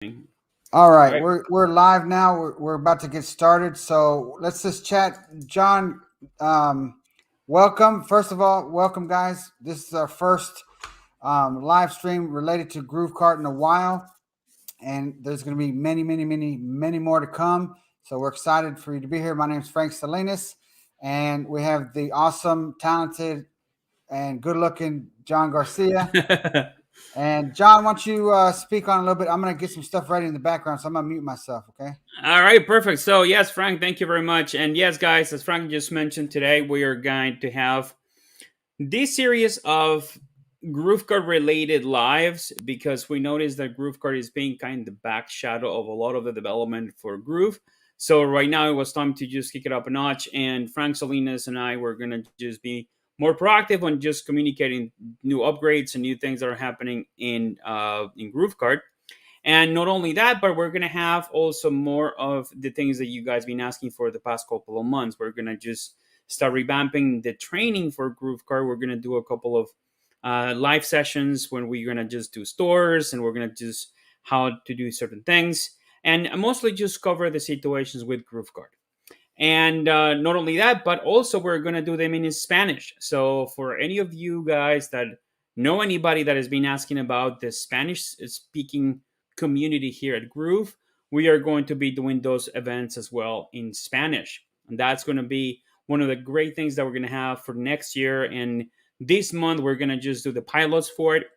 All All right, right. we're live now. We're about to get started. So let's just chat. John, welcome. First of all, welcome, guys. This is our first live stream related to GrooveKart in a while, and there's going to be many more to come. So we're excited for you to be here. My name is Frank Salinas, and we have the awesome, talented, and good-looking John Garcia. And John, why don't you speak on a little bit? I'm going to get some stuff ready in the background, so I'm going to mute myself. Okay. All right, perfect. So, yes, Frank, thank you very much. And yes, guys, as Frank just mentioned, today we are going to have this series of GrooveKart related lives because we noticed that GrooveKart is being kind of the back shadow of a lot of the development for Groove. So, right now it was time to just kick it up a notch. And Frank Salinas and I were going to just be more proactive on just communicating new upgrades and new things that are happening in GrooveKart. And not only that, but we're going to have also more of the things that you guys been asking for the past couple of months. We're going to just start revamping the training for GrooveKart. We're going to do a couple of live sessions when we're going to just do stores and we're going to just how to do certain things and mostly just cover the situations with GrooveKart. And not only that, but also we're going to do them in Spanish. So for any of you guys that know anybody that has been asking about the Spanish speaking community here at Groove, we are going to be doing those events as well in Spanish. And that's going to be one of the great things that we're going to have for next year. And this month, we're going to just do the pilots for it.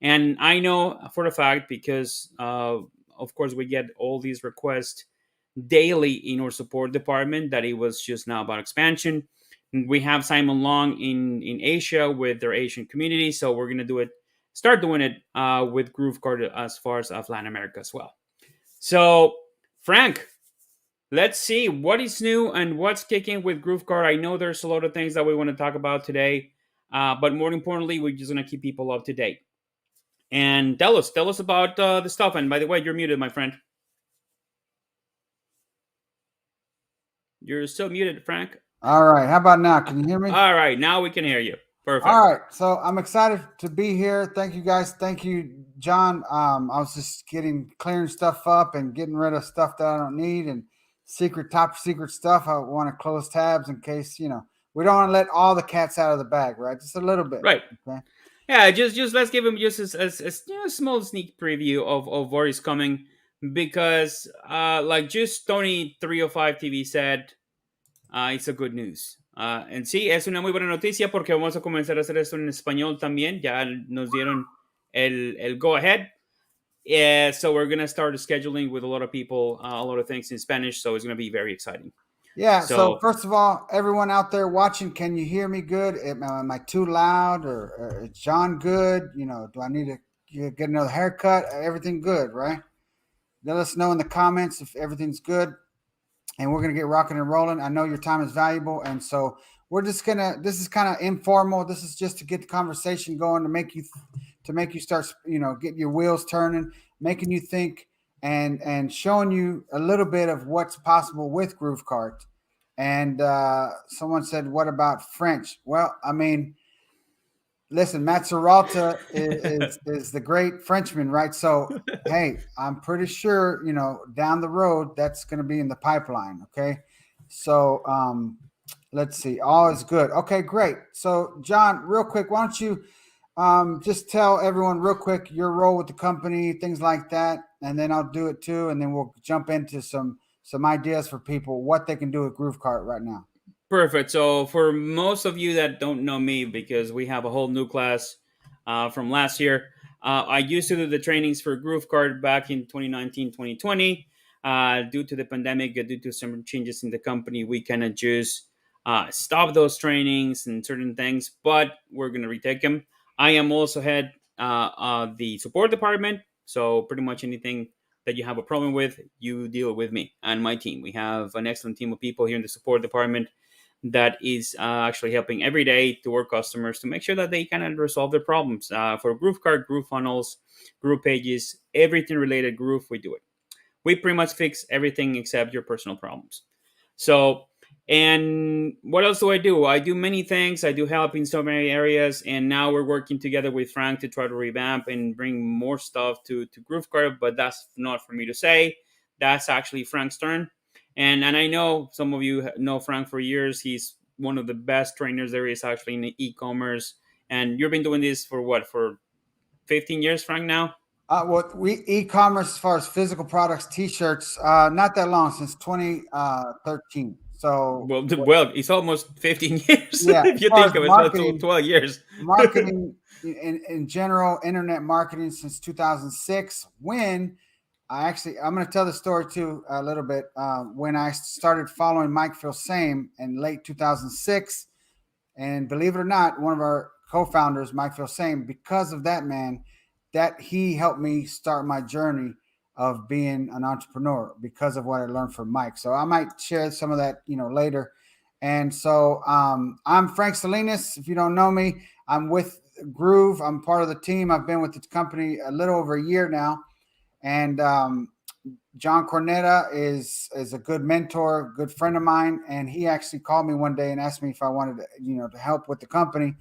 And I know for a fact because, of course, we get all these requests daily in our support department that it was just now about expansion. We have Simon Long in Asia with their Asian community, so we're gonna start doing it with GrooveKart as far as Latin America as well. So, Frank, let's see what is new and what's kicking with GrooveKart. I know there's a lot of things that we want to talk about today, but more importantly, we're just gonna keep people up to date. And tell us about the stuff. And by the way, you're muted, my friend. You're still muted, Frank. All right. How about now? Can you hear me? All right, now we can hear you. All Perfect. right. So I'm excited to be here. Thank you guys. Thank you, John. I was just clearing stuff up and getting rid of stuff that I don't need and top secret stuff. I want to close tabs in case, we don't want to let all the cats out of the bag, right? Just a little bit. Right. Okay. Yeah, just let's give him just a small sneak preview of what is coming because like just Tony 305 TV said, it's a good news. En sí, es una muy buena noticia porque vamos a comenzar a hacer esto en español también. Ya nos dieron el go ahead. Yeah, so we're gonna start scheduling with a lot of people, a lot of things in Spanish. So it's gonna be very exciting. Yeah. So So first of all, everyone out there watching, can you hear me good? Am I too loud or is John good? Do I need to get another haircut? Everything good, right? Let us know in the comments if everything's good, and we're gonna get rocking and rolling. I know your time is valuable, and so we're just gonna. This is kind of informal. This is just to get the conversation going, to make you start, get your wheels turning, making you think, and showing you a little bit of what's possible with GrooveKart. And someone said, "What about French?" Well, I mean, listen, Matt Serralta is the great Frenchman, right? So, hey, I'm pretty sure, down the road that's going to be in the pipeline. Okay. So, let's see. All is good. Okay, great. So, John, real quick, why don't you just tell everyone real quick your role with the company, things like that, and then I'll do it too, and then we'll jump into some ideas for people what they can do with GrooveKart right now. perfect. So for most of you that don't know me, because we have a whole new class from last year, I used to do the trainings for GrooveKart back in 2019, 2020. Due to the pandemic, due to some changes in the company, we kind of just stopped those trainings and certain things, but we're going to retake them. I am also head the support department. So pretty much anything that you have a problem with, you deal with me and my team. We have an excellent team of people here in the support department that is actually helping every day to our customers to make sure that they kind of resolve their problems. For GrooveKart, GrooveFunnels, Groove Pages, everything related Groove, we do it. We pretty much fix everything except your personal problems. So And what else do? I do many things. I do help in so many areas, and now we're working together with Frank to try to revamp and bring more stuff to GrooveKart. But that's not for me to say. That's actually Frank's turn. And I know some of you know Frank for years. He's one of the best trainers there is actually in the e-commerce. And you've been doing this for what, for 15 years, Frank? Now? Well, we e-commerce as far as physical products, t-shirts, not that long, since 2013. So Well, it's almost 15 years yeah, if as you far as think of it. So it's marketing, 12 years. marketing in general, internet marketing since 2006. When I'm going to tell the story too a little bit. When I started following Mike Phil Same in late 2006, and believe it or not, one of our co-founders, Mike Phil Same, because of that man, that he helped me start my journey of being an entrepreneur because of what I learned from Mike. So I might share some of that, later. And so I'm Frank Salinas. If you don't know me, I'm with Groove. I'm part of the team. I've been with the company a little over a year now, and John Cornetta is a good mentor, good friend of mine, and he actually called me one day and asked me if I wanted to, to help with the company.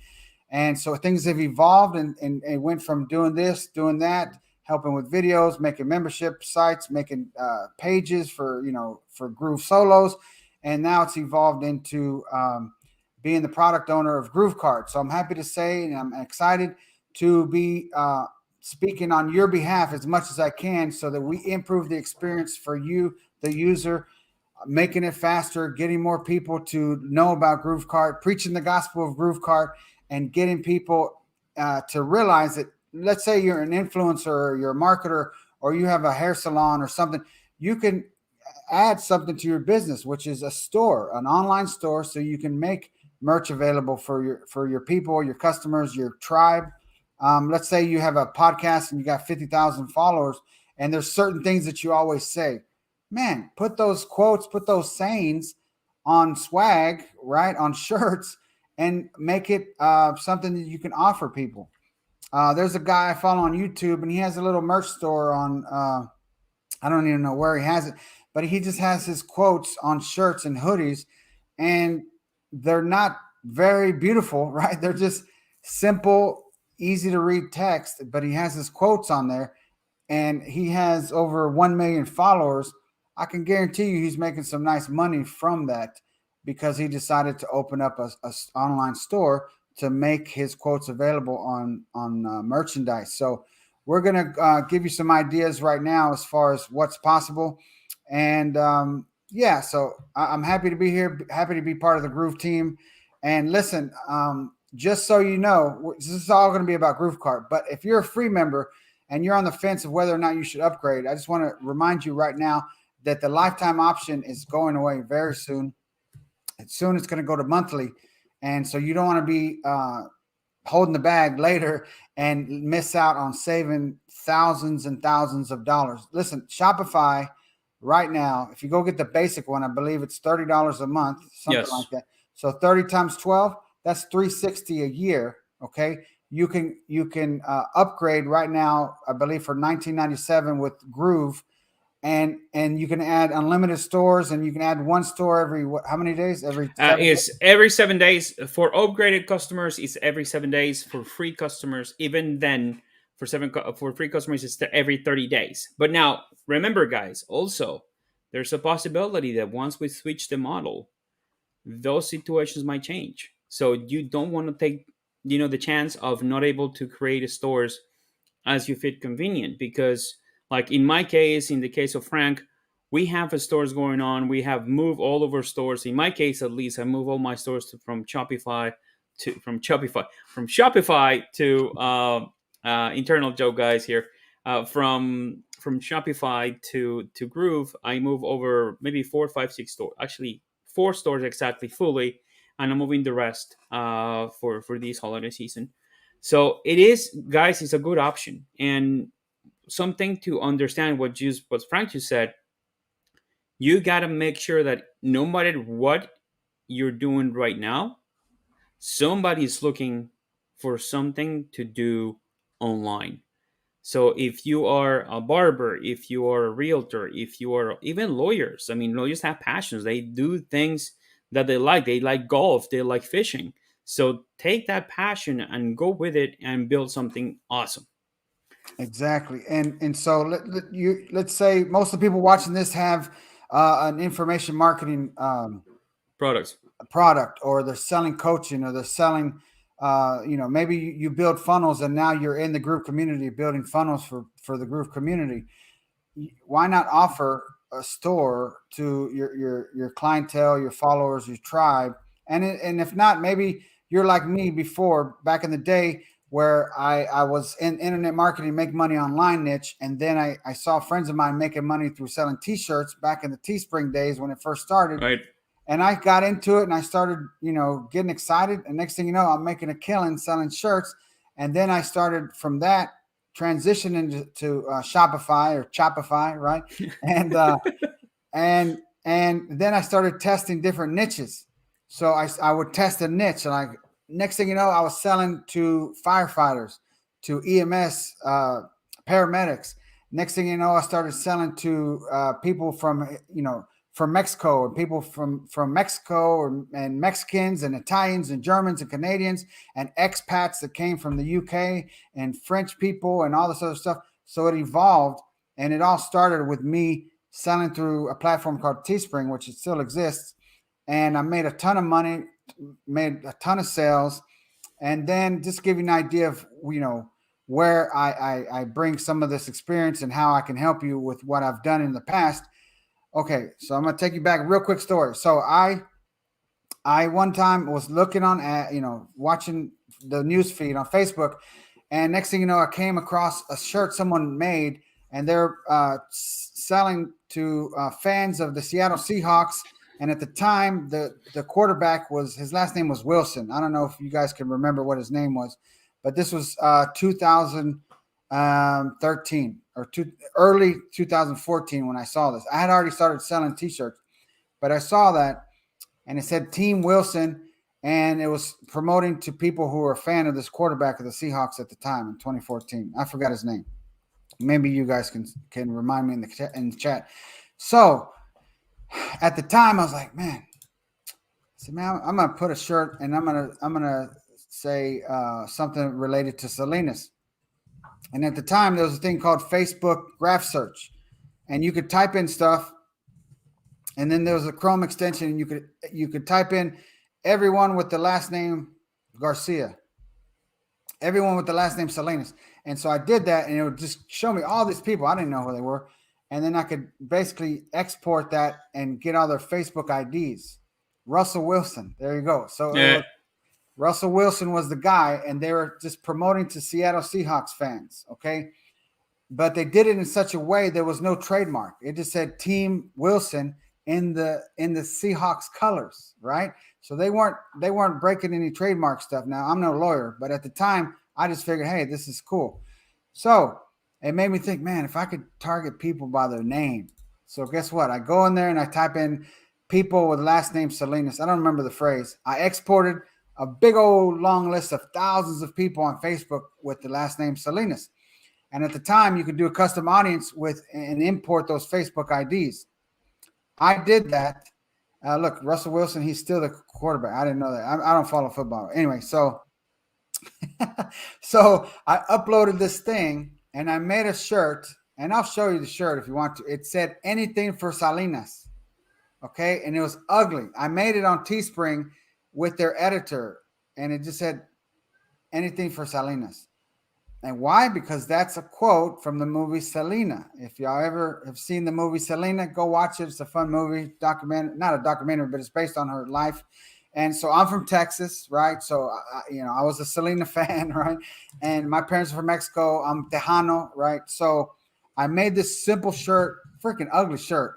And so things have evolved, and it went from doing this, doing that, helping with videos, making membership sites, making pages for for Groove Solos, and now it's evolved into being the product owner of GrooveKart. So I'm happy to say, and I'm excited to be speaking on your behalf as much as I can, so that we improve the experience for you, the user, making it faster, getting more people to know about GrooveKart, preaching the gospel of GrooveKart, and getting people to realize that, let's say you're an influencer or you're a marketer or you have a hair salon or something, you can add something to your business, which is a store, an online store, so you can make merch available for your people, your customers, your tribe. Let's say you have a podcast and you got 50,000 followers, and there's certain things that you always say. Man, put those quotes, put those sayings on swag, right, on shirts, and make it something that you can offer people. There's a guy I follow on YouTube, and he has a little merch store on. I don't even know where he has it, but he just has his quotes on shirts and hoodies, and they're not very beautiful, right? They're just simple, easy to read text, but he has his quotes on there, and he has over 1 million followers. I can guarantee you he's making some nice money from that, because he decided to open up a online store to make his quotes available on merchandise. So we're going to give you some ideas right now as far as what's possible. And yeah, so I'm happy to be here, happy to be part of the Groove team. And listen, just so you know, this is all going to be about GrooveKart. But if you're a free member and you're on the fence of whether or not you should upgrade, I just want to remind you right now that the lifetime option is going away very soon. Soon it's going to go to monthly. And so you don't want to be holding the bag later and miss out on saving thousands and thousands of dollars. Listen, Shopify right now, if you go get the basic one, I believe it's $30 a month, something Yes. like that. So 30 times 12, that's 360 a year. Okay. You can upgrade right now, I believe, for 1997 with Groove, and you can add unlimited stores, and you can add one store every how many days? Every 7 days? It's every 7 days for upgraded customers. It's every 7 days for free customers. Even then, for free customers, it's every 30 days. But now, remember, guys, also there's a possibility that once we switch the model, those situations might change. So you don't want to take the chance of not able to create stores as you fit convenient, because like in my case, in the case of Frank, we have stores going on. We have moved all of our stores. In my case, at least, I move all my stores from Shopify to internal joke, guys, here, from Shopify to Groove. I move over maybe 4, 5, 6 stores, actually 4 stores exactly fully, and I'm moving the rest for this holiday season. So it is, guys, it's a good option. And something to understand what Frank just said, you gotta make sure that no matter what you're doing right now, somebody's looking for something to do online. So if you are a barber, if you are a realtor, if you are even lawyers, I mean, lawyers have passions. They do things that they like. They like golf, they like fishing. So take that passion and go with it and build something awesome. Exactly. And so let's say most of the people watching this have an information marketing Products. product, or they're selling coaching, or they're selling maybe you build funnels, and now you're in the Groove community building funnels for the Groove community. Why not offer a store to your clientele, your followers, your tribe? And if not, maybe you're like me before, back in the day, where I was in internet marketing, make money online niche, and then I saw friends of mine making money through selling t-shirts back in the Teespring days when it first started. Right. And I got into it, and I started, getting excited. And next thing you know, I'm making a killing selling shirts. And then I started from that transition into Shopify or Shopify, right? And and then I started testing different niches. So I would test a niche, and next thing you know, I was selling to firefighters, to EMS, paramedics. Next thing you know, I started selling to people from Mexico, and people from Mexico, and Mexicans and Italians and Germans and Canadians and expats that came from the UK, and French people and all this other stuff. So it evolved, and it all started with me selling through a platform called Teespring, which it still exists. And I made a ton of money, made a ton of sales. And then just give you an idea of, where I bring some of this experience and how I can help you with what I've done in the past. Okay, so I'm gonna take you back, real quick story. So I one time was looking on at, watching the news feed on Facebook, and next thing you know, I came across a shirt someone made, and they're selling to fans of the Seattle Seahawks. And at the time, the quarterback was, his last name was Wilson. I don't know if you guys can remember what his name was, but this was 2013 or early 2014 when I saw this. I had already started selling T-shirts, but I saw that, and it said Team Wilson, and it was promoting to people who were a fan of this quarterback of the Seahawks at the time in 2014. I forgot his name. Maybe you guys can remind me in the chat. So at the time, I was like, man, I'm gonna put a shirt, and I'm gonna say something related to Salinas. And at the time, there was a thing called Facebook graph search, and you could type in stuff, and then there was a Chrome extension, and you could type in everyone with the last name Garcia, everyone with the last name Salinas. And so I did that, and it would just show me all these people. I didn't know who they were. And then I could basically export that and get all their Facebook IDs. Russell Wilson. There you go. So Russell Wilson was the guy, and they were just promoting to Seattle Seahawks fans. Okay. But they did it in such a way there was no trademark. It just said Team Wilson in the Seahawks colors, right? So they weren't breaking any trademark stuff. Now, I'm no lawyer, but at the time I just figured, hey, this is cool. So it made me think, man, if I could target people by their name. So guess what? I go in there and I type in people with last name Salinas. I don't remember the phrase. I exported a big old long list of thousands of people on Facebook with the last name Salinas. And at the time, you could do a custom audience with and import those Facebook IDs. I did that. Look, Russell Wilson, he's still the quarterback. I didn't know that. I don't follow football. Anyway, so I uploaded this thing, and I made a shirt, and I'll show you the shirt if you want to. It said anything for Salinas. Okay, and it was ugly. I made it on Teespring with their editor, and it just said anything for Salinas. And why? Because that's a quote from the movie Selena. If y'all ever have seen the movie Selena, go watch it. It's a fun movie, documentary, not a documentary, but it's based on her life. And so I'm from Texas, right? So, I was a Selena fan, right? And my parents are from Mexico. I'm Tejano, right? So I made this simple shirt, freaking ugly shirt.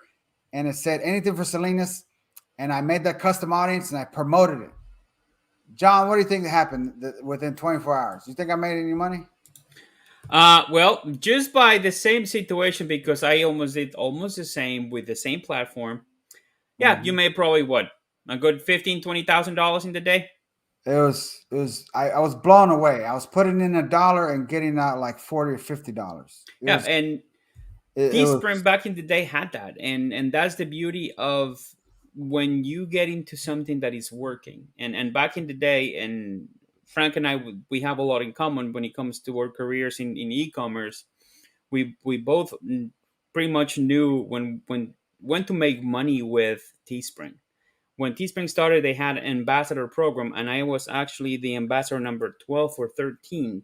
And it said anything for Salinas. And I made that custom audience, and I promoted it. John, what do you think happened within 24 hours? You think I made any money? Well, just by the same situation, because I almost did almost the same with the same platform. Yeah, you made probably what, a good $15,000-$20,000 in the day. It was I was blown away. I was putting in $1 and getting out like $40 or $50. Yeah, and Teespring back in the day had that, and that's the beauty of when you get into something that is working, and back in the day, and Frank and I, we have a lot in common when it comes to our careers in e-commerce. We both pretty much knew when to make money with Teespring. When Teespring started, they had an ambassador program, and I was actually the ambassador number 12 or 13.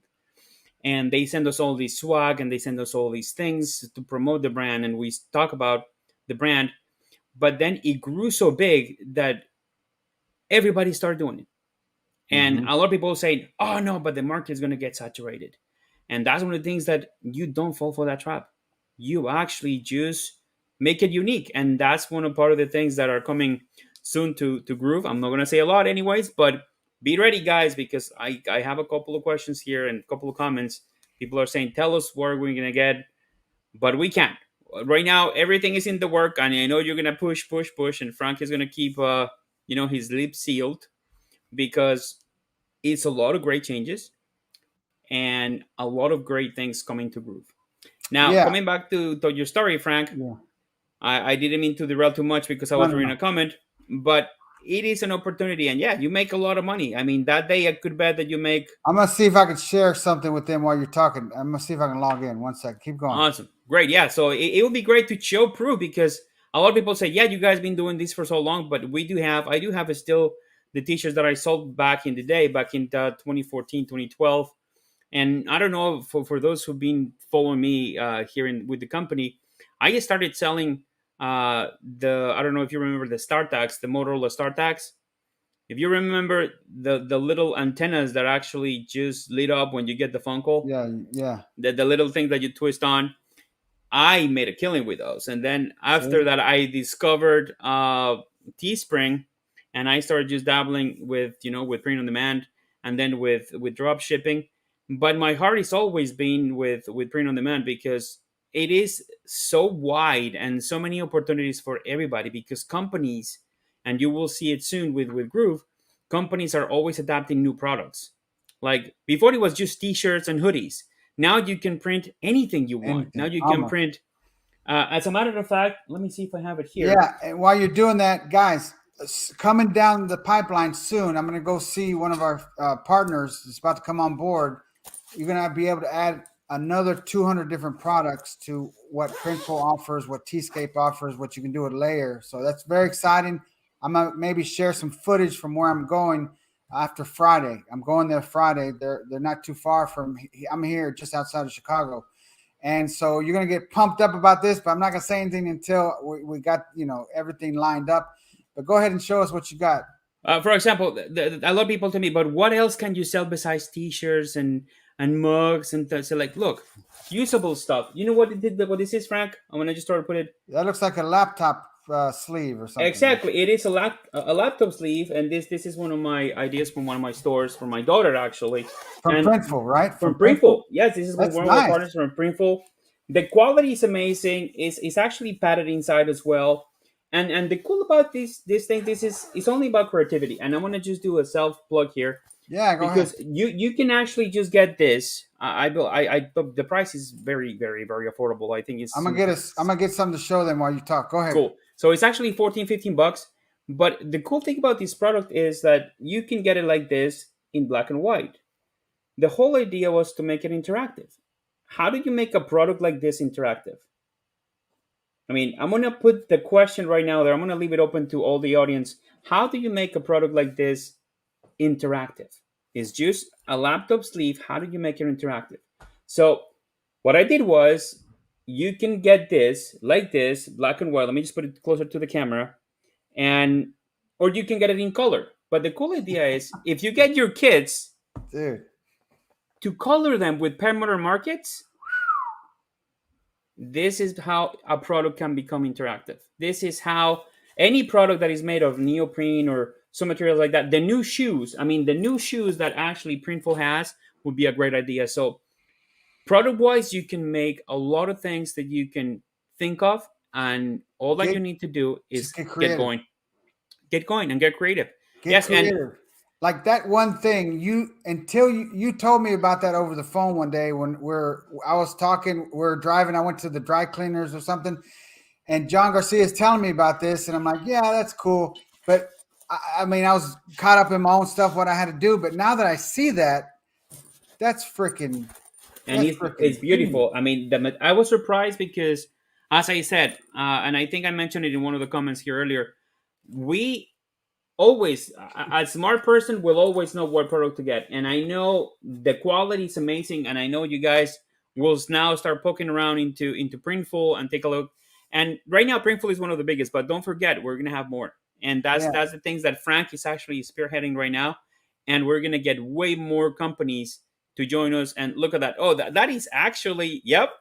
And they send us all these swag, and they send us all these things to promote the brand, and we talk about the brand. But then it grew so big that everybody started doing it. And Mm-hmm. a lot of people say, oh no, but the market is going to get saturated. And that's one of the things that you don't fall for that trap. You actually just make it unique. And that's one of part of the things that are coming soon to Groove. I'm not going to say a lot anyways, but be ready, guys, because I have a couple of questions here and a couple of comments. People are saying, tell us where we're going to get, but we can't. Right now, everything is in the work, and I know you're going to push, push, push, and Frank is going to keep, his lips sealed because it's a lot of great changes and a lot of great things coming to Groove. Now, Yeah. coming back to your story, Frank, Yeah. I didn't mean to derail too much because I No, was no, reading no. a comment, but it is an opportunity. And yeah, you make a lot of money. I mean, that day I could bet that you make I'm gonna see if I can share something with them while you're talking. I'm gonna see if I can log in. One second. Keep going. awesome. Great. Yeah. So it would be great to show proof because a lot of people say, yeah, you guys been doing this for so long, but I do have still the t-shirts that I sold back in the day, back in 2014, 2012. And I don't know for those who've been following me here with the company, I just started selling I don't know if you remember the StarTags, the Motorola StarTags. If you remember the little antennas that actually just lit up when you get the phone call, Yeah. Yeah. the little thing that you twist on, I made a killing with those. And then See. after that, I discovered Teespring, and I started just dabbling with with print on demand, and then with drop shipping. But my heart has always been with print on demand because it is so wide and so many opportunities for everybody. Because companies, and you will see it soon with Groove, companies are always adapting new products. Like before, it was just T-shirts and hoodies. Now you can print anything you want. Now Anything. you can Almost. print. As a matter of fact, let me see if I have it here. Yeah. And while you're doing that, guys, coming down the pipeline soon, I'm gonna go see one of our partners that's about to come on board. You're gonna be able to add another 200 different products to what Printful offers, what Tscape offers, what you can do with Layer. So that's very exciting. I'm gonna maybe share some footage from where I'm going after Friday. I'm going there Friday. They're not too far from. I'm here just outside of Chicago, and so you're gonna get pumped up about this. But I'm not gonna say anything until we got everything lined up. But go ahead and show us what you got. For example, a lot of people tell me, but what else can you sell besides T-shirts and mugs and so like, look, usable stuff. You know what what this is, Frank? I'm gonna just start to put it That looks like a laptop sleeve or something. exactly. It is a laptop sleeve, and this is one of my ideas from one of my stores for my daughter actually, From and Printful, right? from From Printful. Printful. Yes, this is one That's of our nice. partners from Printful. The quality is amazing. It's actually padded inside as well. And the cool about this thing, this is it's only about creativity. And I want to just do a self plug here Yeah, go ahead. because you can actually just get this. The price is very very very affordable. I think I'm it's gonna get us. I'm gonna get something to show them while you talk. Go ahead. cool. So it's actually 14, 15 bucks. But the cool thing about this product is that you can get it like this in black and white. The whole idea was to make it interactive. How do you make a product like this interactive? I mean, I'm going to put the question right now there. I'm going to leave it open to all the audience. How do you make a product like this interactive? It's just a laptop sleeve. How do you make it interactive? So, what I did was you can get this like this, black and white. Let me just put it closer to the camera. And or you can get it in color. But the cool idea is if you get your kids Dude. to color them with perimeter markets, this is how a product can become interactive. This is how any product that is made of neoprene or some materials like that, the new shoes, the new shoes that actually Printful has would be a great idea. So, product wise, you can make a lot of things that you can think of, and all that you Get need to do just is get creative. Get going, and get creative. Get Yes, and creative. Like that one thing you told me about that over the phone one day when I was talking, we're driving. I went to the dry cleaners or something, and John Garcia is telling me about this, and I'm like, yeah, that's cool. But I mean, I was caught up in my own stuff, what I had to do. But now that I see that, that's freaking, And that's it's freaking genius. beautiful. I mean, I was surprised because, as I said, and I think I mentioned it in one of the comments here earlier, we always a smart person will always know what product to get, and I know the quality is amazing, and I know you guys will now start poking around into Printful and take a look. And right now Printful is one of the biggest, but don't forget we're gonna have more, and Yeah. that's the things that Frank is actually spearheading right now, and we're gonna get way more companies to join us. And look at that. Oh, that is actually, yep,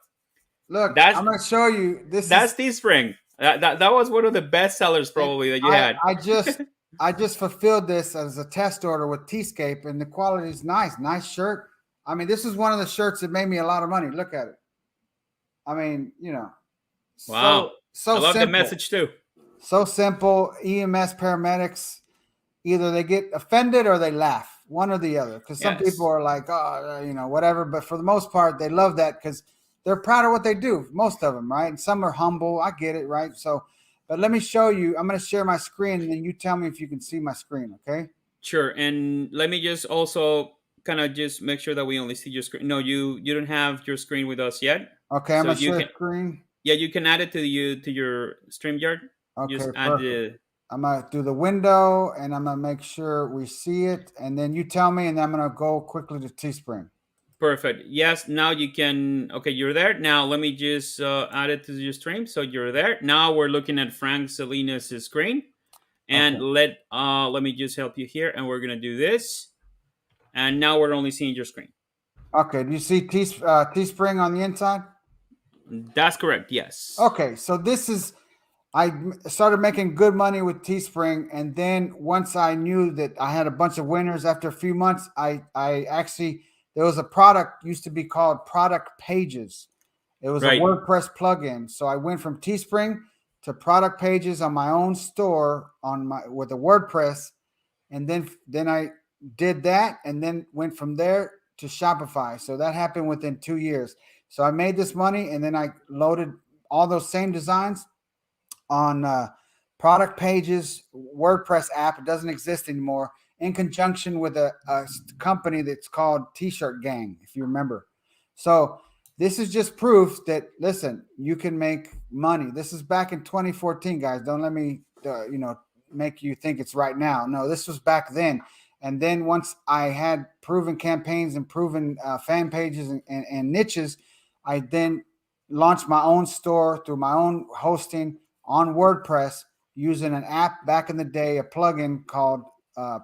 Look, that's I'm going to show you. This that's is Teespring. That was one of the best sellers and probably that you I had. I just I just fulfilled this as a test order with Tscape, and the quality is nice. Nice shirt. I mean, this is one of the shirts that made me a lot of money. Look at it. I mean, Wow, I so love the simple. message too. So simple. EMS paramedics, either they get offended or they laugh, one or the other. Because some people Yes. are like, oh, whatever. But for the most part, they love that because they're proud of what they do. Most of them, right? And some are humble. I get it, right? So, but let me show you. I'm going to share my screen, and then you tell me if you can see my screen. Okay. Sure. And let me just also kind of just make sure that we only see your screen. No, you don't have your screen with us yet. Okay. I'm So going to you share can, screen. yeah, you can add it to your StreamYard. Okay. Just add Perfect. the I'm going to do the window, and I'm going to make sure we see it, and then you tell me, and then I'm going to go quickly to Teespring. perfect. Yes, now you can. Okay, you're there. Now let me just add it to your stream. So you're there. Now we're looking at Frank Salinas' screen. And Okay. let me just help you here. And we're gonna do this. And now we're only seeing your screen. Okay. Do you see Teespring on the inside? That's correct. Yes. Okay, so I started making good money with Teespring, and then once I knew that I had a bunch of winners after a few months, I actually there was a product used to be called Product Pages. It was a Right. WordPress plugin, so I went from Teespring to Product Pages on my own store on my with a WordPress, and then I did that, and then went from there to Shopify. So that happened within 2 years. So I made this money, and then I loaded all those same designs on Product Pages WordPress app. It doesn't exist anymore. In conjunction with a company that's called T-Shirt Gang, if you remember. So this is just proof that listen, you can make money. This is back in 2014, guys. Don't let me, make you think it's right now. No, this was back then. And then once I had proven campaigns and proven fan pages and niches, I then launched my own store through my own hosting on WordPress using an app back in the day, a plugin called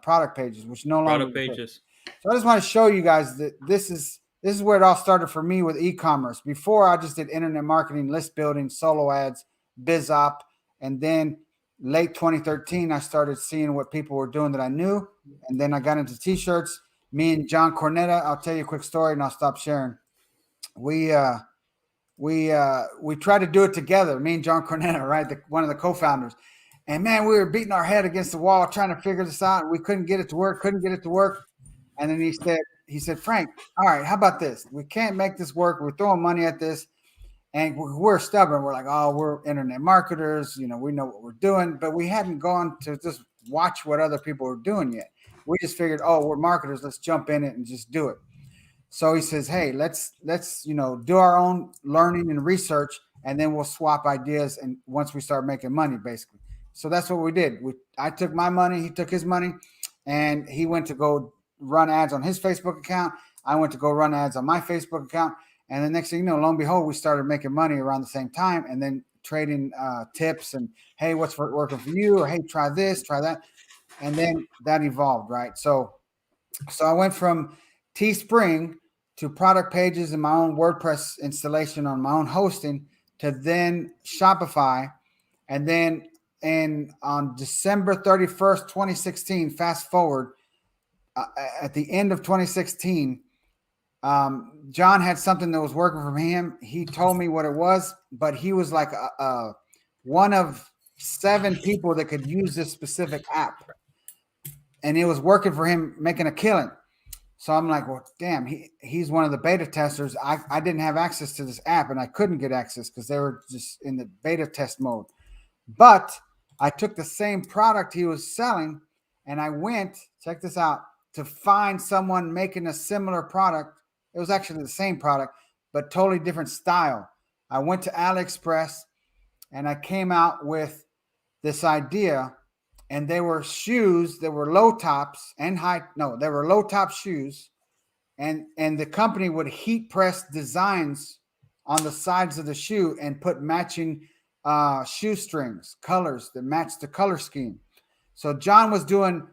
Product Pages, which no longer Product exists. pages. So I just want to show you guys that this is where it all started for me with e-commerce. Before I just did internet marketing, list building, solo ads, BizOp, and then late 2013 I started seeing what people were doing that I knew, and then I got into t-shirts. Me and John Cornetta, I'll tell you a quick story and I'll stop sharing. We we tried to do it together, me and John Cornetta, right? One of the co-founders. And man, we were beating our head against the wall trying to figure this out. We couldn't get it to work, And then he said, Frank, all right, how about this? We can't make this work. We're throwing money at this. And we're stubborn. We're like, oh, we're internet marketers. We know what we're doing. But we hadn't gone to just watch what other people were doing yet. We just figured, oh, we're marketers. Let's jump in it and just do it. So he says, hey, let's do our own learning and research, and then we'll swap ideas. And once we start making money, basically. So that's what we did. I took my money, he took his money, and he went to go run ads on his Facebook account. I went to go run ads on my Facebook account. And the next thing you know, lo and behold, we started making money around the same time, and then trading tips and, hey, what's working for you? Or, hey, try this, try that. And then that evolved, right? So I went from Teespring to Product Pages and my own WordPress installation on my own hosting to then Shopify. And then on December 31st, 2016, fast forward, at the end of 2016, John had something that was working for him. He told me what it was, but he was like one of 7 people that could use this specific app. And it was working for him, making a killing. So I'm like, well, damn, he's one of the beta testers. I didn't have access to this app, and I couldn't get access because they were just in the beta test mode. But I took the same product he was selling, and I went, check this out, to find someone making a similar product. It was actually the same product, but totally different style. I went to AliExpress, and I came out with this idea, and they were shoes that were low tops and high. No, they were low top shoes, and the company would heat press designs on the sides of the shoe and put matching shoestrings, colors that match the color scheme. So John was doing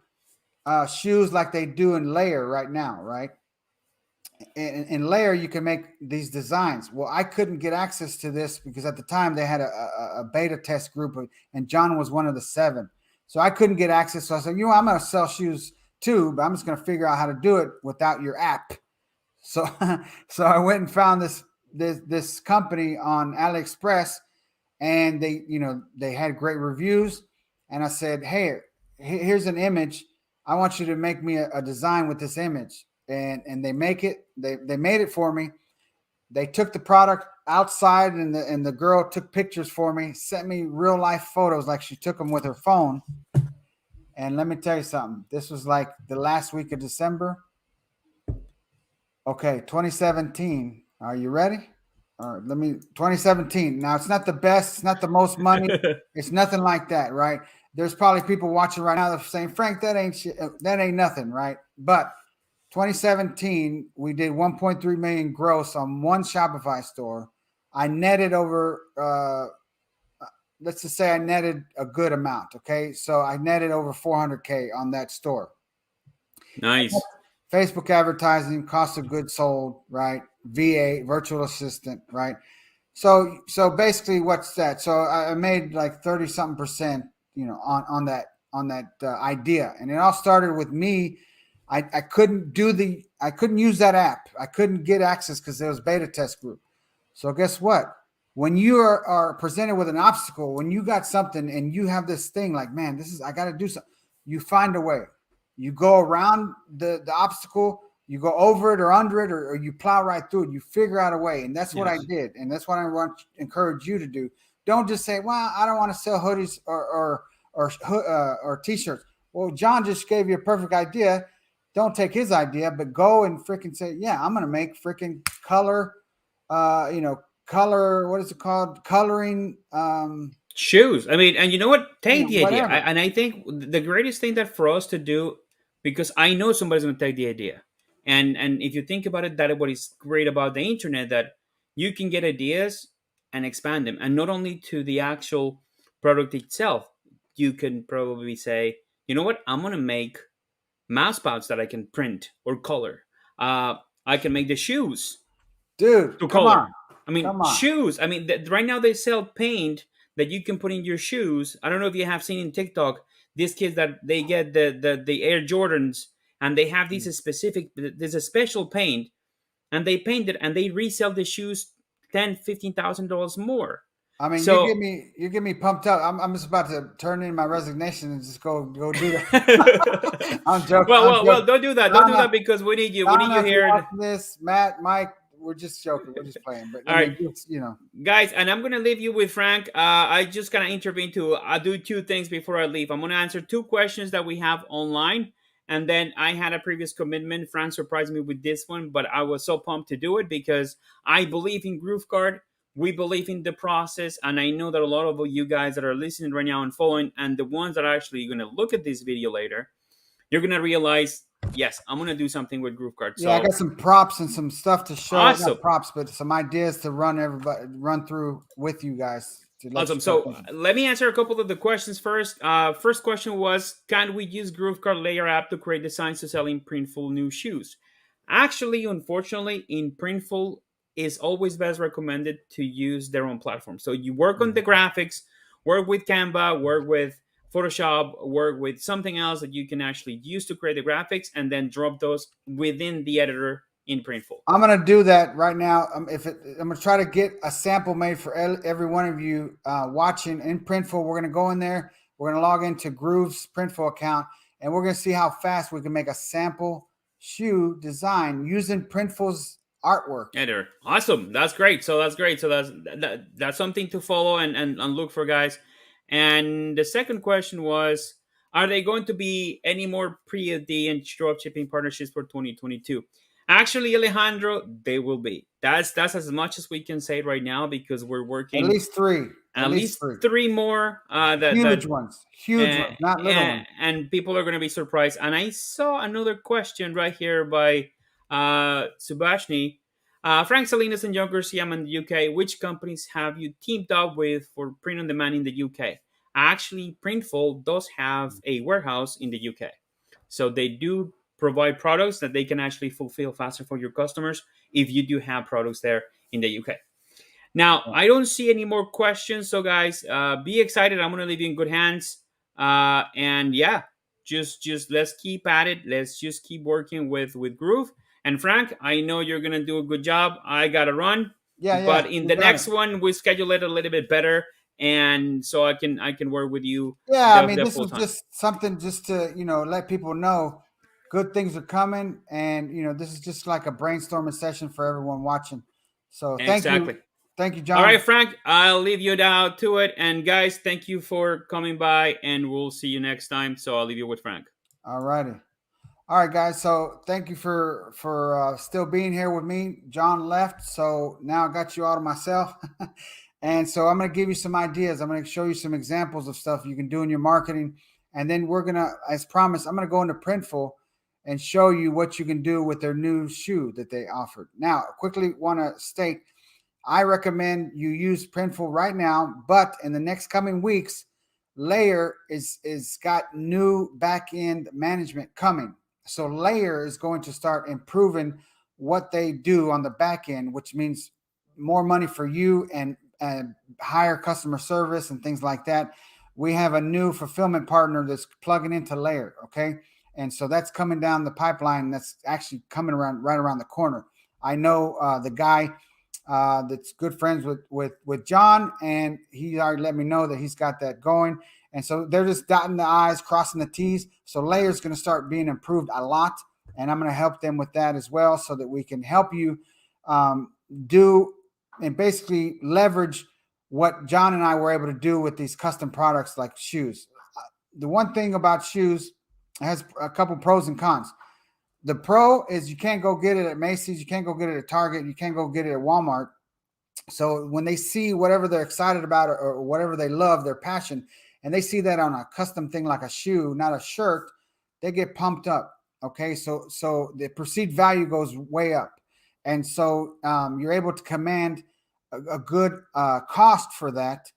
shoes like they do in Layer right now, right? In Layer, you can make these designs. Well, I couldn't get access to this because at the time they had a beta test group, and John was one of the 7. So I couldn't get access. So I said, I'm going to sell shoes too, but I'm just going to figure out how to do it without your app. So, so I went and found this company on AliExpress, and they had great reviews. And I said, hey, here's an image. I want you to make me a design with this image. And they make it. They made it for me. They took the product outside, and the girl took pictures for me, sent me real life photos like she took them with her phone. And let me tell you something. This was like the last week of December. Okay, 2017. Are you ready? All right, 2017. Now, it's not the best. It's not the most money. It's nothing like that, right? There's probably people watching right now that are saying, Frank, that ain't shit. That ain't nothing, right? But 2017, we did 1.3 million gross on one Shopify store. I netted over, let's just say I netted a good amount. Okay. So I netted over 400K on that store. Nice. Facebook advertising, cost of goods sold, right? VA, virtual assistant, right? So basically what's that? So I made like 30 something percent, on that idea. And it all started with me. I couldn't use that app. I couldn't get access because there was beta test group. So guess what? When you are presented with an obstacle, when you got something and you have this thing like, man, I got to do something, you find a way. You go around the obstacle, you go over it or under it, or you plow right through it. You figure out a way. And that's what I did. And that's what I want to encourage you to do. Don't just say, well, I don't want to sell hoodies or t-shirts. Well, John just gave you a perfect idea. Don't take his idea, but go and freaking say, yeah, I'm going to make freaking color, what is it called? Coloring, shoes. I mean, and you know what? Take the idea. whatever. And I think the greatest thing that for us to do, because I know somebody's going to take the idea. And if you think about it, that what is great about the internet, that you can get ideas and expand them. And not only to the actual product itself, you can probably say, you know what? I'm going to make mouse pads that I can print or color. I can make the shoes Dude, to come color. on. I mean, Come on. shoes. I mean, right now they sell paint that you can put in your shoes. I don't know if you have seen in TikTok these kids that they get the Air Jordans, and they have these specific. There's a special paint, and they paint it and they resell the shoes $10,000-$15,000 more. I mean, So you get me pumped up. I'm just about to turn in my resignation and just go do that. I'm joking. well, don't do that. Don't do that because we need you. We need you here. This, Matt, Mike, we're just joking. We're just playing. But All right, it's, guys, and I'm gonna leave you with Frank. I just gonna intervene to do 2 things before I leave. I'm gonna answer 2 questions that we have online, and then I had a previous commitment. Frank surprised me with this one, but I was so pumped to do it because I believe in GrooveKart. We believe in the process, and I know that a lot of you guys that are listening right now and following, and the ones that are actually going to look at this video later, you're going to realize, yes, I'm going to do something with GrooveKart. yeah, I got some props and some stuff to show. Awesome. Not props, but some ideas to run through with you guys. Awesome. So let me answer a couple of the questions first. First question was, can we use GrooveKart Layer app to create designs to sell in Printful new shoes? Actually, unfortunately, in Printful, is always best recommended to use their own platform. So you work on the graphics, work with Canva, work with Photoshop, work with something else that you can actually use to create the graphics, and then drop those within the editor in Printful. I'm gonna do that right now. I'm gonna try to get a sample made for every one of you watching in Printful. We're gonna go in there. We're gonna log into Groove's Printful account, and we're gonna see how fast we can make a sample shoe design using Printful's artwork. Editor. Awesome. That's great. So that's great. So that's something to follow and look for, guys. And the second question was, are they going to be any more pre-AD and dropshipping partnerships for 2022? Actually, Alejandro, they will be. That's as much as we can say right now, because we're At working least three. at least three more Huge ones. Huge ones, not little ones. and people are going to be surprised. And I saw another question right here by Subhashni. Frank Salinas and Groove.CM in the UK, which companies have you teamed up with for print on demand in the UK? Actually, Printful does have a warehouse in the UK. So they do provide products that they can actually fulfill faster for your customers if you do have products there in the UK. Now, I don't see any more questions. So, guys, be excited. I'm going to leave you in good hands. And yeah, just let's keep at it. Let's just keep working with Groove. And Frank, I know you're going to do a good job. I got to run. Yeah, But in you the got next it. one, we schedule it a little bit better. And so I can work with you Yeah, I mean, the this full was time. just something just to, let people know good things are coming. And, this is just like a brainstorming session for everyone watching. So thank you. Exactly. Thank you, All John. right, Frank, I'll leave you down to it. And guys, thank you for coming by, and we'll see you next time. So I'll leave you with Frank. All righty. All right, guys. So thank you for still being here with me. John left, so now I got you all to myself. And so I'm going to give you some ideas. I'm going to show you some examples of stuff you can do in your marketing, and then we're gonna, as promised, I'm going to go into Printful and show you what you can do with their new shoe that they offered. Now, quickly want to state, I recommend you use Printful right now, but in the next coming weeks, Layer is got new back end management coming. So Layer is going to start improving what they do on the back end, which means more money for you and higher customer service and things like that. We have a new fulfillment partner that's plugging into Layer, okay? And so that's coming down the pipeline. That's actually coming around right around the corner. I know the guy that's good friends with John, and he already let me know that he's got that going. And so they're just dotting the I's, crossing the T's. So Layer's going to start being improved a lot, and I'm going to help them with that as well, so that we can help you do and basically leverage what John and I were able to do with these custom products like shoes. The one thing about shoes has a couple pros and cons. The pro is you can't go get it at Macy's, you can't go get it at Target, you can't go get it at Walmart. So when they see whatever they're excited about or whatever they love, their passion, and they see that on a custom thing like a shoe, not a shirt, they get pumped up. Okay, so the perceived value goes way up, and so you're able to command a good cost for that.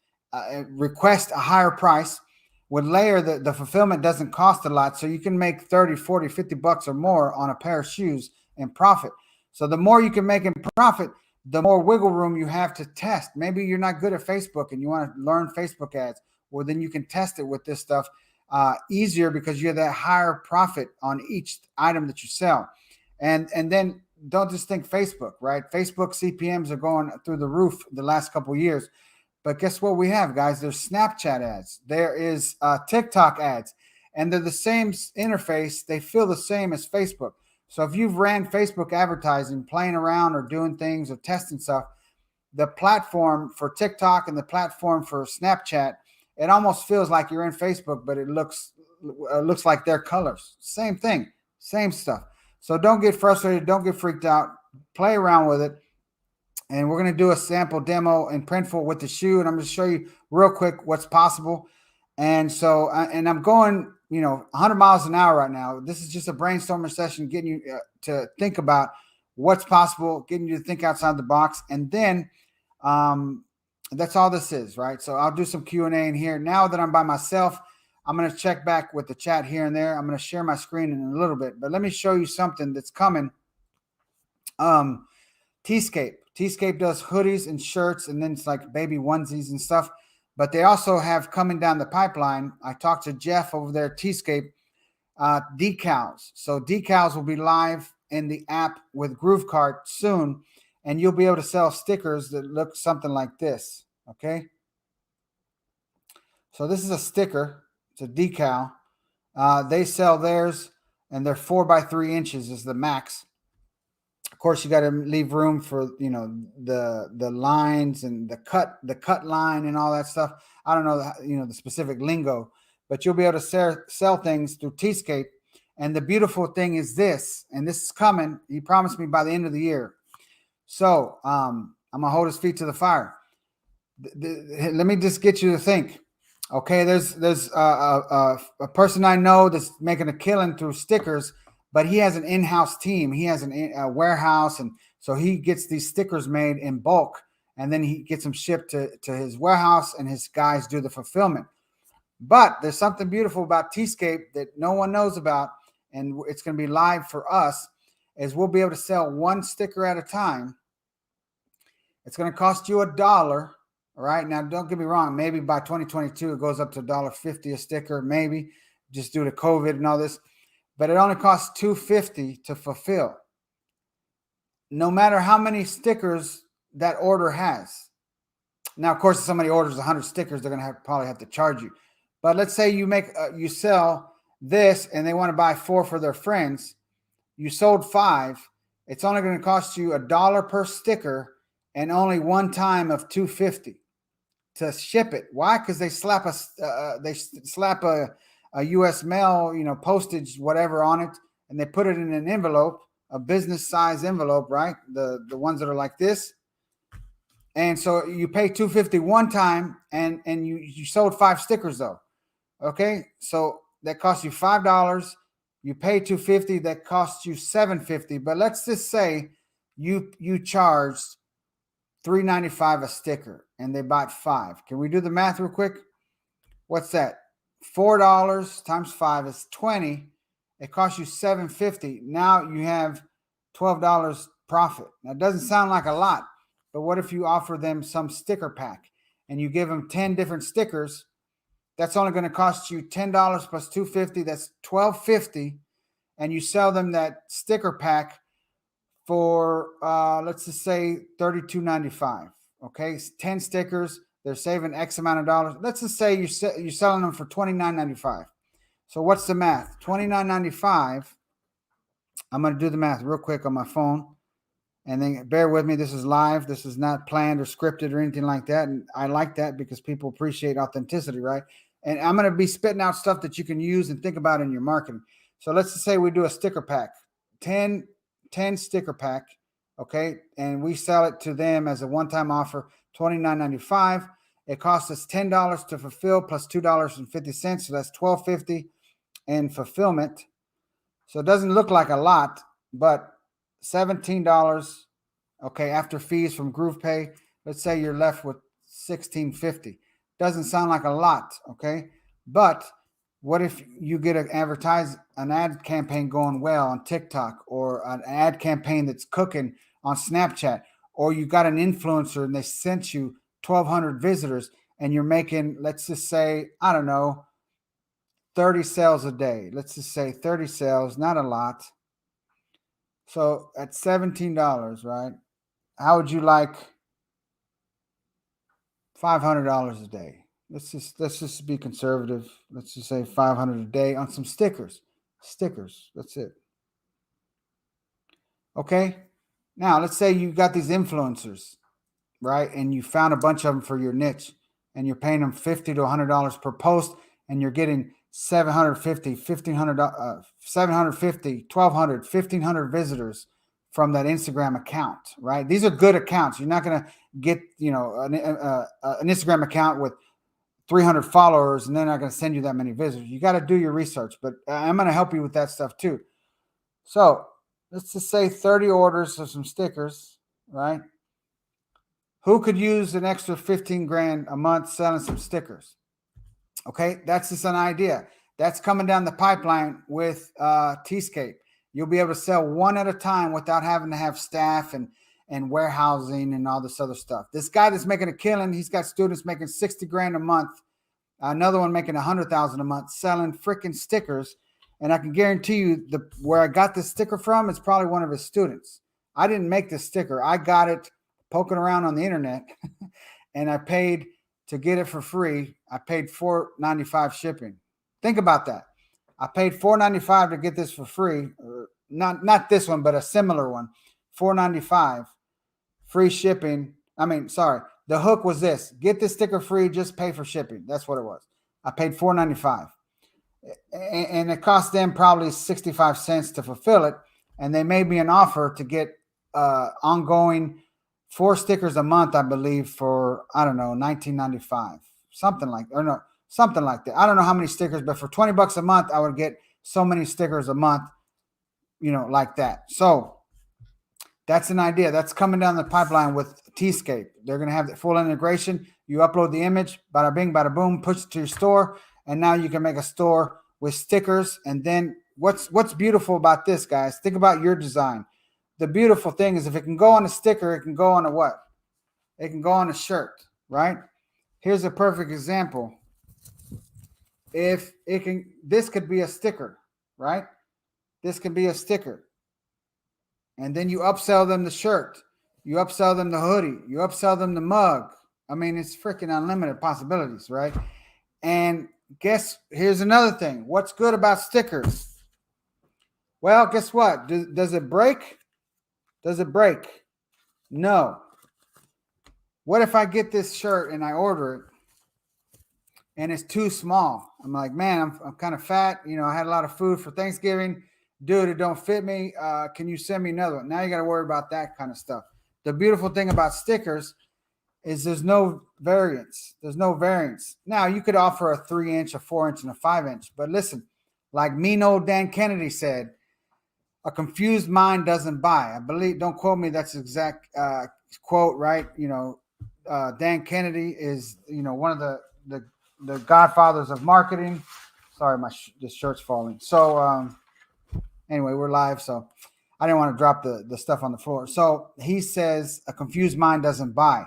Request a higher price. With Layer, the fulfillment doesn't cost a lot, so you can make 30, 40, 50 bucks or more on a pair of shoes in profit. So the more you can make in profit, the more wiggle room you have to test. Maybe you're not good at Facebook and you want to learn Facebook ads. Well, then you can test it with this stuff easier, because you have that higher profit on each item that you sell. And then don't just think Facebook, right? Facebook CPMs are going through the roof the last couple of years. But guess what we have, guys? There's Snapchat ads. There is TikTok ads. And they're the same interface. They feel the same as Facebook. So if you've ran Facebook advertising, playing around or doing things or testing stuff, the platform for TikTok and the platform for Snapchat, it almost feels like you're in Facebook, but it looks like their colors. Same thing, same stuff. So don't get frustrated. Don't get freaked out. Play around with it. And we're going to do a sample demo in Printful with the shoe. And I'm going to show you real quick what's possible. And so, and I'm going, 100 miles an hour right now. This is just a brainstorming session, getting you to think about what's possible, getting you to think outside the box. And then that's all this is, right? So I'll do some Q&A in here. Now that I'm by myself, I'm going to check back with the chat here and there. I'm going to share my screen in a little bit, but let me show you something that's coming. T-Scape does hoodies and shirts, and then it's like baby onesies and stuff. But they also have coming down the pipeline. I talked to Jeff over there at T-Scape, decals. So decals will be live in the app with GrooveKart soon, and you'll be able to sell stickers that look something like this. Okay. So this is a sticker. It's a decal. They sell theirs, and they're 4 by 3 inches is the max. Of course, you got to leave room for, you know, the lines and the cut line and all that stuff. I don't know, you know, the specific lingo, but you'll be able to sell things through Tscape. And the beautiful thing is this, and this is coming. He promised me by the end of the year. So I'm gonna hold his feet to the fire. Let me just get you to think. Okay, there's a person I know that's making a killing through stickers, but he has an in-house team. He has a warehouse, and so he gets these stickers made in bulk, and then he gets them shipped to his warehouse, and his guys do the fulfillment. But there's something beautiful about Tscape that no one knows about, and it's going to be live for us, is we'll be able to sell one sticker at a time. It's going to cost you $1. All right. Now, don't get me wrong. Maybe by 2022, it goes up to $1.50 a sticker, maybe just due to COVID and all this. But it only costs $2.50 to fulfill. No matter how many stickers that order has. Now, of course, if somebody orders 100 stickers, they're going to probably have to charge you. But let's say you you sell this and they want to buy 4 for their friends. You sold 5. It's only going to cost you $1 per sticker and only one time of $2.50 to ship it. Why? Because they slap a U.S. mail, you know, postage, whatever on it, and they put it in an envelope, a business size envelope, right? The ones that are like this. And so you pay $2.50 one time, and you sold 5 stickers though. Okay, so that costs you $5. You pay $2.50. That costs you $7.50. But let's just say you charged $3.95 a sticker, and they bought 5. Can we do the math real quick? What's that? $4 times 5 is $20. It costs you $7.50. Now you have $12 profit. Now it doesn't sound like a lot, but what if you offer them some sticker pack and you give them 10 different stickers? That's only going to cost you $10 plus $2.50. That's $12.50, and you sell them that sticker pack for let's just say $32.95. Okay, 10 stickers. They're saving X amount of dollars. Let's just say you're selling them for $29.95. So what's the math? $29.95. I'm going to do the math real quick on my phone, and then bear with me. This is live. This is not planned or scripted or anything like that. And I like that because people appreciate authenticity, right? And I'm going to be spitting out stuff that you can use and think about in your marketing. So let's just say we do a sticker pack, 10 sticker pack, okay? And we sell it to them as a one-time offer, $29.95. It costs us $10 to fulfill plus $2.50. So that's $12.50 in fulfillment. So it doesn't look like a lot, but $17, okay, after fees from GroovePay, let's say you're left with $16.50. Doesn't sound like a lot, okay? But what if you get an ad campaign going well on TikTok, or an ad campaign that's cooking on Snapchat, or you got an influencer and they sent you 1,200 visitors and you're making, let's just say, I don't know, 30 sales a day. Let's just say 30 sales, not a lot. So at $17, right? How would you like $500 a day? Let's just be conservative. Let's just say 500 a day on some stickers. Stickers. That's it. Okay. Now let's say you got these influencers, right? And you found a bunch of them for your niche, and you're paying them $50 to $100 per post, and you're getting 750, 1,500, 750, 1,200, 1,500 visitors from that Instagram account, right? These are good accounts. You're not going to get, you know, an Instagram account with 300 followers and they're not going to send you that many visitors. You got to do your research, but I'm going to help you with that stuff too. So let's just say 30 orders of some stickers, right? Who could use an extra 15 grand a month selling some stickers? Okay, that's just an idea. That's coming down the pipeline with Tscape. You'll be able to sell one at a time without having to have staff and warehousing and all this other stuff. This guy that's making a killing, he's got students making 60 grand a month. Another one making 100,000 a month selling freaking stickers. And I can guarantee you where I got this sticker from is probably one of his students. I didn't make this sticker. I got it poking around on the internet and I paid to get it for free. I paid $4.95 shipping. Think about that. I paid $4.95 to get this for free. Or not this one, but a similar one. $4.95, free shipping. I mean, sorry. The hook was this: get this sticker free, just pay for shipping. That's what it was. I paid $4.95, and it cost them probably 65 cents to fulfill it. And they made me an offer to get ongoing 4 stickers a month, I believe, for I don't know, $19.95, something like, or no, something like that. I don't know how many stickers, but for $20 a month, I would get so many stickers a month, like that. So that's an idea that's coming down the pipeline with Tscape. They're going to have the full integration. You upload the image, bada bing, bada boom, push it to your store, and now you can make a store with stickers. And then what's beautiful about this, guys? Think about your design. The beautiful thing is if it can go on a sticker, it can go on a what? It can go on a shirt, right? Here's a perfect example. If it can, this could be a sticker, right? This could be a sticker. And then you upsell them the shirt. You upsell them the hoodie. You upsell them the mug. I mean, it's freaking unlimited possibilities, right? And here's another thing. What's good about stickers? Well, guess what? Does it break? Does it break? No. What if I get this shirt and I order it and it's too small? I'm like, man, I'm kind of fat. I had a lot of food for Thanksgiving. Dude, it don't fit me. Can you send me another one? Now you got to worry about that kind of stuff. The beautiful thing about stickers is there's no variance. There's no variance. Now you could offer a 3-inch, a 4-inch, and a 5-inch. But listen, like mean old Dan Kennedy said, a confused mind doesn't buy. I believe, don't quote me, that's exact quote, right? Dan Kennedy is, one of the godfathers of marketing. Sorry, this shirt's falling. So anyway, we're live, so I didn't want to drop the stuff on the floor. So he says a confused mind doesn't buy.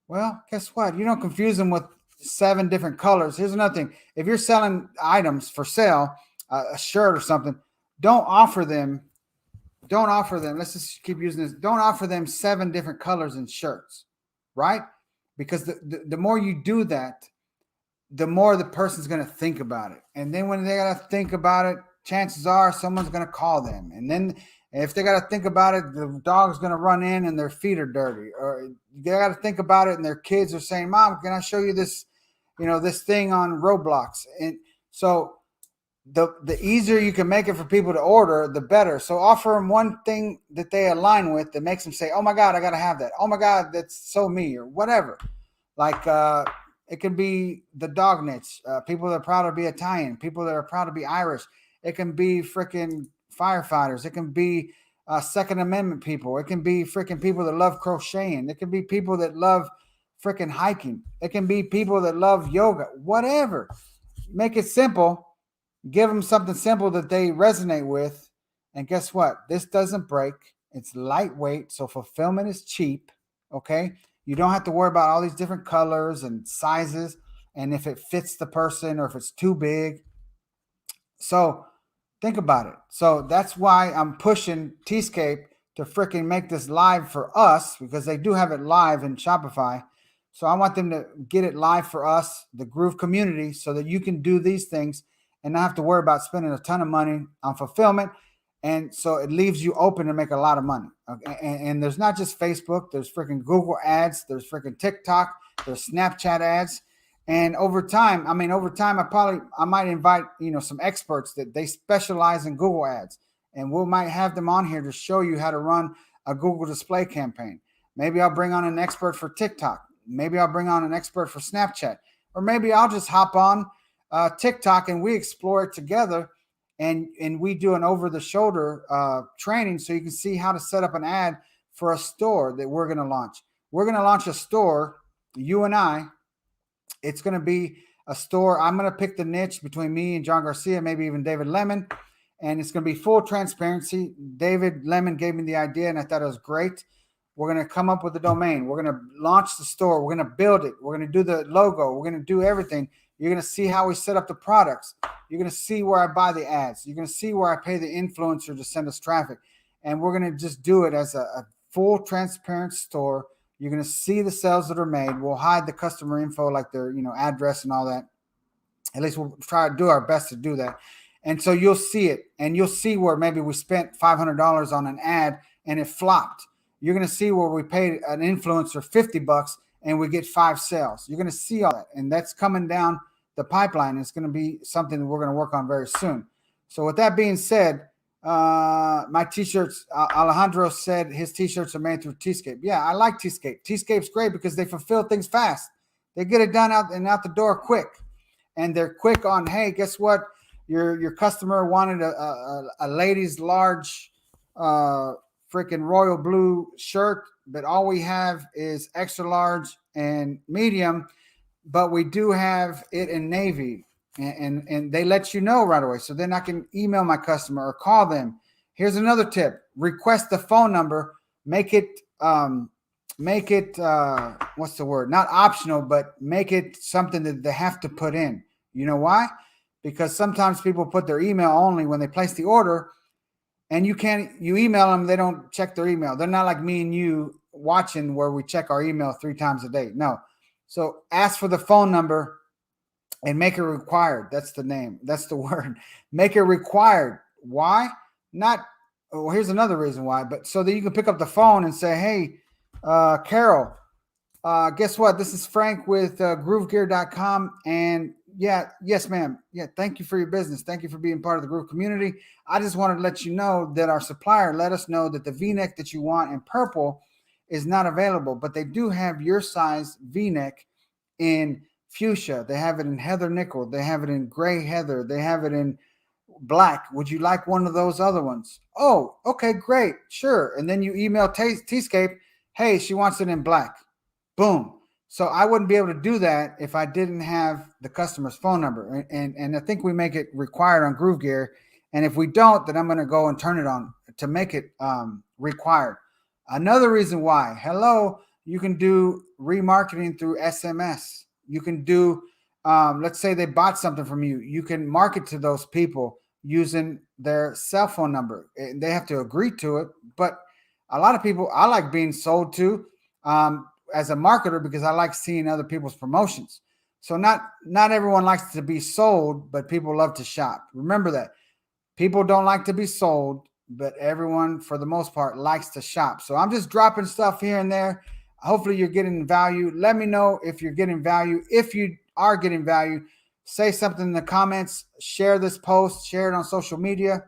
Well, guess what? You don't confuse them with 7 different colors. Here's another thing. If you're selling items for sale, a shirt or something, don't offer them. Let's just keep using this. Don't offer them 7 different colors in shirts, right? Because the more you do that, the more the person's going to think about it. And then when they got to think about it, chances are someone's going to call them. And then if they got to think about it, the dog's going to run in and their feet are dirty. Or they got to think about it and their kids are saying, Mom, can I show you this, this thing on Roblox? And so the easier you can make it for people to order, the better. So offer them one thing that they align with that makes them say, oh my God, I got to have that. Oh my God, that's so me, or whatever. Like it can be the dog niche, people that are proud to be Italian, people that are proud to be Irish. It can be freaking firefighters. It can be Second Amendment people. It can be freaking people that love crocheting. It can be people that love freaking hiking. It can be people that love yoga, whatever. Make it simple. Give them something simple that they resonate with. And guess what? This doesn't break. It's lightweight, so fulfillment is cheap, okay? You don't have to worry about all these different colors and sizes and if it fits the person or if it's too big. So think about it. So that's why I'm pushing Tscape to freaking make this live for us, because they do have it live in Shopify. So I want them to get it live for us, the Groove community, so that you can do these things and not have to worry about spending a ton of money on fulfillment. And so it leaves you open to make a lot of money. Okay? And there's not just Facebook. There's freaking Google ads. There's freaking TikTok. There's Snapchat ads. And over time, I might invite, some experts that they specialize in Google ads. And we might have them on here to show you how to run a Google display campaign. Maybe I'll bring on an expert for TikTok. Maybe I'll bring on an expert for Snapchat. Or maybe I'll just hop on TikTok and we explore it together. And we do an over-the-shoulder training so you can see how to set up an ad for a store that we're going to launch. We're going to launch a store, you and I. It's going to be a store. I'm going to pick the niche between me and John Garcia, maybe even David Lemon. And it's going to be full transparency. David Lemon gave me the idea, and I thought it was great. We're going to come up with the domain. We're going to launch the store. We're going to build it. We're going to do the logo. We're going to do everything. You're going to see how we set up the products. You're going to see where I buy the ads. You're going to see where I pay the influencer to send us traffic. And we're going to just do it as a full transparent store. You're going to see the sales that are made. We'll hide the customer info, like their address and all that. At least we'll try to do our best to do that. And so you'll see it, and you'll see where maybe we spent $500 on an ad and it flopped. You're going to see where we paid an influencer $50 and we get 5 sales. You're going to see all that, and that's coming down the pipeline. It's going to be something that we're going to work on very soon. So with that being said, my t-shirts, Alejandro said his t-shirts are made through Tscape. Yeah, I like Tscape. Tscape's great because they fulfill things fast. They get it done out and out the door quick. And they're quick on, hey, guess what? Your customer wanted a ladies large freaking royal blue shirt, but all we have is extra large and medium, but we do have it in navy. And they let you know right away. So then I can email my customer or call them. Here's another tip: request the phone number. Make it what's the word? Not optional, but make it something that they have to put in. You know why? Because sometimes people put their email only when they place the order, and you email them, they don't check their email. They're not like me and you watching where we check our email 3 times a day. No. So ask for the phone number and make it required. That's the name. That's the word. Make it required. Why? Here's another reason why, but so that you can pick up the phone and say, hey, Carol, guess what? This is Frank with GrooveGear.com. And yes, ma'am. Yeah, thank you for your business. Thank you for being part of the Groove community. I just wanted to let you know that our supplier let us know that the V-neck that you want in purple is not available, but they do have your size V-neck in fuchsia. They have it in heather nickel. They have it in gray heather. They have it in black. Would you like one of those other ones? Oh, okay, great. Sure. And then you email Tscape, hey, she wants it in black. Boom. So I wouldn't be able to do that if I didn't have the customer's phone number. And I think we make it required on Groove Gear. And if we don't, then I'm going to go and turn it on to make it required. Another reason why, you can do remarketing through SMS. You can do, let's say they bought something from you. You can market to those people using their cell phone number. They have to agree to it. But a lot of people, I like being sold to as a marketer because I like seeing other people's promotions. So not everyone likes to be sold, but people love to shop. Remember that. People don't like to be sold, but everyone, for the most part, likes to shop. So I'm just dropping stuff here and there. Hopefully you're getting value. Let me know if you're getting value. If you are getting value, say something in the comments, share this post, share it on social media,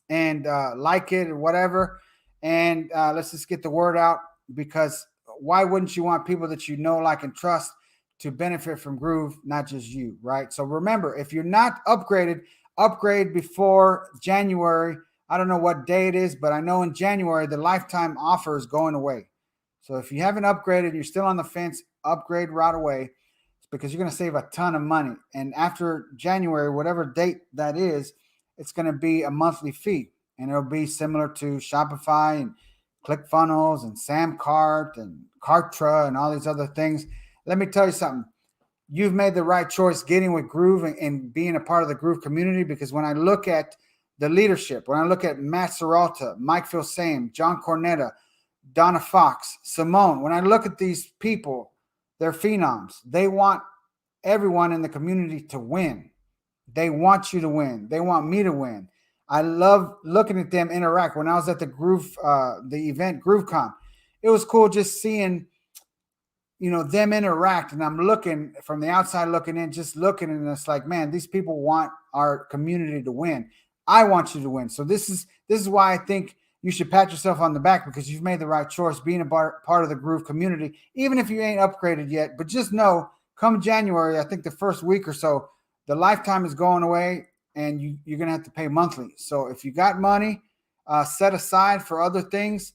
and like it or whatever. And let's just get the word out, because why wouldn't you want people that you know, like, and trust to benefit from Groove, not just you, right? So remember, if you're not upgraded, upgrade before January. I don't know what day it is, but I know in January, the lifetime offer is going away. So if you haven't upgraded, you're still on the fence, upgrade right away, because you're going to save a ton of money. And after January, whatever date that is, it's going to be a monthly fee. And it'll be similar to Shopify and ClickFunnels and SamCart and Kartra and all these other things. Let me tell you something. You've made the right choice getting with Groove and being a part of the Groove community, because when I look at the leadership, when I look at Matt Serralta, Mike Filsame, John Cornetta, Donna Fox, Simone, when I look at these people, they're phenoms. They want everyone in the community to win. They want you to win. They want me to win. I love looking at them interact. When I was at the event GrooveCon, it was cool just seeing, them interact. And I'm looking from the outside, looking in, just looking, and it's like, man, these people want our community to win. I want you to win. So this is why I think you should pat yourself on the back, because you've made the right choice being a part of the Groove community, even if you ain't upgraded yet. But just know, come January, I think the first week or so, the lifetime is going away, and you're going to have to pay monthly. So if you got money set aside for other things,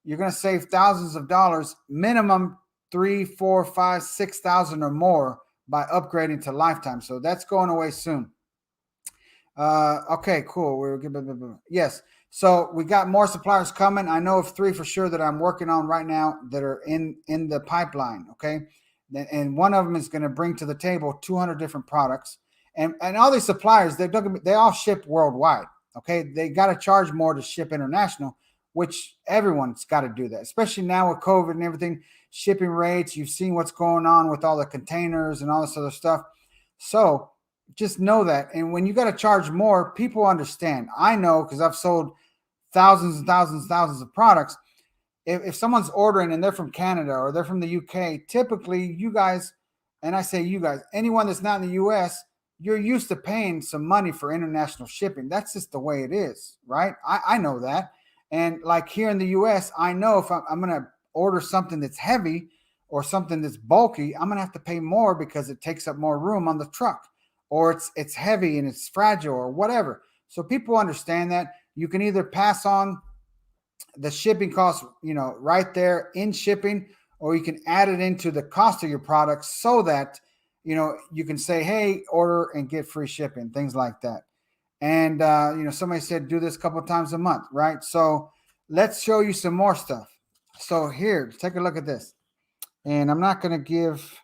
you're going to save thousands of dollars, minimum 3, 4, 5, 6,000 or more by upgrading to lifetime. So that's going away soon. Okay, cool. Yes. So we got more suppliers coming. I know of 3 for sure that I'm working on right now that are in the pipeline. Okay. And one of them is going to bring to the table 200 different products, and all these suppliers, they all ship worldwide. Okay. They got to charge more to ship international, which everyone's got to do that, especially now with COVID and everything, shipping rates. You've seen what's going on with all the containers and all this other stuff. So just know that. And when you got to charge more, people understand. I know because I've sold thousands and thousands and thousands of products. If someone's ordering and they're from Canada or they're from the UK, typically you guys, and I say you guys, anyone that's not in the US, you're used to paying some money for international shipping. That's just the way it is, right? I know that. And like here in the US, I know if I'm going to order something that's heavy or something that's bulky, I'm going to have to pay more because it takes up more room on the truck, or it's heavy and it's fragile or whatever. So people understand that. You can either pass on the shipping costs, right there in shipping, or you can add it into the cost of your product so that, you can say, hey, order and get free shipping, things like that. And, somebody said, do this a couple of times a month, right? So let's show you some more stuff. So here, take a look at this. And I'm not going to give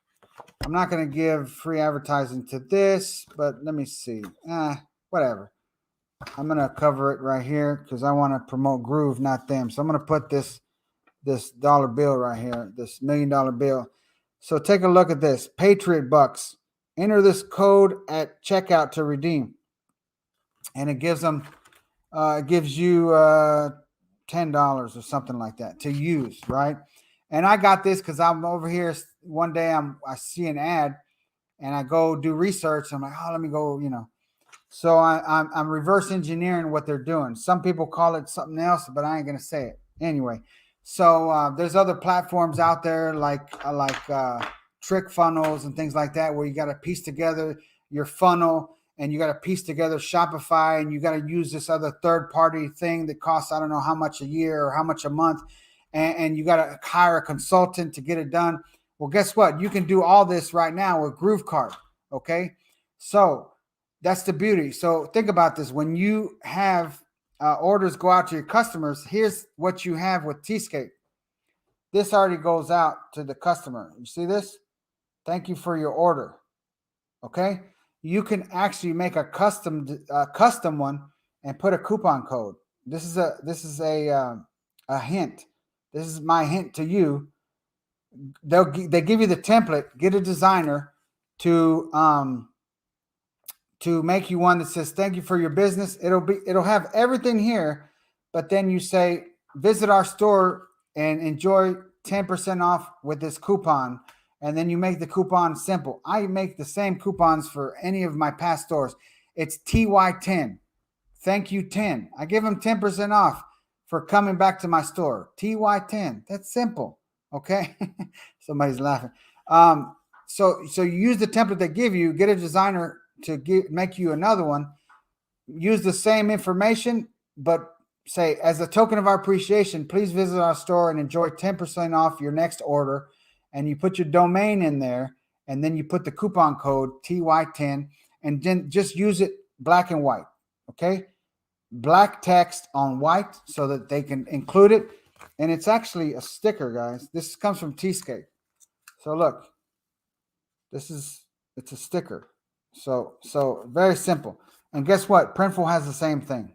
free advertising to this, but let me see. Whatever. I'm going to cover it right here because I want to promote Groove, not them. So I'm going to put this dollar bill right here, this $1 million bill. So take a look at this. Patriot Bucks. Enter this code at checkout to redeem. And it gives you $10 or something like that to use, right? And I got this because I'm over here. One day I see an ad and I go do research. I'm like, oh, let me go, So I'm reverse engineering what they're doing. Some people call it something else, but I ain't gonna say it anyway. So there's other platforms out there like trick funnels and things like that, where you got to piece together your funnel and you got to piece together Shopify, and you got to use this other third party thing that costs I don't know how much a year or how much a month, and you got to hire a consultant to get it done. Well, guess what? You can do all this right now with GrooveKart. Okay, so that's the beauty. So think about this. When you have orders go out to your customers, here's what you have with Tscape. This already goes out to the customer. You see this? Thank you for your order. Okay. You can actually make a custom one and put a coupon code. This is a hint. This is my hint to you. They give you the template. Get a designer to make you one that says thank you for your business. It'll have everything here, but then you say visit our store and enjoy 10% off with this coupon, and then you make the coupon simple. I make the same coupons for any of my past stores. It's TY10. Thank you 10. I give them 10% off for coming back to my store. TY10. That's simple. Okay. Somebody's laughing. So you use the template they give you, get a designer to make you another one, use the same information, but say, as a token of our appreciation, please visit our store and enjoy 10% off your next order. And you put your domain in there, and then you put the coupon code TY10, and then just use it black and white. Okay. Black text on white so that they can include it. And it's actually a sticker, guys. This comes from Tscape. So look, it's a sticker. So very simple. And guess what? Printful has the same thing.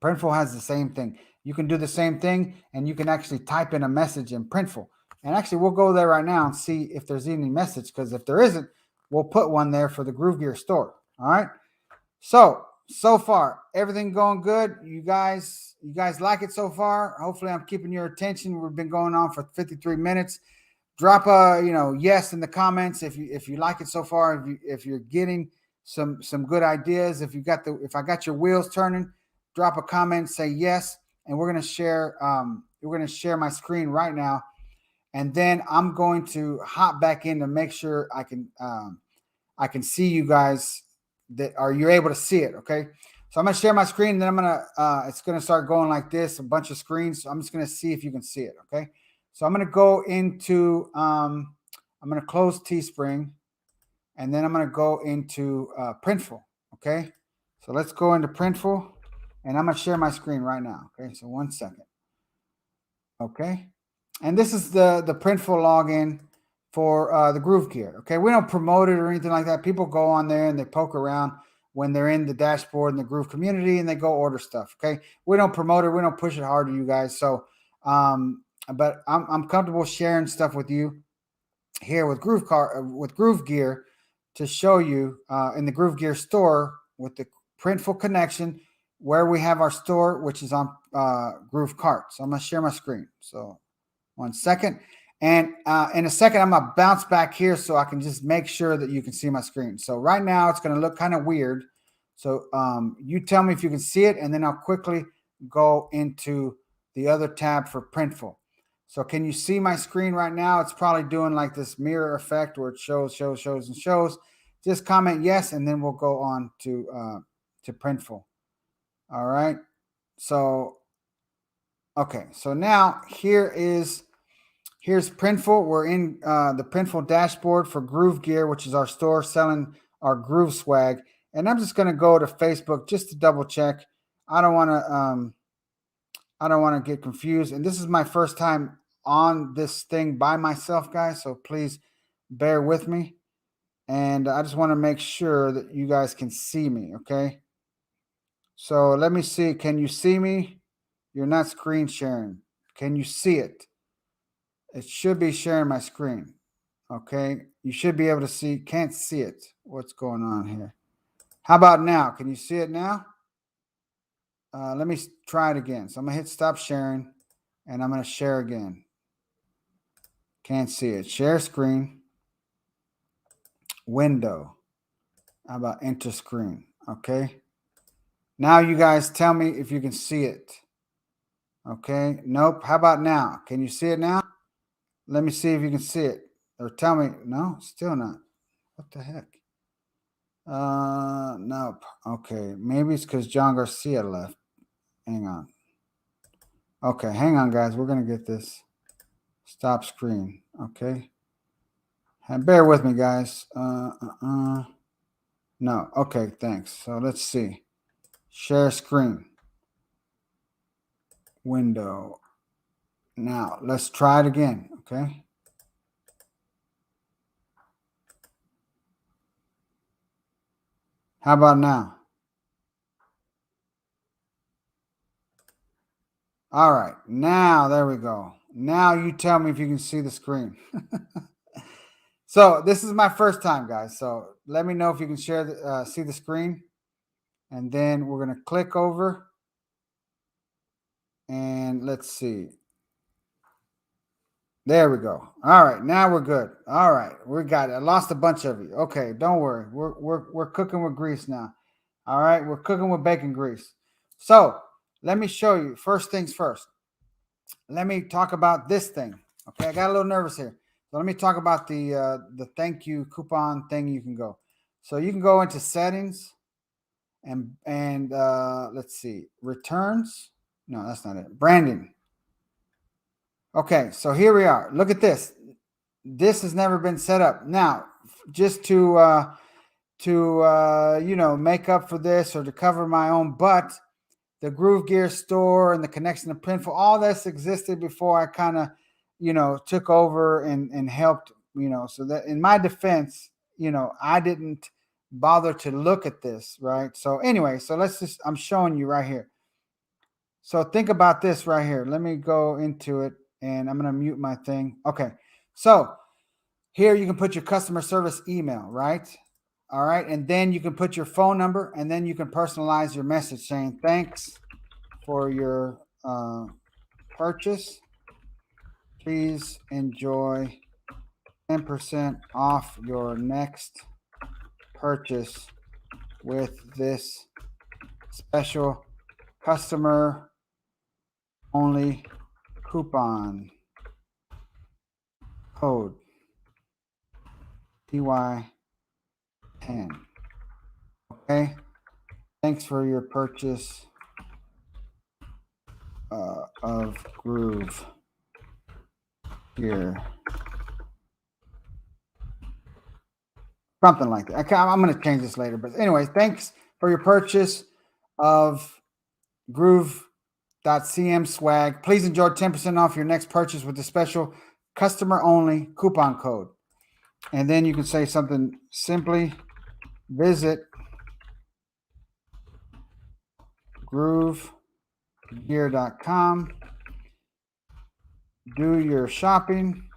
Printful has the same thing. You can do the same thing, and you can actually type in a message in Printful. And actually, we'll go there right now and see if there's any message, because if there isn't, we'll put one there for the Groove Gear store. All right. So far, everything going good. You guys like it so far? Hopefully, I'm keeping your attention. We've been going on for 53 minutes. Drop a yes in the comments if you like it so far. If you're getting some good ideas, if I got your wheels turning, drop a comment, say yes, and we're gonna share my screen right now, and then I'm going to hop back in to make sure I can see you guys. You're able to see it. Okay, so I'm gonna share my screen, and then it's gonna start going like this, a bunch of screens. So I'm just gonna see if you can see it. Okay. So I'm going to go into, I'm going to close Teespring, and then I'm going to go into Printful. Okay. So let's go into Printful, and I'm going to share my screen right now. Okay. So 1 second. Okay. And this is the Printful login for the Groove Gear. Okay. We don't promote it or anything like that. People go on there and they poke around when they're in the dashboard in the Groove community, and they go order stuff. Okay. We don't promote it. We don't push it hard to you guys. So, but I'm comfortable sharing stuff with you here with GrooveKart, with Groove Gear, to show you in the Groove Gear store with the Printful connection where we have our store, which is on GrooveKart. So I'm going to share my screen. So 1 second. And in a second, I'm going to bounce back here so I can just make sure that you can see my screen. So right now, it's going to look kind of weird. So you tell me if you can see it, and then I'll quickly go into the other tab for Printful. So can you see my screen right now? It's probably doing like this mirror effect where it shows, and shows. Just comment yes, and then we'll go on to Printful. All right. So, okay. So now here's Printful. We're in the Printful dashboard for Groove Gear, which is our store selling our Groove swag. And I'm just going to go to Facebook just to double check. I don't want to get confused. And this is my first time on this thing by myself, guys. So please bear with me. And I just want to make sure that you guys can see me. Okay. So let me see. Can you see me? You're not screen sharing. Can you see it? It should be sharing my screen. Okay. You should be able to see. Can't see it. What's going on here? How about now? Can you see it now? Let me try it again. So I'm going to hit stop sharing and I'm going to share again. Can't see it. Share screen. Window. How about enter screen? Okay. Now you guys tell me if you can see it. Okay. Nope. How about now? Can you see it now? Let me see if you can see it. Or tell me. No, still not. What the heck? Nope. Okay. Maybe it's because John Garcia left. Hang on. Okay, hang on, guys. We're gonna get this. Stop screen. Okay. And bear with me, guys. No. Okay, thanks. So let's see. Share screen. Window. Now let's try it again. Okay. How about now? All right. Now there we go. Now you tell me if you can see the screen. So this is my first time, guys. So let me know if you can share see the screen. And then we're going to click over. And let's see. There we go. All right, now we're good. All right, we got it. I lost a bunch of you. Okay, don't worry. We're cooking with grease now. All right, we're cooking with bacon grease. So let me show you. First things first. Let me talk about this thing. Okay, I got a little nervous here. So let me talk about the thank you coupon thing. You can go. So you can go into settings and let's see, returns. No, that's not it. Branding. Okay, so here we are. Look at this. This has never been set up. Now, just to make up for this or to cover my own butt, the Groove Gear store and the connection to Printful, all this existed before I kind of, took over and helped, so that in my defense, I didn't bother to look at this, right? So anyway, so I'm showing you right here. So think about this right here. Let me go into it and I'm going to mute my thing. Okay. So here you can put your customer service email, right? All right. And then you can put your phone number and then you can personalize your message saying, thanks for your purchase. Please enjoy 10% off your next purchase with this special customer only coupon code TY10. Okay. Thanks for your purchase of Groove Gear. Something like that. Okay, I'm going to change this later. But anyway, thanks for your purchase of Groove.CM swag. Please enjoy 10% off your next purchase with the special customer only coupon code. And then you can say something simply, visit GrooveGear.com, do your shopping,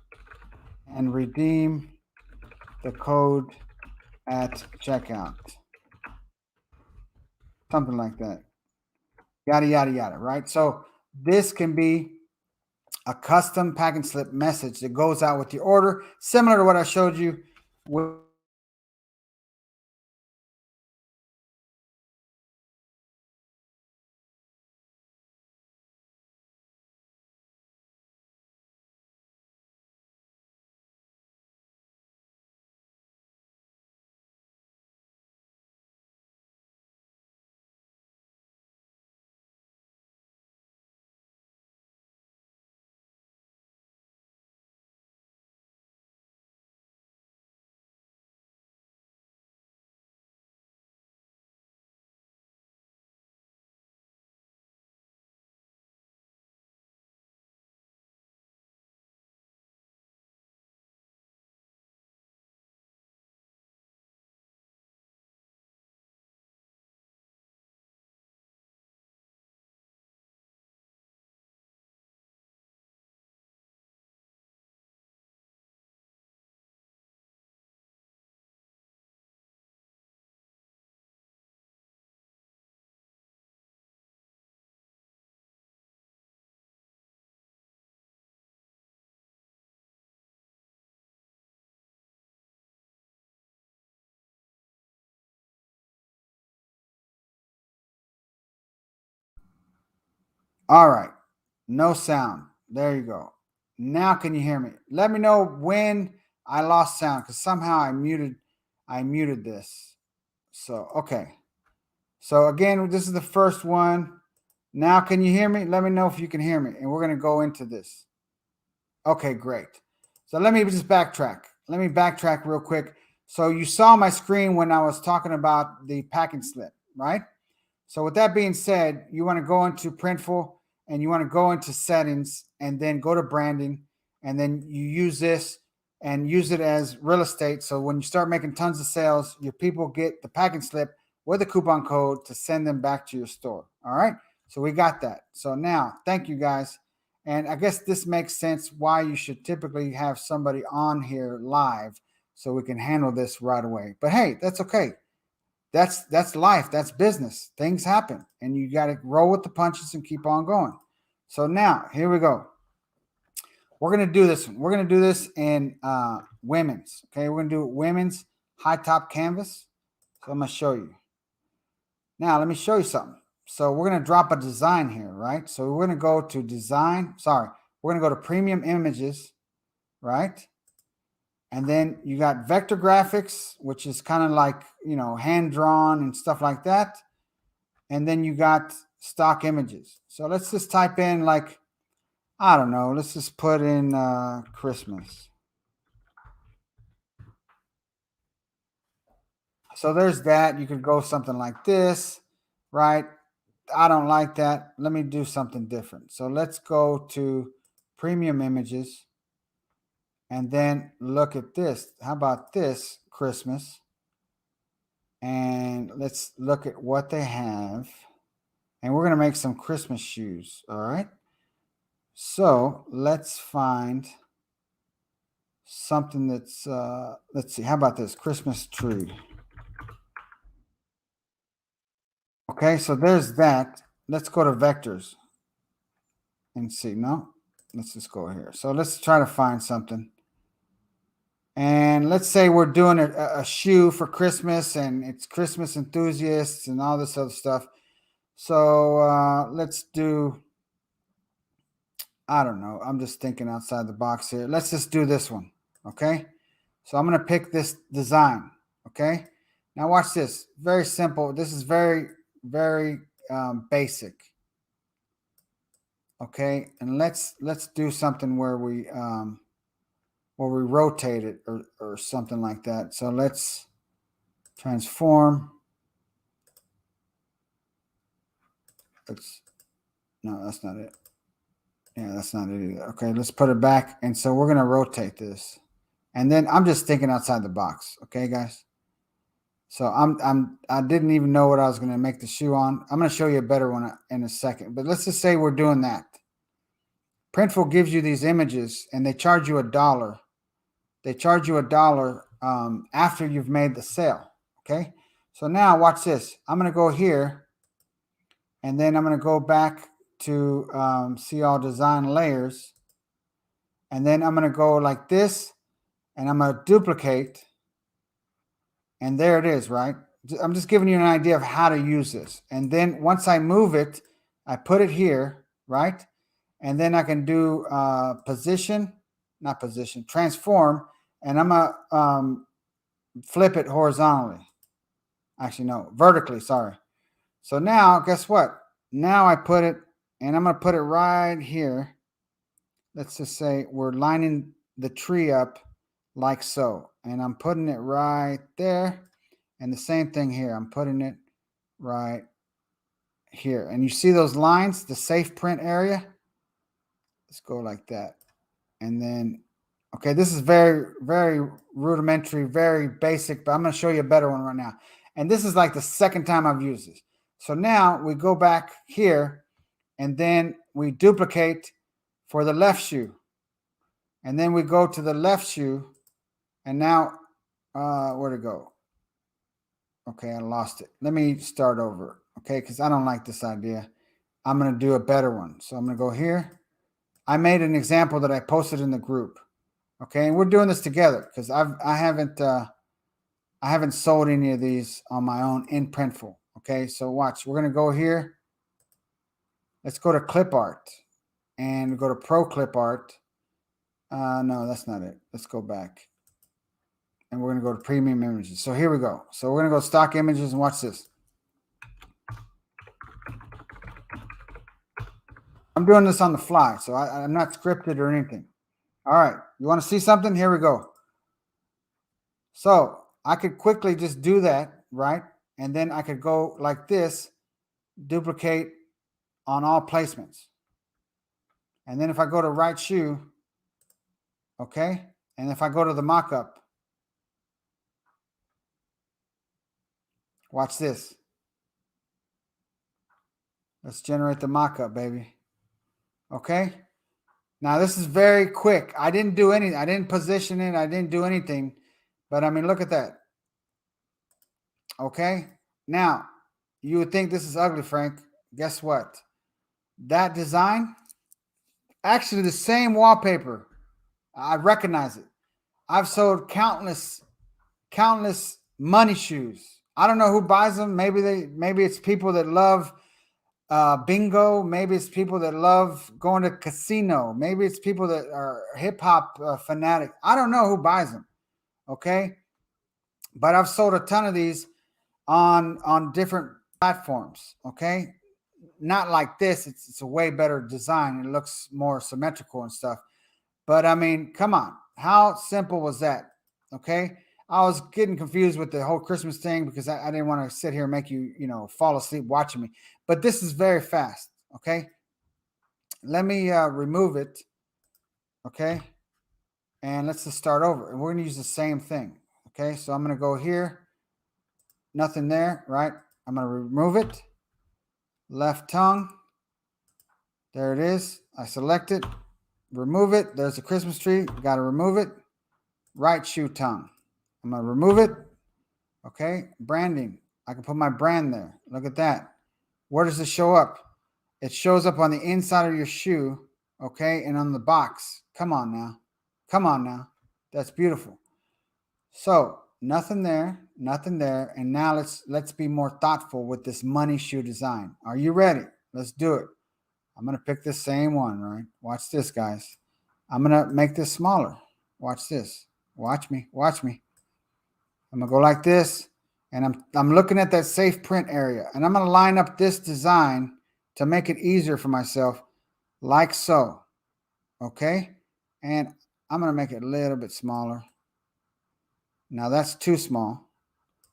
and redeem the code at checkout. Something like that. Yada, yada, yada, right? So this can be a custom pack and slip message that goes out with your order, similar to what I showed you with all right, no sound. There you go. Now can you hear me? Let me know when I lost sound because somehow I muted this. So okay. So again, this is the first one. Now can you hear me? Let me know if you can hear me. And we're gonna go into this. Okay, great. So let me just backtrack. Let me backtrack real quick. So you saw my screen when I was talking about the packing slip, right? So with that being said, you want to go into Printful and you want to go into settings and then go to branding and then you use this and use it as real estate. So when you start making tons of sales, your people get the packing slip with a coupon code to send them back to your store. All right. So we got that. So now, thank you guys. And I guess this makes sense why you should typically have somebody on here live so we can handle this right away. But hey, that's okay. That's life. That's business. Things happen, and you got to roll with the punches and keep on going. So now here we go. We're gonna do this one. We're gonna do this in women's. Okay, we're gonna do women's high top canvas. So I'm gonna show you. Now let me show you something. So we're gonna drop a design here, right? So we're gonna go to design. Sorry, we're gonna go to premium images, right? And then you got vector graphics, which is kind of like, hand drawn and stuff like that. And then you got stock images. So let's just type in like, I don't know, let's just put in Christmas. So there's that. You could go something like this, right? I don't like that. Let me do something different. So let's go to premium images and then look at this. How about this Christmas? And let's look at what they have. And we're going to make some Christmas shoes. All right. So let's find something that's, let's see. How about this Christmas tree? Okay. So there's that. Let's go to vectors and see. No, let's just go here. So let's try to find something. And let's say we're doing a shoe for Christmas and it's Christmas enthusiasts and all this other stuff. So let's do, I don't know. I'm just thinking outside the box here. Let's just do this one. Okay. So I'm going to pick this design. Okay. Now watch this. Very simple. This is very, very basic. Okay. And let's do something where we rotate it or something like that. So let's transform. No, that's not it. Yeah, that's not it either. Okay, let's put it back. And so we're going to rotate this. And then I'm just thinking outside the box. Okay, guys. So I didn't even know what I was going to make the shoe on. I'm going to show you a better one in a second. But let's just say we're doing that. Printful gives you these images and they charge you $1. They charge you $1 after you've made the sale. Okay. So now watch this. I'm going to go here, and then I'm going to go back to see all design layers. And then I'm going to go like this, and I'm going to duplicate. And there it is, right? I'm just giving you an idea of how to use this. And then once I move it, I put it here, right? And then I can do transform, and I'm going to flip it horizontally. Actually, no, vertically, sorry. So now, guess what? Now I put it, and I'm going to put it right here. Let's just say we're lining the tree up like so. And I'm putting it right there. And the same thing here. I'm putting it right here. And you see those lines, the safe print area? Let's go like that. And then, okay, this is very, very rudimentary, very basic, but I'm going to show you a better one right now. And this is like the second time I've used this. So now we go back here, and then we duplicate for the left shoe. And then we go to the left shoe, and now, where'd it go? Okay, I lost it. Let me start over, okay, because I don't like this idea. I'm going to do a better one. So I'm going to go here. I made an example that I posted in the group, okay, and we're doing this together because I haven't sold any of these on my own in Printful. Okay, so watch. We're going to go here. Let's go to clip art and go to pro clip art. No, that's not it. Let's go back. And we're going to go to premium images. So here we go. So we're going to go stock images, and watch this. I'm doing this on the fly, so I'm not scripted or anything. All right. You want to see something? Here we go. So I could quickly just do that, right? And then I could go like this, duplicate on all placements. And then if I go to right shoe, okay, and if I go to the mock-up, watch this. Let's generate the mock-up, baby. Okay. Now this is very quick. I didn't do anything. I didn't position it. I didn't do anything. But I mean, look at that. Okay. Now, you would think this is ugly, Frank. Guess what? That design, actually the same wallpaper. I recognize it. I've sold countless money shoes. I don't know who buys them. Maybe it's people that love bingo. Maybe it's people that love going to casino. Maybe it's people that are hip hop fanatic. I don't know who buys them. Okay. But I've sold a ton of these on different platforms. Okay. Not like this. It's a way better design. It looks more symmetrical and stuff. But I mean, come on. How simple was that? Okay. I was getting confused with the whole Christmas thing because I didn't want to sit here and make you, fall asleep watching me. But this is very fast. Okay. Let me remove it. Okay. And let's just start over. And we're going to use the same thing. Okay. So I'm going to go here. Nothing there, right? I'm going to remove it. Left tongue. There it is. I select it. Remove it. There's a Christmas tree. Got to remove it. Right shoe tongue. I'm going to remove it. Okay. Branding. I can put my brand there. Look at that. Where does it show up? It shows up on the inside of your shoe. Okay. And on the box. Come on now. Come on now. That's beautiful. So nothing there. Nothing there. And now let's be more thoughtful with this money shoe design. Are you ready? Let's do it. I'm going to pick the same one, right? Watch this, guys. I'm going to make this smaller. Watch this. Watch me. Watch me. I'm going to go like this, and I'm looking at that safe print area, and I'm going to line up this design to make it easier for myself, like so. Okay? And I'm going to make it a little bit smaller. Now that's too small.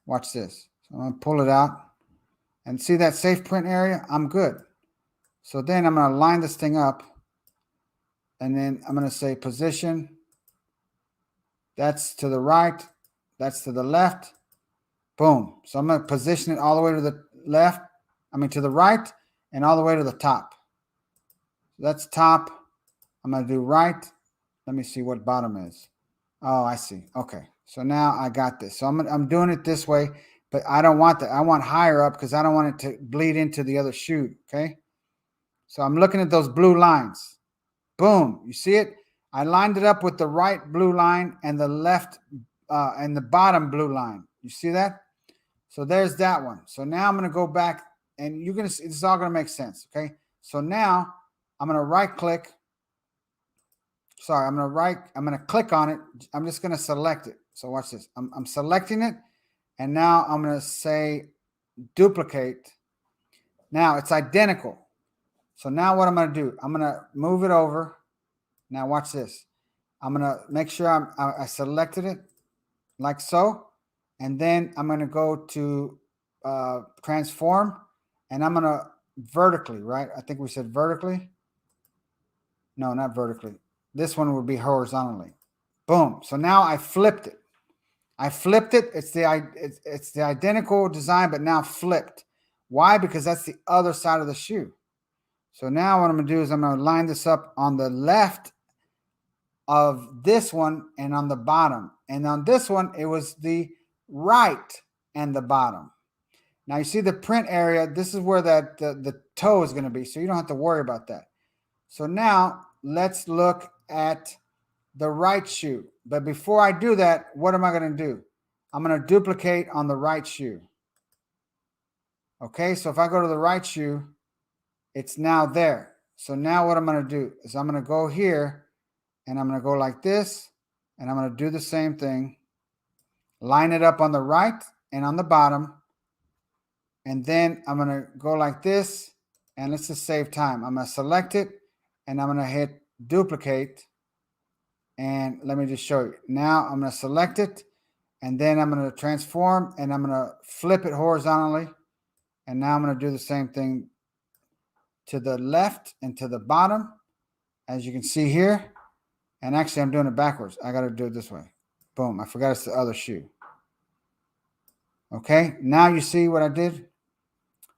Watch this. So I'm going to pull it out, and see that safe print area? I'm good. So then I'm going to line this thing up, and then I'm going to say position. That's to the right. That's to the left. Boom. So I'm going to position it all the way to the left. To the right and all the way to the top. That's top. I'm going to do right. Let me see what bottom is. Oh, I see. Okay. So now I got this. So I'm doing it this way, but I don't want that. I want higher up because I don't want it to bleed into the other shoe. Okay. So I'm looking at those blue lines. Boom. You see it? I lined it up with the right blue line and the left and the bottom blue line. You see that? So there's that one. So now I'm going to go back and you're going to see it's all going to make sense. Okay. So now I'm going to right click. Sorry, I'm going to click on it. I'm just going to select it. So watch this. I'm selecting it. And now I'm going to say duplicate. Now it's identical. So now what I'm going to do, I'm going to move it over. Now watch this. I'm going to make sure I selected it like so. And then I'm going to go to transform and I'm going to vertically, right? I think we said vertically. No, not vertically. This one would be horizontally. Boom. So now I flipped it. It's the identical design, but now flipped. Why? Because that's the other side of the shoe. So now what I'm going to do is I'm going to line this up on the left of this one and on the bottom. And on this one, it was the right and the bottom. Now you see the print area. This is where the toe is going to be. So you don't have to worry about that. So now let's look at the right shoe. But before I do that, what am I going to do? I'm going to duplicate on the right shoe. Okay, so if I go to the right shoe, it's now there. So now what I'm going to do is I'm going to go here and I'm going to go like this and I'm going to do the same thing. Line it up on the right and on the bottom. And then I'm going to go like this and let's just save time. I'm going to select it and I'm going to hit duplicate. And let me just show you. Now I'm going to select it and then I'm going to transform and I'm going to flip it horizontally. And now I'm going to do the same thing to the left and to the bottom, as you can see here. And actually, I'm doing it backwards. I got to do it this way. Boom. I forgot it's the other shoe. Okay. Now you see what I did?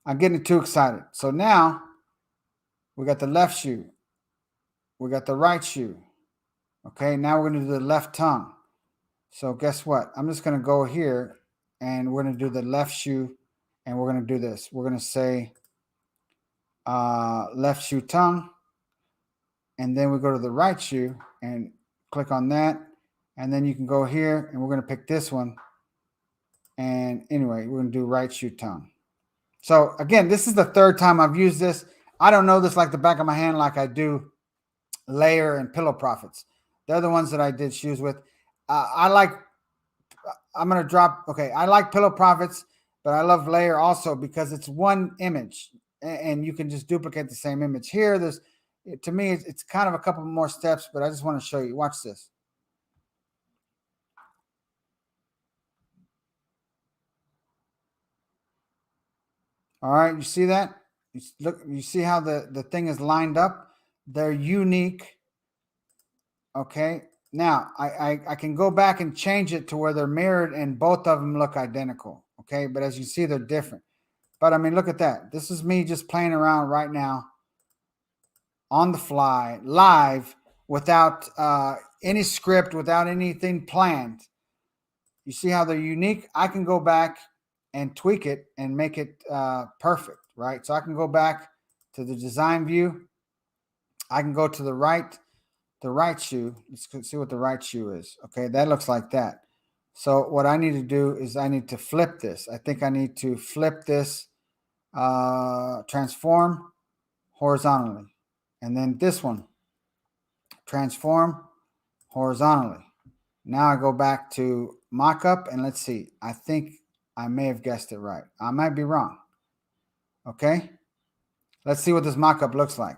I'm getting too excited. So now we got the left shoe. We got the right shoe. Okay. Now we're going to do the left tongue. So guess what? I'm just going to go here and we're going to do the left shoe and we're going to do this. We're going to say left shoe tongue. And then we go to the right shoe and click on that. And then you can go here and we're going to pick this one. And anyway, we're going to do right shoe tongue. So again, this is the third time I've used this. I don't know this like the back of my hand like I do Layer and Pillow Profits. They're the ones that I did shoes with. I like Pillow Profits, but I love Layer also because it's one image and you can just duplicate the same image. Here, to me, it's kind of a couple more steps, but I just want to show you. Watch this. All right, you see that? You see how the thing is lined up? They're unique. Okay. Now, I can go back and change it to where they're mirrored and both of them look identical. Okay. But as you see, they're different. But I mean, look at that. This is me just playing around right now on the fly, live, without any script, without anything planned. You see how they're unique? I can go back and tweak it and make it perfect, right? So I can go back to the design view. I can go to the right shoe. Let's see what the right shoe is. Okay, that looks like that. So what I need to do is I need to flip this. I think I need to flip this, transform horizontally. And then this one, transform horizontally. Now I go back to mockup and let's see. I think I may have guessed it right. I might be wrong. Okay. Let's see what this mockup looks like.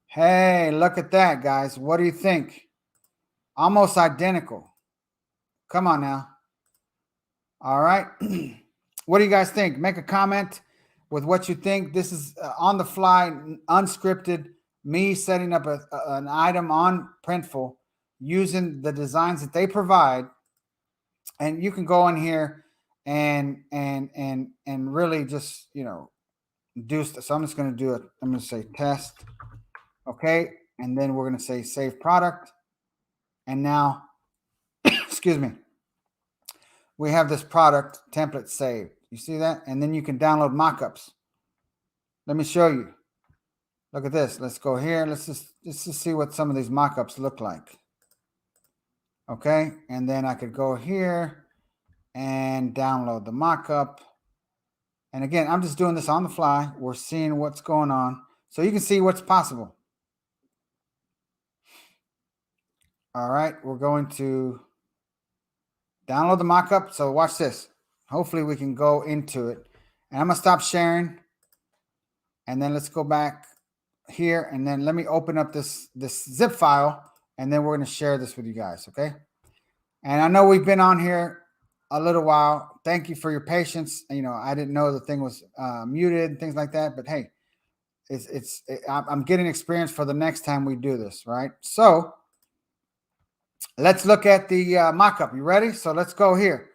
Hey, look at that, guys. What do you think? Almost identical. Come on now. All right. What do you guys think? Make a comment with what you think. This is on the fly, unscripted, me setting up an item on Printful using the designs that they provide. And you can go in here and really just, do stuff. So I'm just going to do it. I'm going to say test. Okay. And then we're going to say save product. And now, excuse me. we have this product template saved. You see that? And then you can download mockups. Let me show you. Look at this. Let's go here. Let's just see what some of these mockups look like. Okay, and then I could go here and download the mockup. And again, I'm just doing this on the fly. We're seeing what's going on, so you can see what's possible. All right, we're going to download the mockup. So watch this. Hopefully we can go into it. And I'm gonna stop sharing. And then let's go back here. And then let me open up this zip file. And then we're gonna share this with you guys, okay? And I know we've been on here a little while. Thank you for your patience. You know, I didn't know the thing was muted and things like that. But hey, I'm getting experience for the next time we do this, right? So let's look at the mockup. You ready? So let's go here.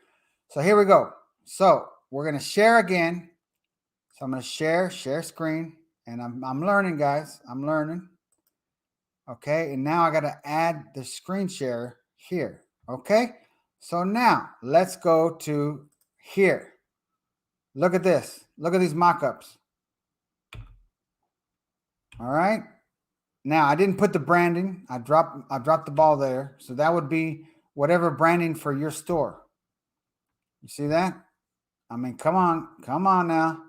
So here we go. So we're going to share again. So I'm going to share screen. And I'm learning, guys. I'm learning. Okay. And now I got to add the screen share here. Okay. So now let's go to here. Look at this. Look at these mockups. All right. Now I didn't put the branding. I dropped the ball there. So that would be whatever branding for your store. You see that? I mean, come on now.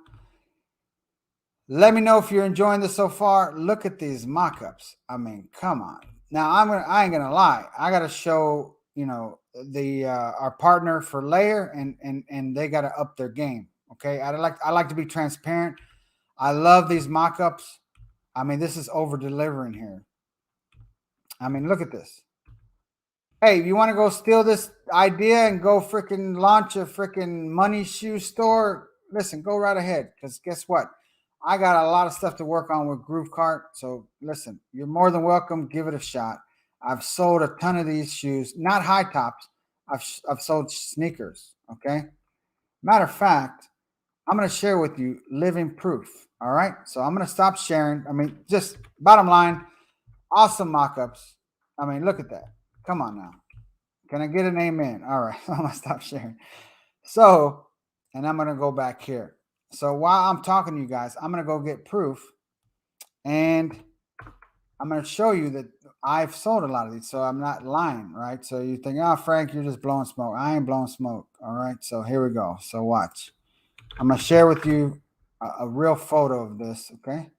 Let me know if you're enjoying this so far. Look at these mockups. I mean, come on. Now I ain't gonna lie. I gotta show, you know, the our partner for Layer, and they gotta up their game. Okay. I like to be transparent. I love these mockups. I mean, this is over delivering here. I mean, look at this. Hey, if you want to go steal this idea and go freaking launch a freaking money shoe store, listen, go right ahead. Because guess what? I got a lot of stuff to work on with GrooveKart. So listen, you're more than welcome. Give it a shot. I've sold a ton of these shoes, not high tops. I've sold sneakers. Okay. Matter of fact, I'm going to share with you living proof. All right. So I'm going to stop sharing. I mean, just bottom line, awesome mockups. I mean, look at that. Come on now. Can I get an amen? All right. I'm going to stop sharing. So, and I'm going to go back here. So while I'm talking to you guys, I'm going to go get proof. And I'm going to show you that I've sold a lot of these. So I'm not lying, right? So you think, oh, Frank, you're just blowing smoke. I ain't blowing smoke. All right. So here we go. So watch. I'm going to share with you a real photo of this, okay?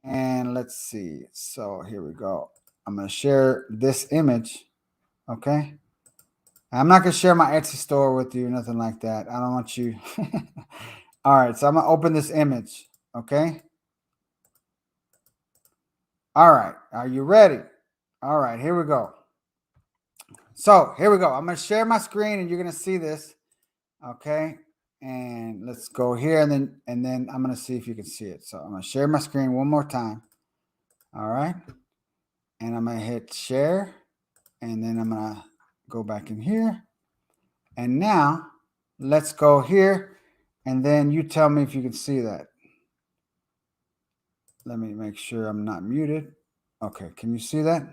And let's see. So here we go. I'm going to share this image, okay? I'm not going to share my Etsy store with you, nothing like that. I don't want you. All right, so I'm going to open this image, okay? All right, are you ready? All right, here we go. So here we go. I'm going to share my screen, and you're going to see this, okay? And let's go here, and then I'm going to see if you can see it. So I'm going to share my screen one more time. All right. And I'm going to hit share, and then I'm going to go back in here. And now let's go here, and then you tell me if you can see that. Let me make sure I'm not muted. Okay. Can you see that?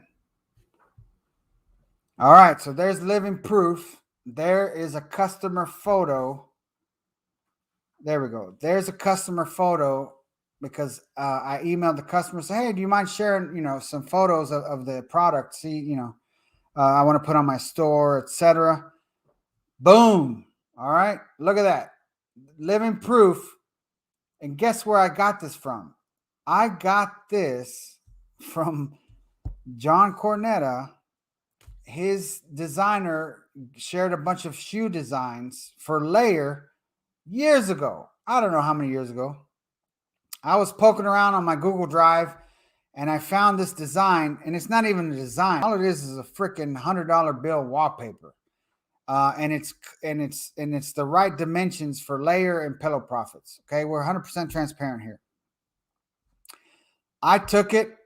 All right. So there's living proof. There is a customer photo. There we go. There's a customer photo because I emailed the customer, say, hey, do you mind sharing, you know, some photos of the product? See, you know, I want to put on my store, etc. Boom. All right. Look at that. Living proof. And guess where I got this from? I got this from John Cornetta. His designer shared a bunch of shoe designs for Layer years ago. I don't know how many years ago. I was poking around on my Google Drive and I found this design, and it's not even a design. All it is a freaking $100 bill wallpaper. And it's the right dimensions for Layer and Pillow Profits. Okay, we're 100% transparent here. I took it,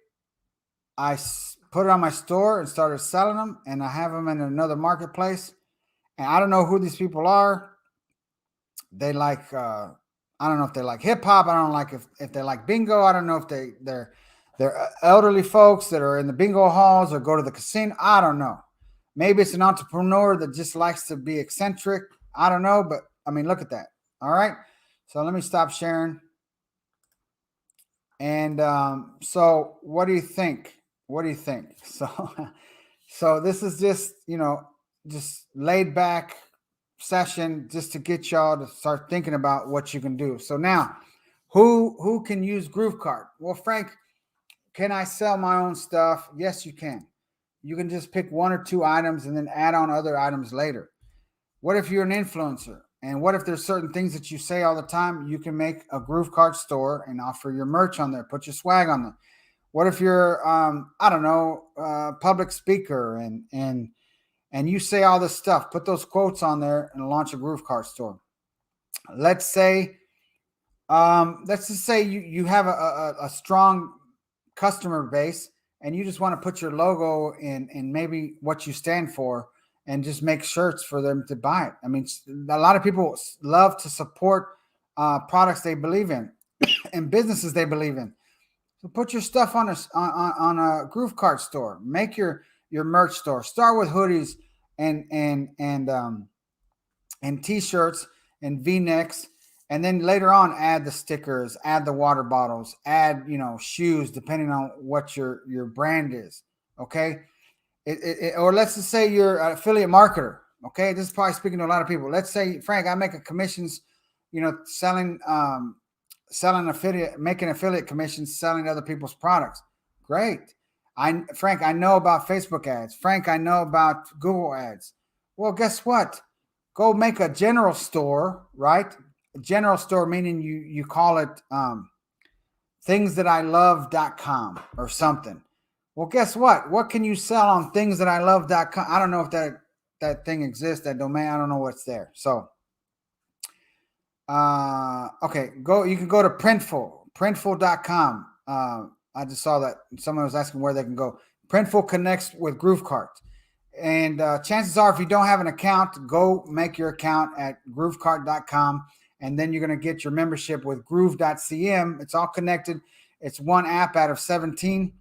I put it on my store and started selling them, and I have them in another marketplace. And I don't know who these people are. They like I don't know if they like hip hop. I don't like if they like bingo. I don't know if they're elderly folks that are in the bingo halls or go to the casino. I don't know. Maybe it's an entrepreneur that just likes to be eccentric. I don't know, but I mean, look at that. All right. So let me stop sharing. And so what do you think? What do you think? So this is just, just laid back session just to get y'all to start thinking about what you can do. So now, who can use GrooveKart? Well, Frank, can I sell my own stuff? Yes, you can. You can just pick one or two items and then add on other items later. What if you're an influencer? And what if there's certain things that you say all the time? You can make a GrooveKart store and offer your merch on there, put your swag on there. What if you're, I don't know, public speaker and you say all this stuff? Put those quotes on there and launch a GrooveKart store. Let's say, let's just say you have a strong customer base and you just want to put your logo in maybe what you stand for and just make shirts for them to buy it. I mean, a lot of people love to support products they believe in and businesses they believe in. So put your stuff on a GrooveKart store. Make your merch store. Start with hoodies and t-shirts and V-necks, and then later on add the stickers, add the water bottles, add shoes depending on what your brand is. Okay, or let's just say you're an affiliate marketer. Okay, this is probably speaking to a lot of people. Let's say, Frank, I make a commissions, selling affiliate, making affiliate commissions, selling other people's products. Great. Frank, I know about Facebook ads. Frank, I know about Google ads. Well, guess what? Go make a general store, right? A general store, meaning you call it thingsthatilove.com or something. Well, guess what? What can you sell on thingsthatilove.com? I don't know if that thing exists, that domain. I don't know what's there. So, okay, you can go to printful.com. I just saw that someone was asking where they can go. Printful connects with GrooveKart. And chances are, if you don't have an account, go make your account at groovekart.com. And then you're going to get your membership with Groove.CM. It's all connected. It's one app out of 17.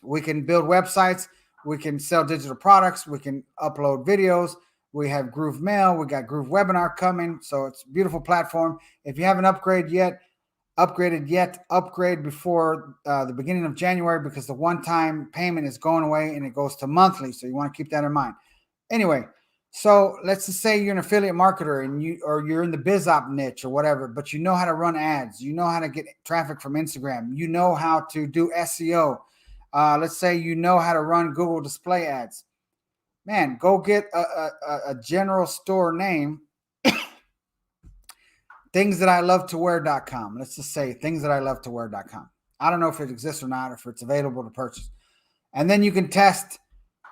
We can build websites. We can sell digital products. We can upload videos. We have GrooveMail. We got GrooveWebinar coming. So it's a beautiful platform. If you haven't upgraded yet, upgrade before the beginning of January, because the one-time payment is going away and it goes to monthly. So you want to keep that in mind. Anyway, so let's just say you're an affiliate marketer and you're in the biz op niche or whatever, but you know how to run ads. You know how to get traffic from Instagram. You know how to do SEO. Let's say you know how to run Google display ads. Man, go get a general store name. Thingsthatilove-to-wear.com. Let's just say thingsthatilove-to-wear.com. I don't know if it exists or not, or if it's available to purchase. And then you can test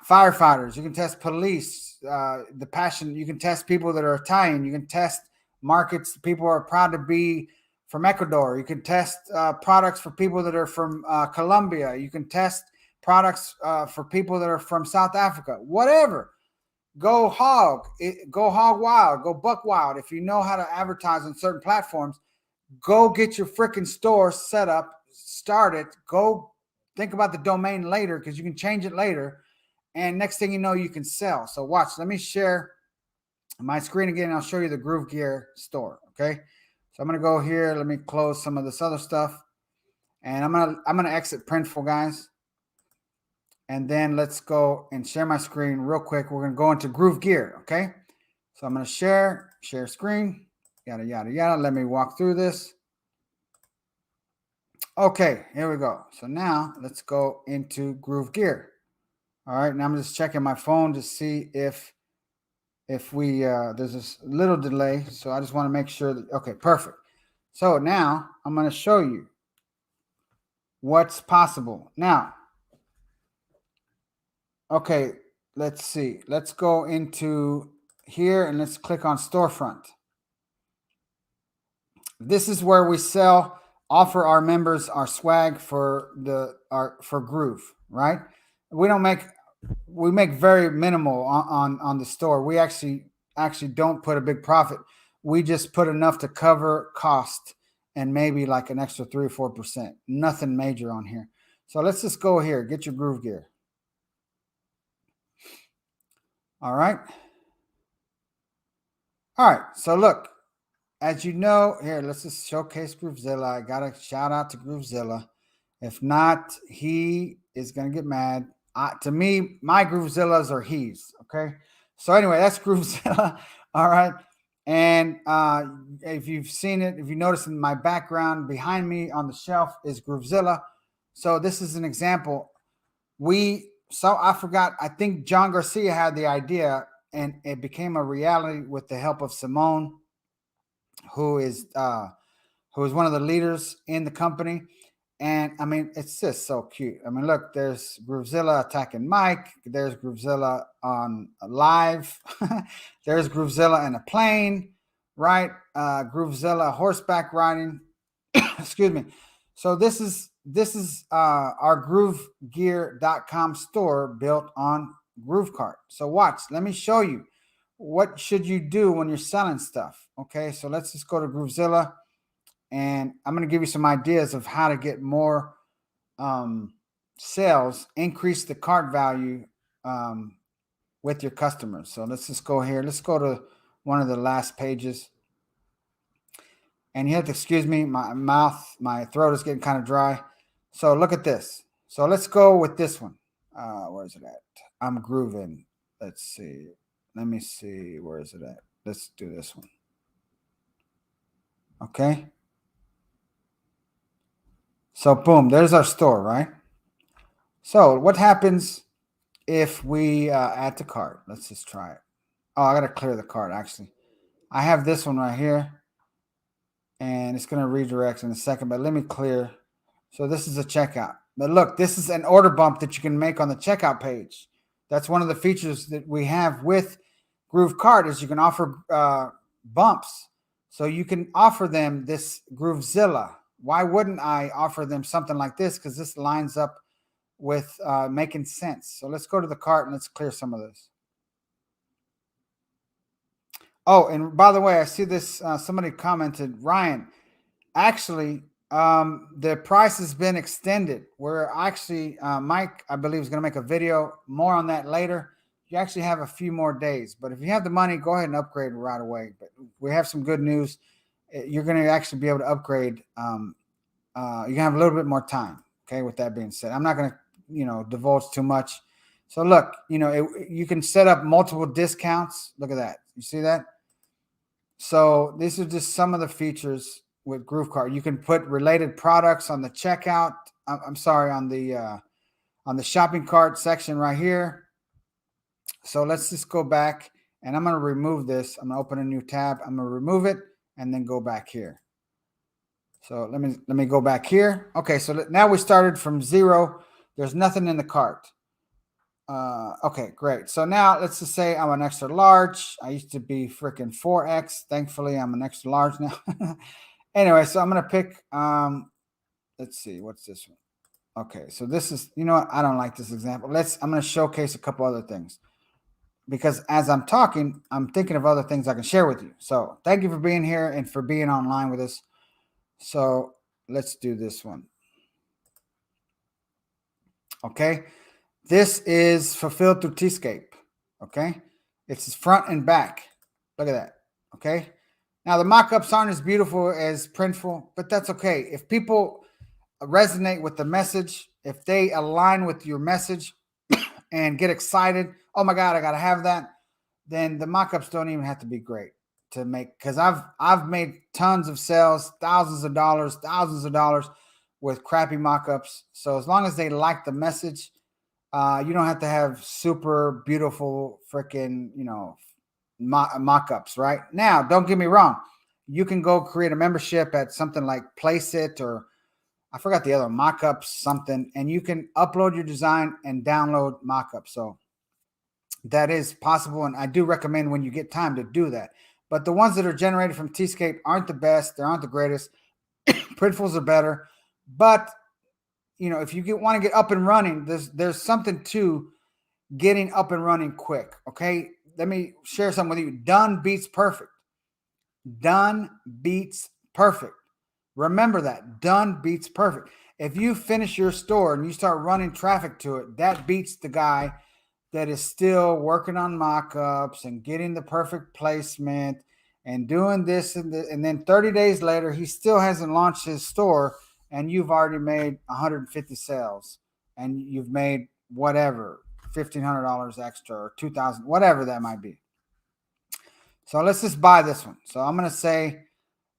firefighters. You can test police, you can test people that are Italian. You can test markets. People are proud to be from Ecuador. You can test products for people that are from Colombia. You can test products for people that are from South Africa. Whatever. Go hog wild, go buck wild. If you know how to advertise on certain platforms, go get your freaking store set up, start it. Go think about the domain later, because you can change it later. And next thing you know, you can sell. So watch, let me share my screen again, and I'll show you the Groove Gear store. Okay. So I'm going to go here. Let me close some of this other stuff. And I'm going to exit Printful, guys. And then let's go and share my screen real quick. We're going to go into Groove Gear, okay? So I'm going to share screen, yada, yada, yada. Let me walk through this. Okay, here we go. So now let's go into Groove Gear. All right, now I'm just checking my phone to see if we, there's this little delay. So I just want to make sure that, okay, perfect. So now I'm going to show you what's possible. Now, okay, let's see. Let's go into here and let's click on storefront. This is where we offer our members our swag for Groove, right? We make very minimal on the store. We actually don't put a big profit. We just put enough to cover cost and maybe like an extra 3 or 4%. Nothing major on here. So let's just go here, get your Groove Gear. All right. All right. So look, as you know, here, let's just showcase GrooveZilla. I got to shout out to GrooveZilla. If not, he is going to get mad. To me, my GrooveZillas are he's. Okay. So anyway, that's GrooveZilla. All right. And if you've seen it, if you notice in my background behind me on the shelf is GrooveZilla. So this is an example. I forgot, I think John Garcia had the idea and it became a reality with the help of Simone, who is one of the leaders in the company. And I mean, it's just so cute. I mean, look, there's GrooveZilla attacking Mike. There's GrooveZilla on live. There's GrooveZilla in a plane, right? GrooveZilla horseback riding. Excuse me. So this is our GrooveGear.com store built on GrooveKart. So watch. Let me show you what should you do when you're selling stuff. Okay, so let's just go to GrooveZilla. And I'm going to give you some ideas of how to get more sales, increase the cart value with your customers. So let's just go here. Let's go to one of the last pages. And you have to excuse me, my throat is getting kind of dry. So look at this. So let's go with this one. Where is it at? I'm grooving. Let's see. Let me see. Where is it at? Let's do this one. Okay. So boom, there's our store, right? So what happens if we add to cart? Let's just try it. Oh, I got to clear the cart, actually. I have this one right here. And it's going to redirect in a second, but let me clear. So this is a checkout. But look, this is an order bump that you can make on the checkout page. That's one of the features that we have with GrooveKart is you can offer bumps. So you can offer them this GrooveZilla. Why wouldn't I offer them something like this? Because this lines up with making sense. So let's go to the cart and let's clear some of this. Oh, and by the way, I see this. Somebody commented, Ryan, actually, the price has been extended. We're actually, Mike, I believe, is going to make a video more on that later. You actually have a few more days, but if you have the money, go ahead and upgrade right away. But we have some good news. You're going to actually be able to upgrade. You can have a little bit more time. Okay. With that being said, I'm not going to, divulge too much. So look, you can set up multiple discounts. Look at that. You see that? So these are just some of the features with GrooveKart. You can put related products on the checkout. I'm sorry, on the shopping cart section right here. So let's just go back and I'm going to remove this. I'm going to open a new tab. I'm going to remove it and then go back here. So let me go back here. Okay, so now we started from 0. There's nothing in the cart. Okay, great. So now let's just say I'm an extra large. I used to be freaking 4X. Thankfully, I'm an extra large now. Anyway, so I'm going to pick, let's see, what's this one? Okay, so this is, you know what? I don't like this example. I'm going to showcase a couple other things because as I'm talking, I'm thinking of other things I can share with you. So thank you for being here and for being online with us. So let's do this one. Okay. This is fulfilled through Tscape. Okay. It's front and back. Look at that. Okay. Now the mock-ups aren't as beautiful as Printful, but that's okay. If people resonate with the message, if they align with your message and get excited, oh my God, I got to have that, then the mock-ups don't even have to be great to make, because I've made tons of sales, thousands of dollars with crappy mock-ups. So as long as they like the message, you don't have to have super beautiful freaking, mock-ups, right? Now, don't get me wrong. You can go create a membership at something like Placeit or I forgot the other mock-ups, something, and you can upload your design and download mock-ups. So that is possible. And I do recommend when you get time to do that. But the ones that are generated from Tscape aren't the best. They aren't the greatest. Printfuls are better. But, if you want to get up and running, there's something to getting up and running quick. Okay. Let me share something with you. Done beats perfect. Done beats perfect. Remember that. Done beats perfect. If you finish your store and you start running traffic to it, that beats the guy that is still working on mock-ups and getting the perfect placement and doing this and then 30 days later he still hasn't launched his store, and you've already made 150 sales, and you've made whatever $1,500 extra or 2,000, whatever that might be. So let's just buy this one. So I'm gonna say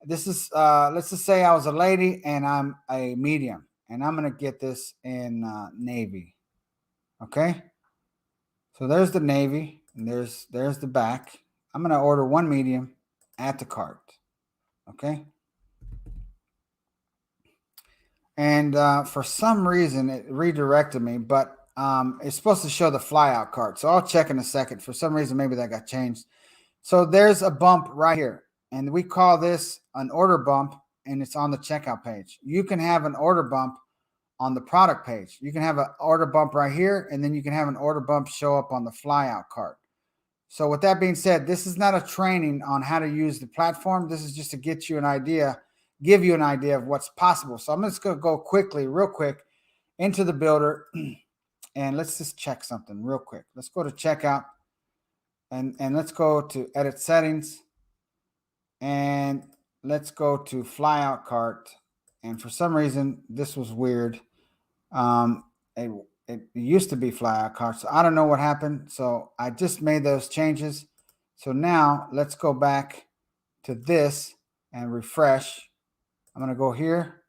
this is let's just say I was a lady and I'm a medium, and I'm gonna get this in navy. Okay, so there's the navy, and there's the back. I'm gonna order one medium, add to cart. Okay, and for some reason it redirected me, but it's supposed to show the flyout cart, so I'll check in a second. For some reason, maybe that got changed. So there's a bump right here, and we call this an order bump, and it's on the checkout page. You can have an order bump on the product page. You can have an order bump right here, and then you can have an order bump show up on the flyout cart. So with that being said, this is not a training on how to use the platform. This is just to get you an idea, give you an idea of what's possible. So I'm just going to go quickly, real quick, into the builder, and let's just check something real quick. Let's go to checkout, and let's go to edit settings, and let's go to flyout cart. And for some reason, this was weird. It used to be flyout cart, so I don't know what happened. So I just made those changes. So now let's go back to this and refresh. I'm going to go here.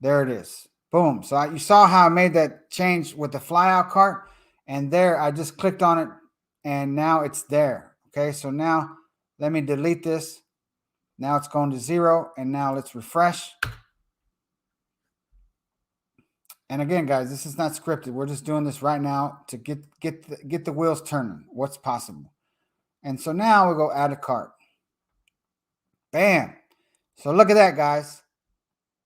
There it is. Boom. So you saw how I made that change with the flyout cart, and there I just clicked on it, and now it's there. Okay, so now let me delete this. Now it's going to 0, and now let's refresh. And again, guys, this is not scripted. We're just doing this right now to get the wheels turning. What's possible? And so now we go add a cart. Bam. So look at that, guys.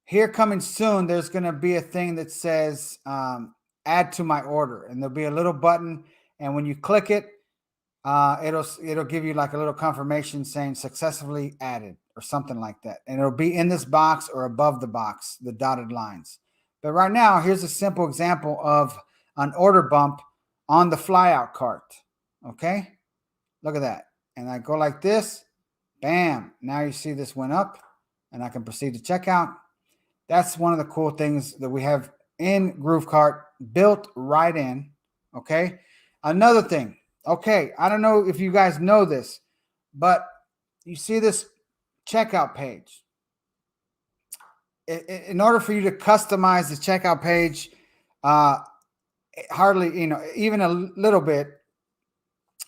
Here coming soon, there's going to be a thing that says add to my order, and there'll be a little button. And when you click it, it'll give you like a little confirmation saying successfully added or something like that. And it'll be in this box or above the box, the dotted lines. But right now, here's a simple example of an order bump on the flyout cart. Okay, look at that. And I go like this. Bam. Now you see this went up, and I can proceed to checkout. That's one of the cool things that we have in GrooveKart built right in. Okay. Another thing. Okay, I don't know if you guys know this, but you see this checkout page. In order for you to customize the checkout page, hardly, even a little bit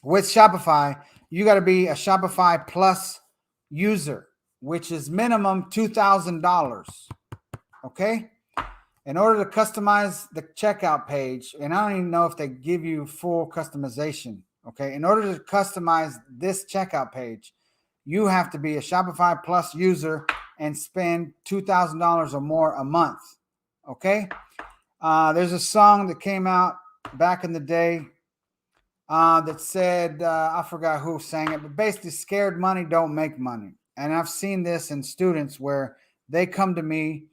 with Shopify, you got to be a Shopify Plus user, which is minimum $2,000. Okay. In order to customize the checkout page, and I don't even know if they give you full customization. Okay. In order to customize this checkout page, you have to be a Shopify Plus user and spend $2,000 or more a month. Okay. There's a song that came out back in the day that said, I forgot who sang it, but basically scared money don't make money. And I've seen this in students where they come to me,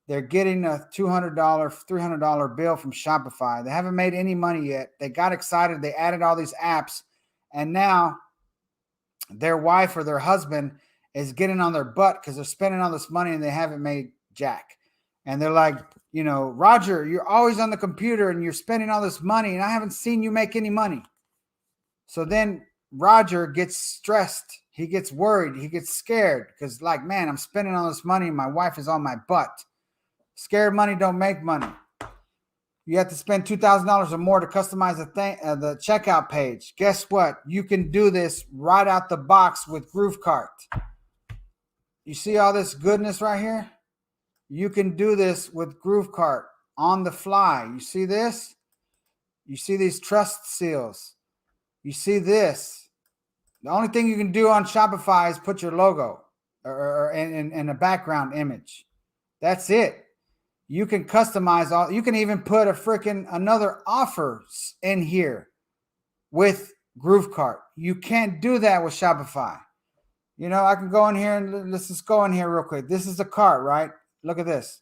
they're getting a $200, $300 bill from Shopify. They haven't made any money yet. They got excited. They added all these apps, and now their wife or their husband is getting on their butt because they're spending all this money and they haven't made jack. And they're like, Roger, you're always on the computer and you're spending all this money and I haven't seen you make any money. So then Roger gets stressed. He gets worried. He gets scared because like, man, I'm spending all this money and my wife is on my butt. Scared money don't make money. You have to spend $2,000 or more to customize the checkout page. Guess what? You can do this right out the box with GrooveKart. You see all this goodness right here? You can do this with GrooveKart on the fly. You see this? You see these trust seals. You see this. The only thing you can do on Shopify is put your logo or in a background image. That's it. You can customize all. You can even put another offer in here with GrooveKart. You can't do that with Shopify. I can go in here and let's just go in here real quick. This is the cart, right? Look at this.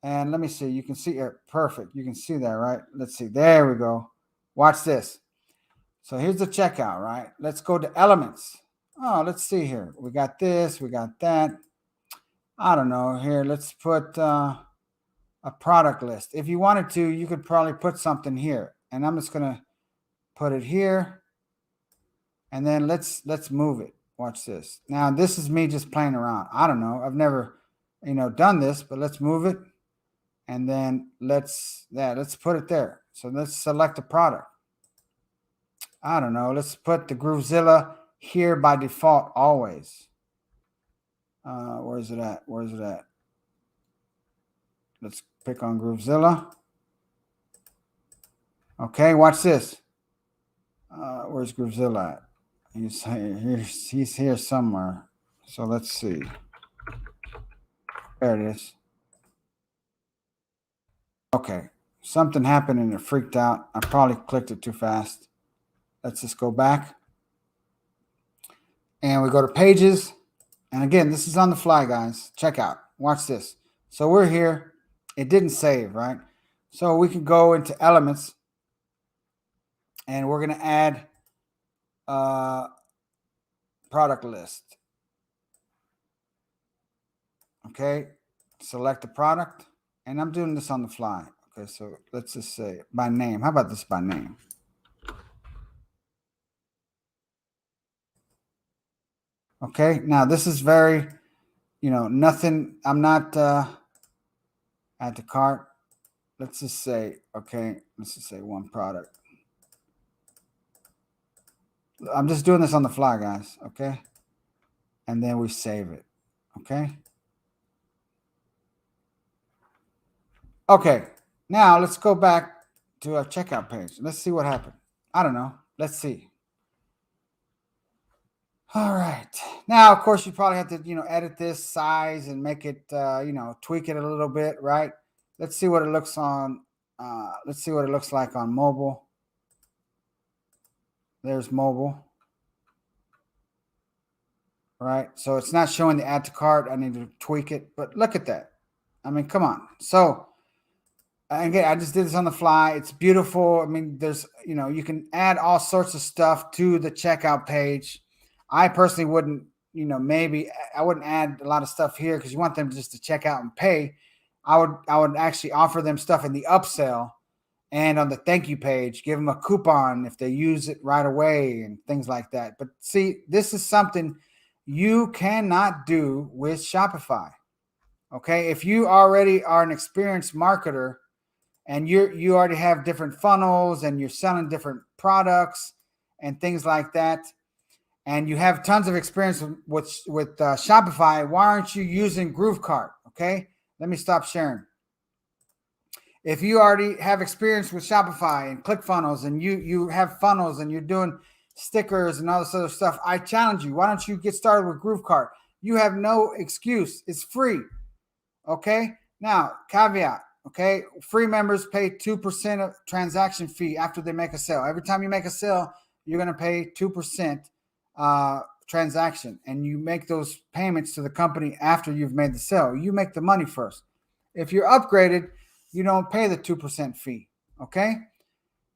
And let me see. You can see it. Perfect. You can see that, right? Let's see. There we go. Watch this. So here's the checkout, right? Let's go to elements. Oh, let's see here. We got this, we got that. I don't know. Here, let's put a product list. If you wanted to, you could probably put something here. And I'm just gonna put it here. And then let's move it. Watch this. Now this is me just playing around. I don't know. I've never, done this, but let's move it. And then let's put it there. So let's select a product. I don't know. Let's put the GrooveZilla here by default always. Where's it at? Where's it at? Let's pick on GrooveZilla. Okay, watch this. Where's GrooveZilla at? He's here somewhere. So let's see. There it is. Okay, something happened and it freaked out. I probably clicked it too fast. Let's just go back. And we go to pages. And again, this is on the fly, guys. Check out. Watch this. So we're here. It didn't save, right? So we can go into elements. And we're going to add product list. Okay. Select the product. And I'm doing this on the fly. Okay, so let's just say by name. How about this by name? Okay, now this is very, nothing. I'm not at the cart. Let's just say, okay, let's just say one product. I'm just doing this on the fly, guys. Okay. And then we save it. Okay. Okay, now let's go back to our checkout page. Let's see what happened. I don't know. Let's see. All right. Now, of course, you probably have to, edit this size and make it, tweak it a little bit, right? Let's see what it looks on. Let's see what it looks like on mobile. There's mobile. Right. So it's not showing the add to cart. I need to tweak it, but look at that. I mean, come on. So again, I just did this on the fly. It's beautiful. I mean, there's, you can add all sorts of stuff to the checkout page. I personally wouldn't, maybe I wouldn't add a lot of stuff here because you want them just to check out and pay. I would actually offer them stuff in the upsell and on the thank you page, give them a coupon if they use it right away and things like that. But see, this is something you cannot do with Shopify. Okay. If you already are an experienced marketer and you already have different funnels and you're selling different products and things like that, and you have tons of experience with Shopify, why aren't you using GrooveKart? Okay. Let me stop sharing. If you already have experience with Shopify and ClickFunnels and you have funnels and you're doing stickers and all this other stuff, I challenge you. Why don't you get started with GrooveKart? You have no excuse. It's free. Okay. Now, caveat. Okay. Free members pay 2% of transaction fee after they make a sale. Every time you make a sale, you're going to pay 2% transaction, and you make those payments to the company after you've made the sale. You make the money first. If you're upgraded, you don't pay the 2% fee. Okay.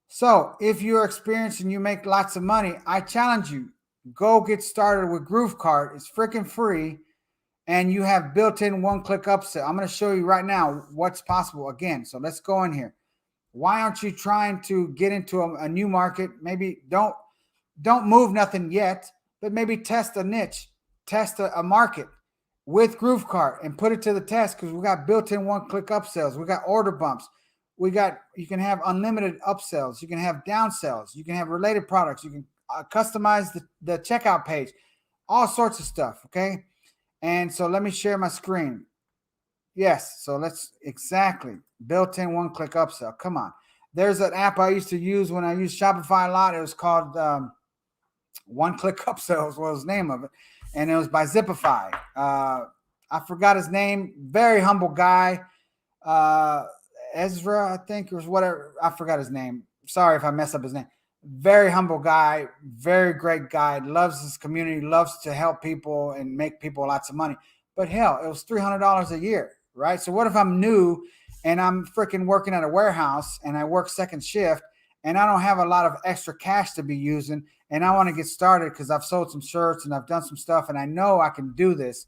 So if you're experienced and you make lots of money, I challenge you, go get started with GrooveKart. It's freaking free. And you have built-in one-click upsell. I'm going to show you right now what's possible again. So let's go in here. Why aren't you trying to get into a new market? Maybe don't move nothing yet, but maybe test a niche, test a market with GrooveKart and put it to the test, because we got built-in one-click upsells. We got order bumps. You can have unlimited upsells. You can have downsells. You can have related products. You can customize the checkout page, all sorts of stuff. Okay. And so let me share my screen. Yes. So let's exactly built-in one-click upsell. Come on. There's an app I used to use when I used Shopify a lot. It was called One-Click Upsells was the name of it. And it was by Zipify. I forgot his name. Very humble guy. Ezra, I think, or whatever. I forgot his name. Sorry if I messed up his name. Very humble guy, very great guy, loves his community, loves to help people and make people lots of money. But hell, it was $300 a year, right? So what if I'm new and I'm freaking working at a warehouse and I work second shift and I don't have a lot of extra cash to be using, and I want to get started because I've sold some shirts and I've done some stuff, and I know I can do this,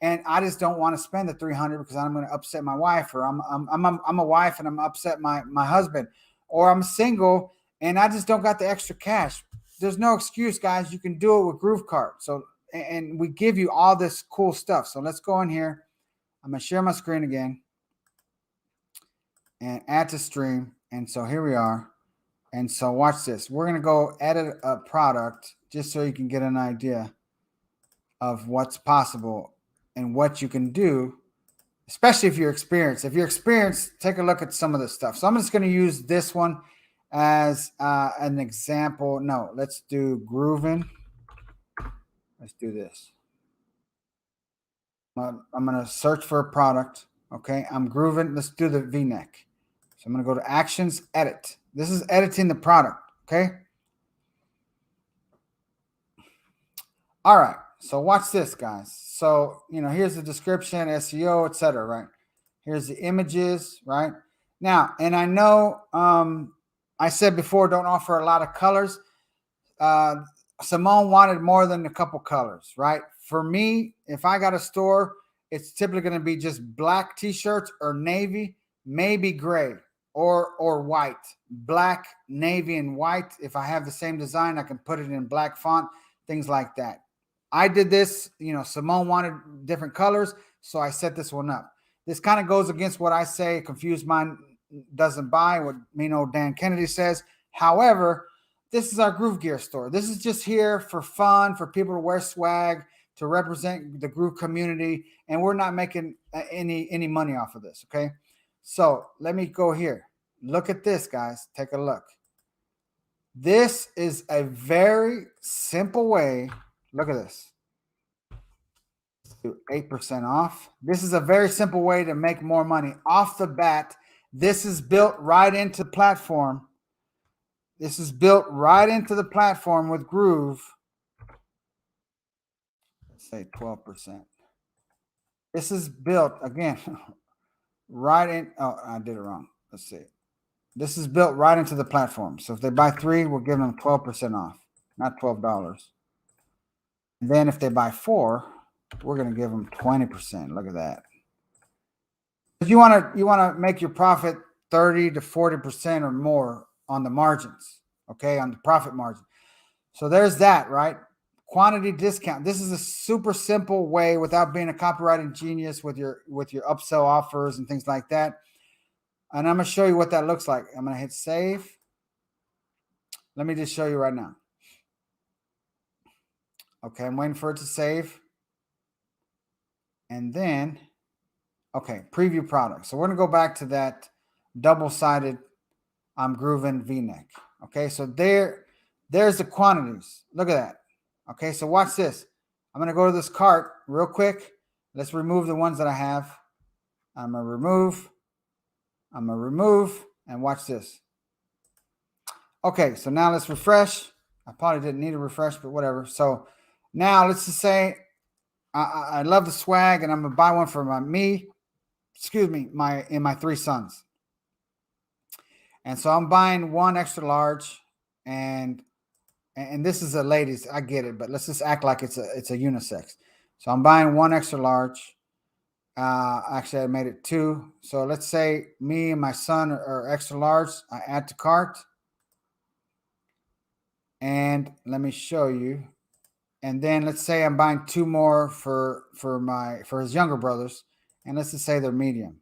and I just don't want to spend the 300 because I'm going to upset my wife, or I'm a wife and I'm upset my husband, or I'm single and I just don't got the extra cash. There's no excuse, guys. You can do it with GrooveKart. So, and we give you all this cool stuff. So let's go in here. I'm going to share my screen again and add to stream. And so here we are. And so watch this. We're going to go edit a product just so you can get an idea of what's possible and what you can do, especially if you're experienced. If you're experienced, take a look at some of this stuff. So I'm just going to use this one as an example. No, let's do grooving. Let's do this. I'm going to search for a product. Okay, I'm grooving. Let's do the V-neck. So I'm going to go to actions, edit. This is editing the product. Okay. All right. So watch this, guys. So, here's the description, SEO, etc. Right? Here's the images, right? Now, and I know I said before, don't offer a lot of colors. Simone wanted more than a couple colors, right? For me, if I got a store, it's typically going to be just black t-shirts or navy, maybe gray or white. Black, navy, and white. If I have the same design, I can put it in black font, things like that. I did this, Simone wanted different colors, so I set this one up. This kind of goes against what I say, confused mind doesn't buy, what Dan Kennedy says. However, this is our Groove Gear store. This is just here for fun, for people to wear swag, to represent the Groove community, and we're not making any money off of this, okay? So let me go here. Look at this, guys. Take a look. This is a very simple way. Look at this. Do 8% off. This is a very simple way to make more money off the bat. This is built right into the platform. This is built right into the platform with Groove. Let's say 12%. This is built, again, right in. Oh, I did it wrong. Let's see. This is built right into the platform. So if they buy 3, we're giving them 12% off, not $12. And then if they buy 4, we're going to give them 20%. Look at that. If you want to make your profit 30 to 40% or more on the margins, okay, on the profit margin. So there's that, right? Quantity discount. This is a super simple way without being a copywriting genius with your upsell offers and things like that. And I'm going to show you what that looks like. I'm going to hit save. Let me just show you right now. Okay, I'm waiting for it to save. And then, okay, preview product. So we're going to go back to that double-sided I'm grooving V-neck. Okay, so there's the quantities. Look at that. Okay, so watch this. I'm going to go to this cart real quick. Let's remove the ones that I have. I'm going to remove, and watch this. Okay, so now let's refresh. I probably didn't need a refresh, but whatever. So now let's just say I love the swag, and I'm going to buy one for my 3 sons. And so I'm buying one extra large, and this is a ladies. I get it, but let's just act like it's a unisex. So I'm buying one extra large. Actually, I made it 2. So let's say me and my son are extra large. I add to cart, and let me show you. And then let's say I'm buying 2 more for his younger brothers, and let's just say they're medium.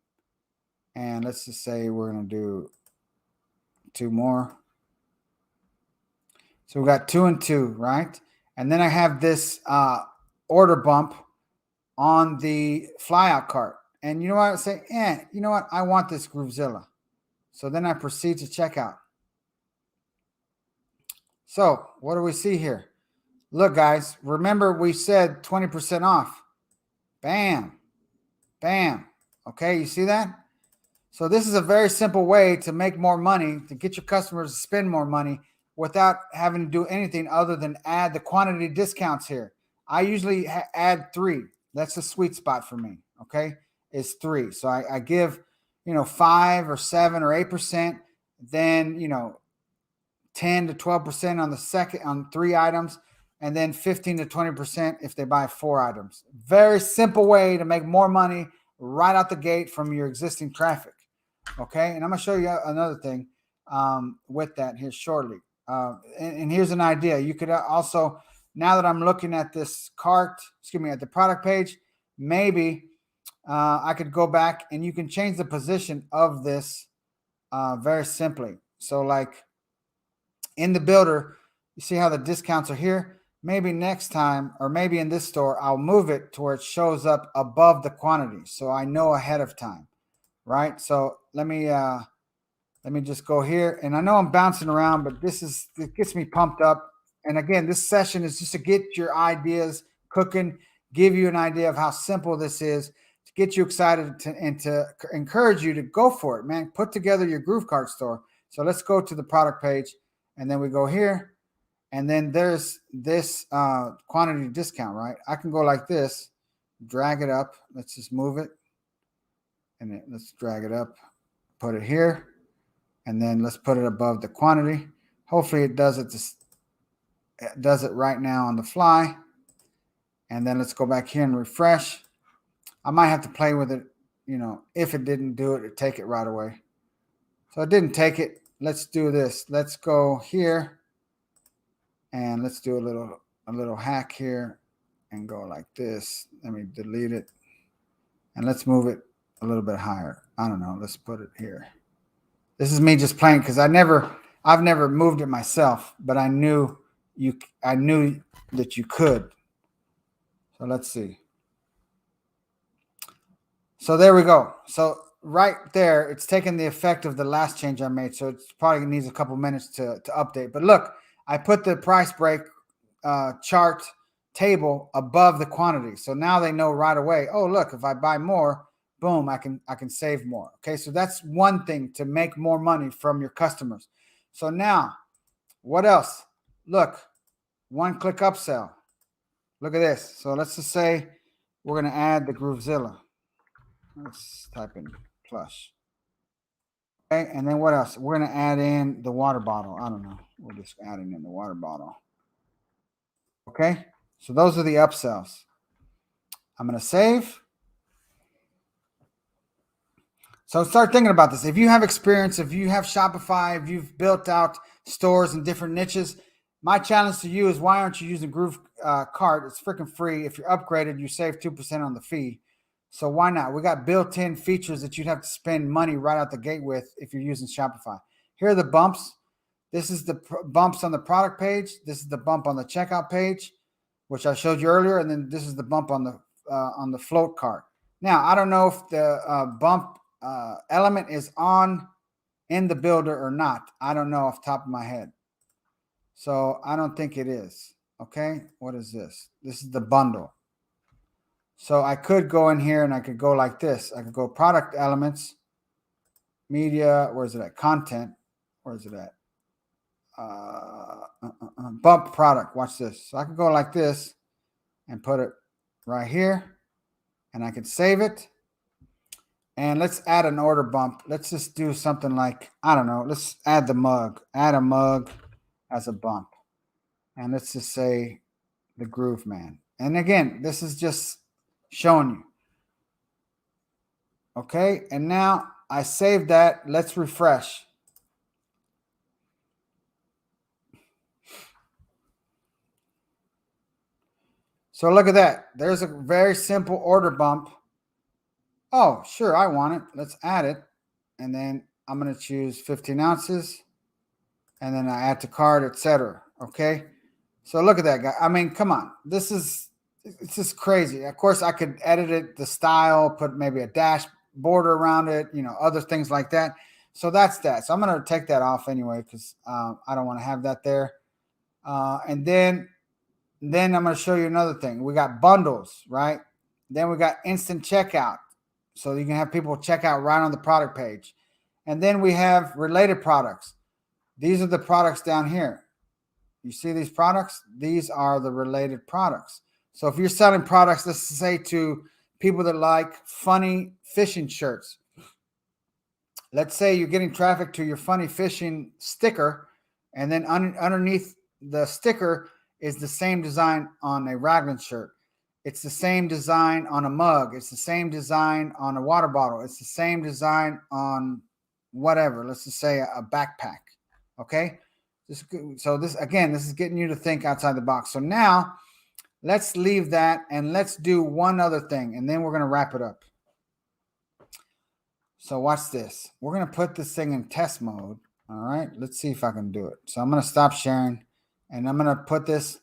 And let's just say we're gonna do 2 more. So we got 2 and 2, right? And then I have this order bump on the flyout cart. And you know what? I say, you know what? I want this GrooveZilla. So then I proceed to checkout. So what do we see here? Look, guys, remember we said 20% off. Bam. Bam. Okay, you see that? So this is a very simple way to make more money, to get your customers to spend more money without having to do anything other than add the quantity discounts here. I usually add 3. That's the sweet spot for me, okay? Is 3. So I give, 5 or 7 or 8%. Then, 10 to 12% on the second on 3 items, and then 15 to 20% if they buy 4 items. Very simple way to make more money right out the gate from your existing traffic. Okay, and I'm gonna show you another thing with that here shortly. And here's an idea. You could also, now that I'm looking at this cart, at the product page, maybe I could go back and you can change the position of this very simply. So like in the builder, you see how the discounts are here? Maybe next time, or maybe in this store, I'll move it to where it shows up above the quantity. So I know ahead of time, right? So let me just go here. And I know I'm bouncing around, but it gets me pumped up. And again, this session is just to get your ideas cooking, give you an idea of how simple this is, to get you excited and to encourage you to go for it, man. Put together your GrooveKart store. So let's go to the product page, and then we go here. And then there's this quantity discount, right? I can go like this, drag it up. Let's just move it. And then let's drag it up, put it here. And then let's put it above the quantity. Hopefully it does it right now on the fly. And then let's go back here and refresh. I might have to play with it, if it didn't do it, take it right away. So it didn't take it. Let's do this. Let's go here. And let's do a little hack here and go like this. Let me delete it. And let's move it a little bit higher. I don't know. Let's put it here. This is me just playing because I've never moved it myself, but I knew that you could. So let's see. So there we go. So right there, it's taking the effect of the last change I made. So it probably needs a couple minutes to update. But look, I put the price break chart table above the quantity. So now they know right away, oh, look, if I buy more, boom, I can save more. Okay, so that's one thing to make more money from your customers. So now, what else? Look, one-click upsell. Look at this. So let's just say we're going to add the GrooveZilla. Let's type in plush. Okay, and then what else? We're going to add in the water bottle. I don't know. We're just adding in the water bottle. Okay, so those are the upsells. I'm going to save. So start thinking about this. If you have experience, if you have Shopify, if you've built out stores in different niches, my challenge to you is, why aren't you using GrooveKart? It's freaking free. If you're upgraded, you save 2% on the fee. So why not? We got built-in features that you'd have to spend money right out the gate with if you're using Shopify. Here are the bumps. This is the bumps on the product page. This is the bump on the checkout page, which I showed you earlier. And then this is the bump on the float cart. Now, I don't know if the bump element is on in the builder or not. I don't know off the top of my head. So I don't think it is. Okay. What is this? This is the bundle. So I could go in here and I could go like this. I could go product elements, media. Where's it at? Content. Where's it at? Bump product. Watch this. So I could go like this and put it right here, and I can save it. And let's add an order bump. Let's just do something like, I don't know. Let's add the mug. Add a mug as a bump. And let's just say the Groove Man. And again, this is just showing you. Okay. And now I saved that. Let's refresh. So look at that. There's a very simple order bump. Oh, sure, I want it. Let's add it. And then I'm going to choose 15 ounces. And then I add to cart, etc. Okay. So look at that guy. I mean, come on. It's just crazy. Of course, I could edit it, the style, put maybe a dash border around it, other things like that. So that's that. So I'm going to take that off anyway, because I don't want to have that there. And then I'm going to show you another thing. We got bundles, right? Then we got instant checkout. So you can have people check out right on the product page. And then we have related products. These are the products down here. You see these products? These are the related products. So if you're selling products, let's say to people that like funny fishing shirts. Let's say you're getting traffic to your funny fishing sticker. And then underneath the sticker is the same design on a Raglan shirt. It's the same design on a mug. It's the same design on a water bottle. It's the same design on whatever. Let's just say a backpack. Okay. So this, again, this is getting you to think outside the box. So now let's leave that and let's do one other thing, and then we're going to wrap it up. So watch this. We're going to put this thing in test mode. All right. Let's see if I can do it. So I'm going to stop sharing and I'm going to put this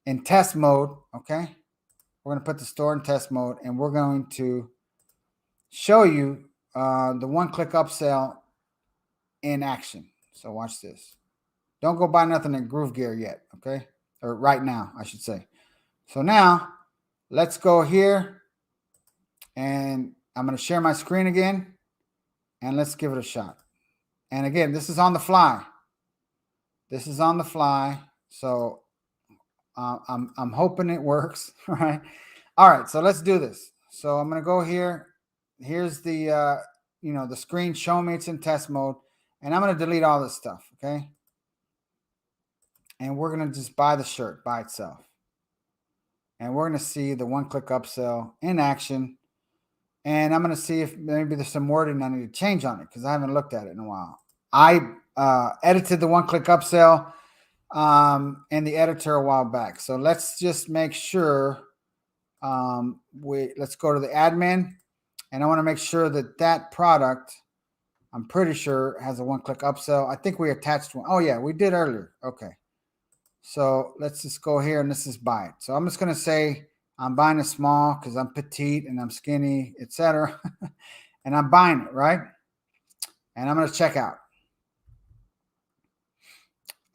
in test mode. Okay. We're going to put the store in test mode, and we're going to show you the one-click upsell in action. So watch this. Don't go buy nothing at Groove Gear yet, okay? Or right now, I should say. So now, let's go here, and I'm going to share my screen again, and let's give it a shot. And again, this is on the fly. This is on the fly, so I'm hoping it works, right? All right, so let's do this. So I'm going to go here. Here's the, the screen showing me it's in test mode. And I'm going to delete all this stuff, okay? And we're going to just buy the shirt by itself. And we're going to see the one-click upsell in action. And I'm going to see if maybe there's some wording I need to change on it because I haven't looked at it in a while. I edited the one-click upsell in the editor a while back. So let's just make sure let's go to the admin, and I want to make sure that that product, I'm pretty sure, has a one-click upsell. I think we attached one. Oh yeah, we did earlier. Okay. So let's just go here and let's just buy it. So I'm just going to say I'm buying a small because I'm petite and I'm skinny, etc. And I'm buying it, right? And I'm going to check out.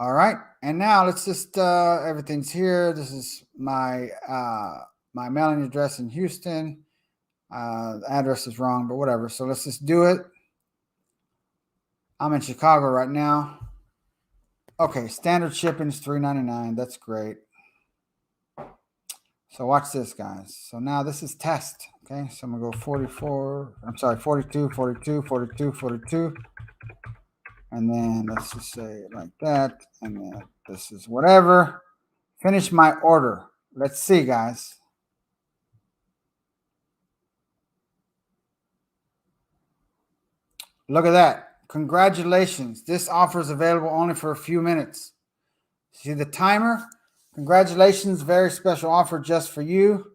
All right. And now let's just, everything's here. This is my, my mailing address in Houston. The address is wrong, but whatever. So let's just do it. I'm in Chicago right now. Okay, standard shipping is $3.99. That's great. So watch this, guys. So now this is test. Okay, so I'm gonna go 42, 42. And then let's just say it like that. And then this is whatever. Finish my order. Let's see, guys. Look at that. Congratulations. This offer is available only for a few minutes. See the timer? Congratulations. Very special offer just for you.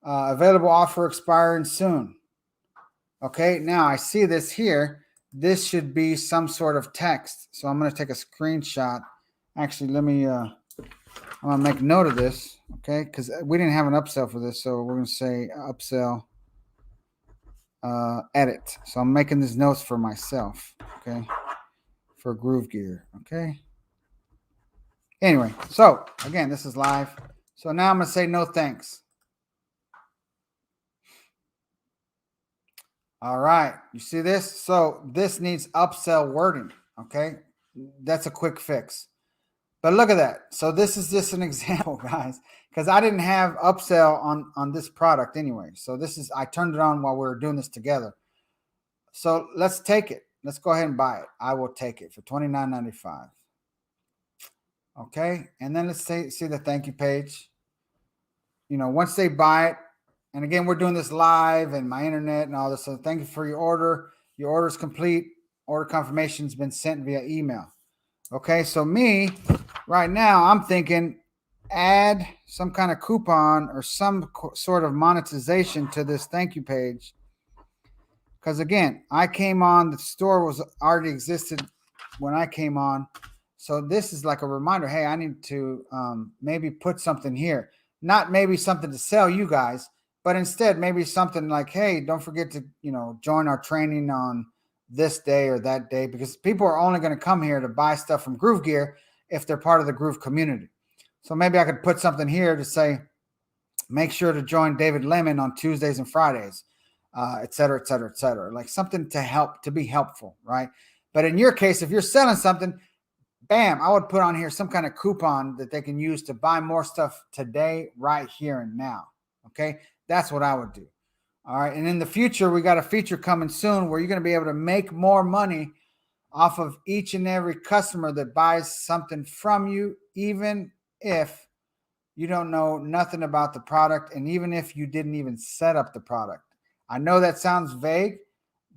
Available offer expiring soon. Okay, now I see this here. This should be some sort of text. So I'm going to take a screenshot. Actually, let me, I'm going to make note of this. Okay, because we didn't have an upsell for this. So we're going to say upsell. Edit. So I'm making these notes for myself, okay, for Groove Gear, okay. Anyway, so again, this is live. So now I'm gonna say no thanks. All right, you see this? So this needs upsell wording, okay. That's a quick fix. But look at that. So this is just an example, guys, because I didn't have upsell on this product anyway. So this is, I turned it on while we were doing this together. So let's take it. Let's go ahead and buy it. I will take it for $29.95. Okay. And then let's see the thank you page. You know, once they buy it, and again, we're doing this live and my internet and all this. So thank you for your order. Your order is complete. Order confirmation has been sent via email. Okay. So me, right now, I'm thinking add some kind of coupon or some sort of monetization to this thank you page. Because again, I came on, the store was already existed when I came on. So this is like a reminder. Hey, I need to maybe put something here. Not maybe something to sell you guys, but instead maybe something like, hey, don't forget to, join our training on this day or that day, because people are only going to come here to buy stuff from Groove Gear if they're part of the Groove community. So maybe I could put something here to say, make sure to join David Lemon on Tuesdays and Fridays, et cetera, et cetera, et cetera. Like something to be helpful, right? But in your case, if you're selling something, bam, I would put on here some kind of coupon that they can use to buy more stuff today, right here and now. Okay, that's what I would do. All right, and in the future, we got a feature coming soon where you're going to be able to make more money off of each and every customer that buys something from you, even if you don't know nothing about the product, and even if you didn't even set up the product. I know that sounds vague,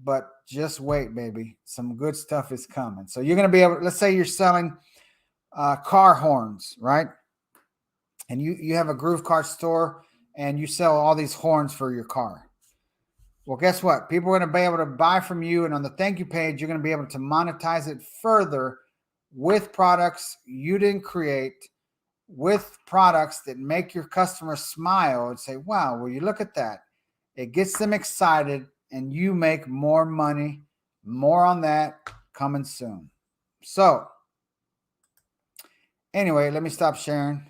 but just wait, baby. Some good stuff is coming. So you're going to be able, let's say you're selling car horns, right? And you have a GrooveKart store and you sell all these horns for your car. Well, guess what? People are going to be able to buy from you, and on the thank you page, you're going to be able to monetize it further with products you didn't create, with products that make your customers smile and say, wow, will you look at that? It gets them excited and you make more money. More on that coming soon. So anyway, let me stop sharing.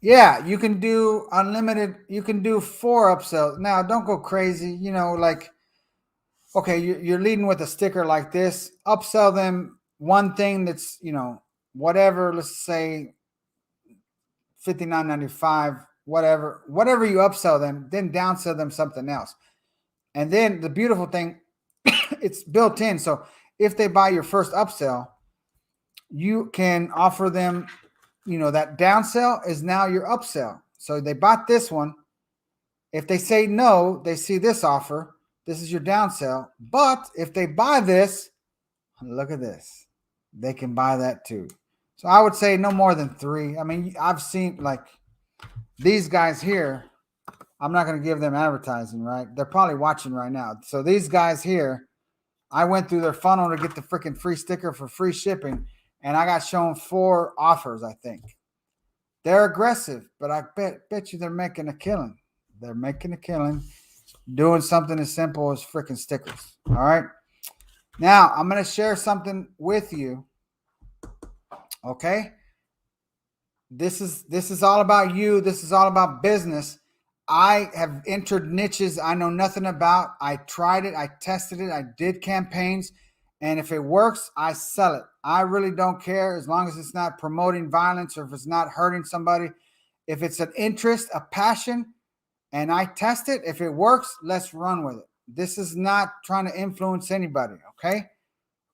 Yeah, you can do unlimited. You can do 4 upsells. Now, don't go crazy. You know, like, okay, you're leading with a sticker like this. Upsell them one thing that's, you know, whatever, let's say $59.95, whatever you upsell them, then downsell them something else. And then the beautiful thing, it's built in. So if they buy your first upsell, you can offer them, you know, that downsell is now your upsell. So they bought this one. If they say no, they see this offer. This is your downsell. But if they buy this, look at this. They can buy that too. So I would say no more than 3. I mean, I've seen like these guys here. I'm not going to give them advertising, right? They're probably watching right now. So these guys here, I went through their funnel to get the freaking free sticker for free shipping, and I got shown 4 offers, I think. They're aggressive, but I bet you they're making a killing. They're making a killing doing something as simple as freaking stickers. All right. Now, I'm going to share something with you. Okay? This is all about you. This is all about business. I have entered niches I know nothing about. I tried it. I tested it. I did campaigns. And if it works, I sell it. I really don't care as long as it's not promoting violence or if it's not hurting somebody. If it's an interest, a passion, and I test it, if it works, let's run with it. This is not trying to influence anybody, okay?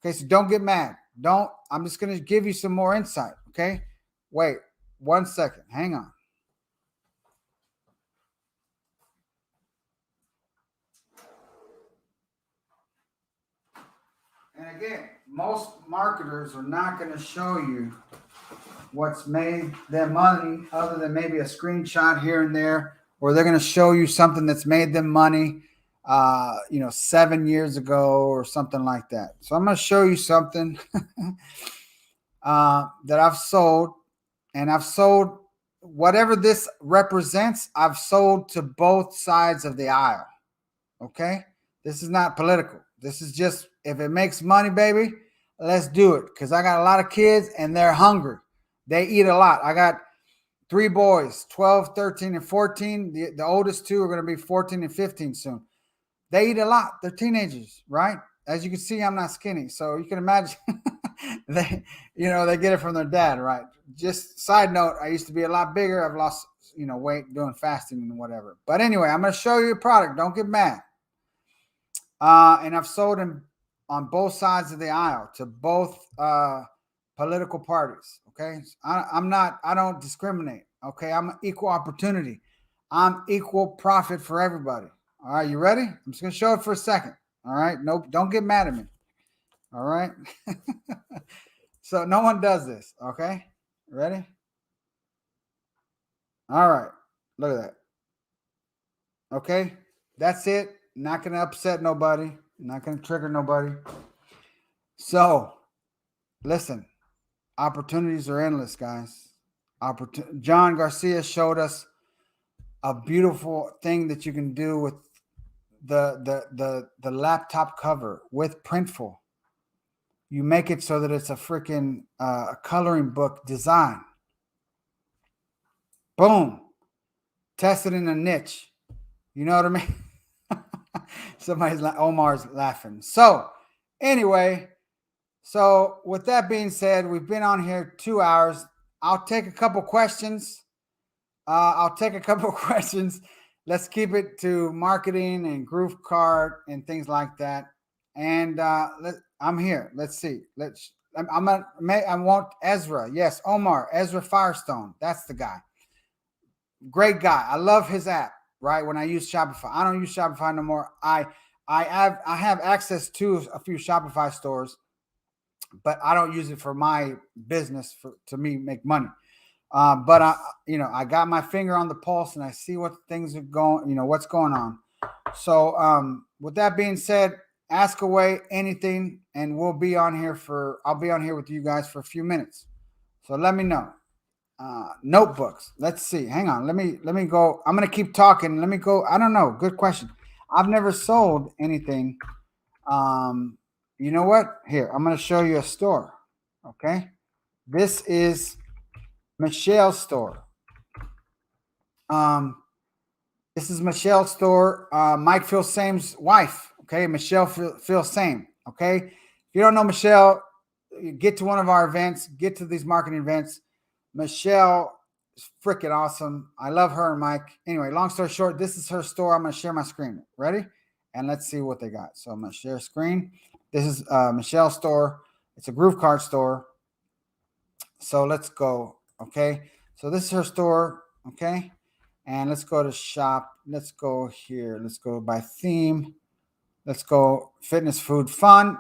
Okay, so don't get mad. I'm just going to give you some more insight, okay? Wait 1 second. Hang on. And again, most marketers are not going to show you what's made them money other than maybe a screenshot here and there, or they're going to show you something that's made them money, 7 years ago or something like that. So I'm going to show you something that I've sold, and I've sold whatever this represents. I've sold to both sides of the aisle. Okay. This is not political. This is just, if it makes money, baby, let's do it. Because I got a lot of kids and they're hungry. They eat a lot. I got 3 boys, 12, 13, and 14. The oldest 2 are going to be 14 and 15 soon. They eat a lot. They're teenagers, right? As you can see, I'm not skinny. So you can imagine they get it from their dad, right? Just side note, I used to be a lot bigger. I've lost, weight doing fasting and whatever. But anyway, I'm going to show you a product. Don't get mad. And I've sold them on both sides of the aisle to both political parties. Okay. I don't discriminate. Okay. I'm equal opportunity. I'm equal profit for everybody. All right. You ready? I'm just going to show it for a second. All right. Nope. Don't get mad at me. All right. So no one does this. Okay. Ready? All right. Look at that. Okay. That's it. Not going to upset nobody. Not going to trigger nobody. So, listen. Opportunities are endless, guys. John Garcia showed us a beautiful thing that you can do with the laptop cover with Printful. You make it so that it's a freaking coloring book design. Boom. Test it in a niche. You know what I mean? Omar's laughing. So anyway, with that being said, we've been on here 2 hours. I'll take a couple questions. Let let's keep it to marketing and GrooveKart and things like that. And I'm here. Let's see. I want Ezra. Yes, Omar, Ezra Firestone. That's the guy. Great guy. I love his app. Right when I use Shopify, I don't use Shopify no more. I have access to a few Shopify stores, but I don't use it for my business to me make money. But I got my finger on the pulse and I see what things are going, what's going on. So with that being said, ask away anything, and I'll be on here with you guys for a few minutes. So let me know. Notebooks. Let's see. Hang on. Let me go. I'm gonna keep talking. Let me go. I don't know. Good question. I've never sold anything. You know what? Here, I'm gonna show you a store. Okay. This is Michelle's store. This is Michelle's store. Mike Feels Same's wife. Okay, Michelle Feels Same. Okay. If you don't know Michelle, get to one of our events. Get to these marketing events. Michelle is freaking awesome. I love her and Mike. Anyway, long story short, this is her store. I'm going to share my screen. Ready? And let's see what they got. So I'm going to share screen. This is Michelle's store. It's a GrooveKart store. So let's go. Okay. So this is her store. Okay. And let's go to shop. Let's go here. Let's go by theme. Let's go fitness, food, fun.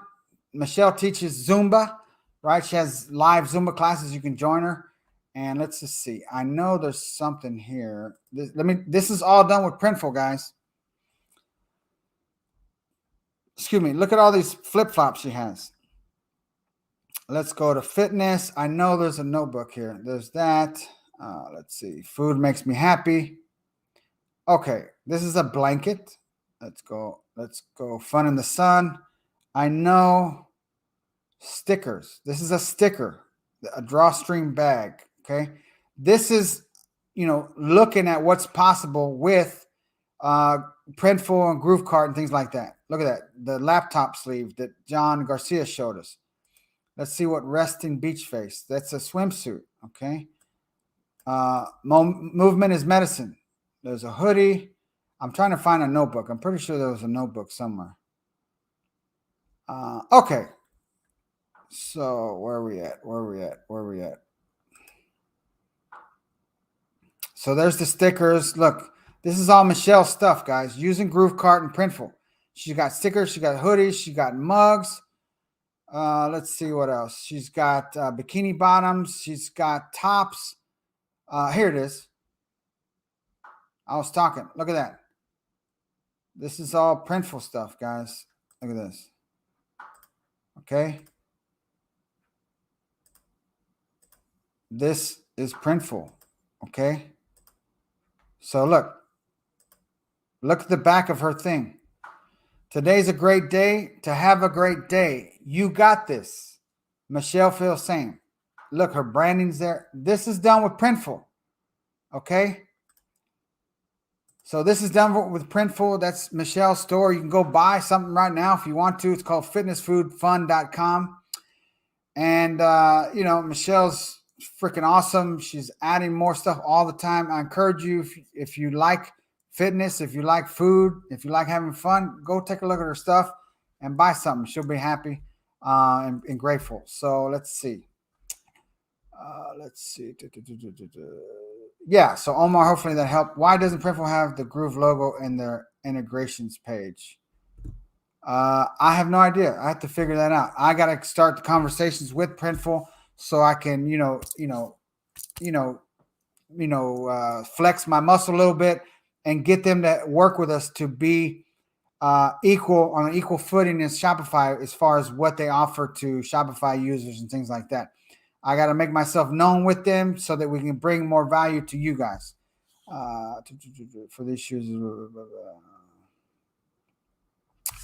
Michelle teaches Zumba, right? She has live Zumba classes. You can join her. And let's just see. I know there's something here. This is all done with Printful, guys. Excuse me. Look at all these flip-flops she has. Let's go to fitness. I know there's a notebook here. There's that. Let's see. Food makes me happy. Okay. This is a blanket. Let's go. Let's go. Fun in the sun. I know. Stickers. This is a sticker. A drawstring bag. Okay. This is, looking at what's possible with Printful and GrooveKart and things like that. Look at that. The laptop sleeve that John Garcia showed us. Let's see what resting beach face. That's a swimsuit. Okay. Movement is medicine. There's a hoodie. I'm trying to find a notebook. I'm pretty sure there was a notebook somewhere. Okay. So where are we at? So there's the stickers. Look, this is all Michelle's stuff, guys, using GrooveKart and Printful. She's got stickers. She got hoodies. She got mugs. Let's see what else. She's got bikini bottoms. She's got tops. Here it is. I was talking. Look at that. This is all Printful stuff, guys. Look at this. Okay. This is Printful. Okay. So look at the back of her thing. Today's a great day to have a great day. You got this. Michelle Feels Same. Look, her branding's there. This is done with Printful. Okay. So this is done with Printful. That's Michelle's store. You can go buy something right now if you want to. It's called fitnessfoodfun.com. And, Michelle's freaking awesome. She's adding more stuff all the time. I encourage you, if you like fitness, if you like food, if you like having fun, go take a look at her stuff and buy something. She'll be happy and grateful. So let's see. Yeah, so Omar, hopefully that helped. Why doesn't Printful have the Groove logo in their integrations page? I have no idea. I have to figure that out. I got to start the conversations with Printful so I can, flex my muscle a little bit and get them to work with us to be equal on an equal footing as Shopify as far as what they offer to Shopify users and things like that. I got to make myself known with them so that we can bring more value to you guys. For these shoes.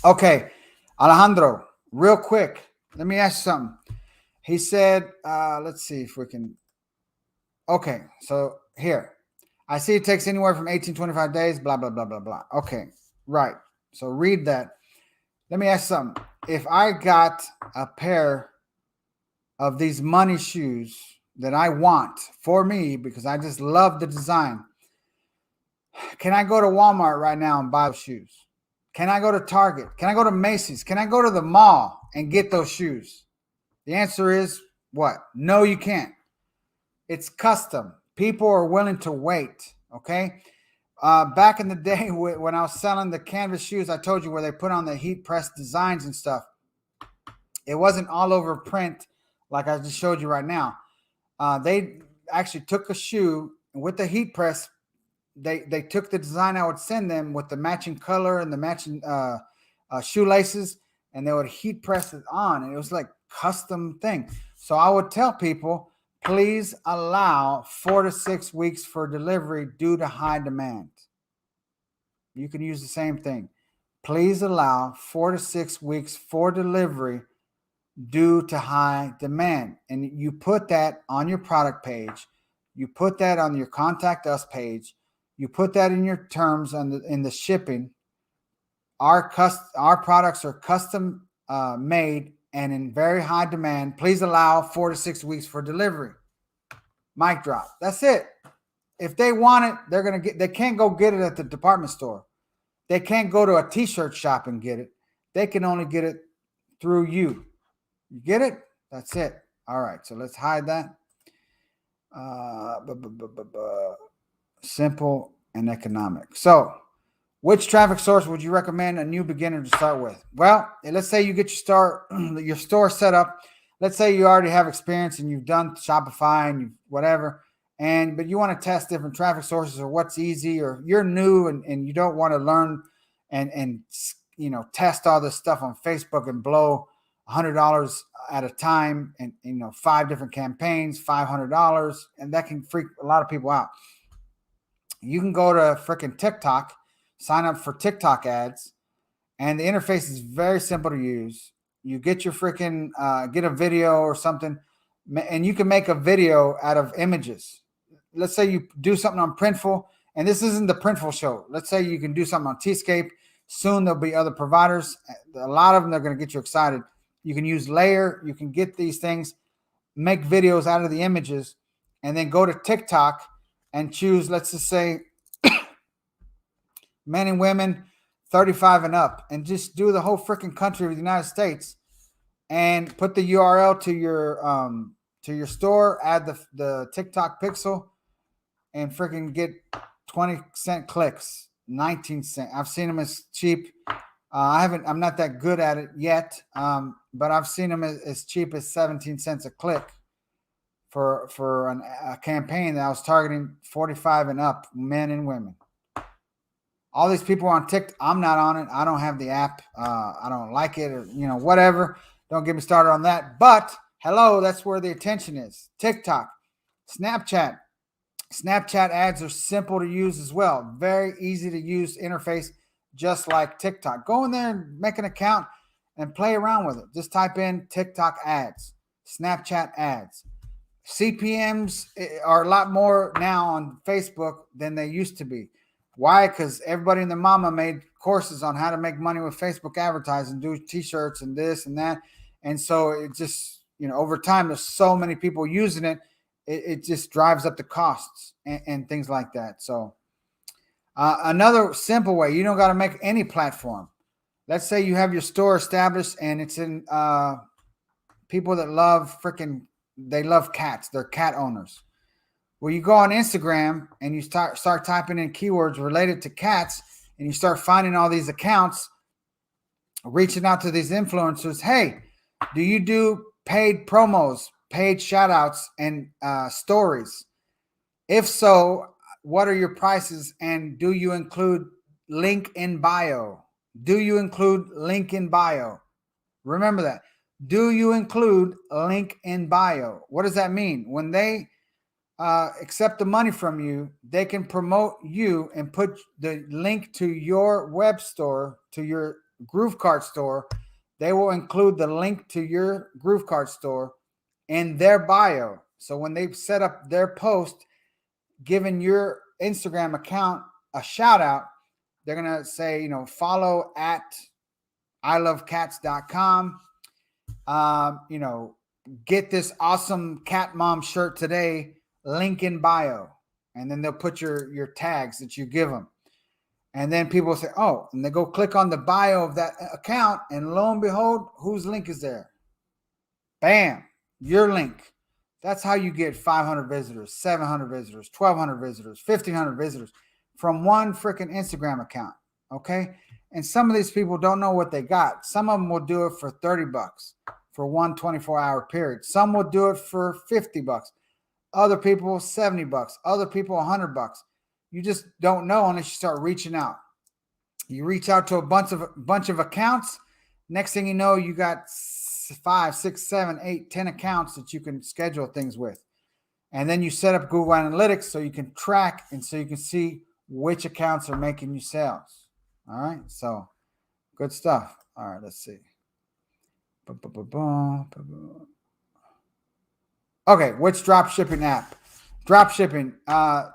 Okay, Alejandro, real quick, let me ask you something. He said, let's see if we can. Okay, so here. I see it takes anywhere from 18 to 25 days, blah, blah, blah, blah, blah. Okay, right. So read that. Let me ask you something. If I got a pair of these money shoes that I want for me because I just love the design, Can I go to Walmart right now and buy those shoes? Can I go to Target? Can I go to Macy's? Can I go to the mall and get those shoes? The answer is what? No, you can't. It's custom. People are willing to wait. Okay. Back in the day when I was selling the canvas shoes, I told you where they put on the heat press designs and stuff. It wasn't all over print like I just showed you right now. They actually took a shoe with the heat press. They took the design I would send them with the matching color and the matching shoelaces, and they would heat press it on, and it was like custom thing. So I would tell people, please allow 4 to 6 weeks for delivery due to high demand. You can use the same thing. Please allow 4 to 6 weeks for delivery due to high demand. And you put that on your product page. You put that on your contact us page. You put that in your terms in the shipping. Our products are custom made and in very high demand. Please allow 4 to 6 weeks for delivery. Mic drop. That's it. If they want it, they're gonna get. They can't go get it at the department store. They can't go to a t-shirt shop and get it. They can only get it through you. You get it? That's it. All right. So let's hide that. Simple and economic. So, which traffic source would you recommend a new beginner to start with? Well, let's say you get your store set up. Let's say you already have experience and you've done Shopify and whatever, but you want to test different traffic sources or what's easy, or you're new and you don't want to learn and test all this stuff on Facebook and blow $100 at a time and 5 different campaigns, $500, and that can freak a lot of people out. You can go to freaking TikTok, sign up for TikTok ads, and the interface is very simple to use. You get your freaking get a video or something, and you can make a video out of images. Let's say you do something on Printful, and this isn't the Printful show. Let's say you can do something on Tscape. Soon there'll be other providers. A lot of them are going to get you excited. You can use Layer. You can get these things, make videos out of the images, and then go to TikTok and choose, let's just say, men and women 35 and up, and just do the whole freaking country of the United States and put the URL to your store, add the TikTok pixel, and freaking get 20-cent clicks, 19 cents. I've seen them as cheap. I'm not that good at it yet, but I've seen them as cheap as 17 cents a click for a campaign that I was targeting 45 and up, men and women. All these people are on TikTok. I'm not on it. I don't have the app. I don't like it, or whatever. Don't get me started on that. But hello, that's where the attention is. TikTok, Snapchat. Snapchat ads are simple to use as well. Very easy to use interface, just like TikTok. Go in there and make an account and play around with it. Just type in TikTok ads, Snapchat ads. CPMs are a lot more now on Facebook than they used to be. Why? Because everybody and their mama made courses on how to make money with Facebook advertising, do t-shirts and this and that. And so it just, over time, there's so many people using it, it just drives up the costs and things like that. So another simple way, you don't got to make any platform. Let's say you have your store established and it's in people that they love cats. They're cat owners. Well, you go on Instagram and you start typing in keywords related to cats, and you start finding all these accounts, reaching out to these influencers. Hey, do you do paid promos, paid shout outs, and stories? If so, what are your prices? And do you include link in bio? Do you include link in bio? Remember that. Do you include link in bio? What does that mean? When they accept the money from you, they can promote you and put the link to your web store, to your GrooveKart store. They will include the link to your GrooveKart store in their bio. So when they set up their post, giving your Instagram account a shout out, they're going to say, follow at ilovecats.com. Get this awesome cat mom shirt today. Link in bio. and then they'll put your tags that you give them. And then people say, oh, and they go click on the bio of that account, and lo and behold, whose link is there? Bam, your link. That's how you get 500 visitors, 700 visitors, 1,200 visitors, 1,500 visitors from one freaking Instagram account. Okay. And some of these people don't know what they got. Some of them will do it for $30 for one 24-hour period. Some will do it for $50. Other people, $70. Other people, $100. You just don't know unless you start reaching out. You reach out to a bunch of accounts. Next thing you know, you got 5, 6, 7, 8, 10 accounts that you can schedule things with. And then you set up Google Analytics so you can track and so you can see which accounts are making you sales. All right. So good stuff. All right. Let's see. Okay. Which drop shipping app? Drop shipping. Ali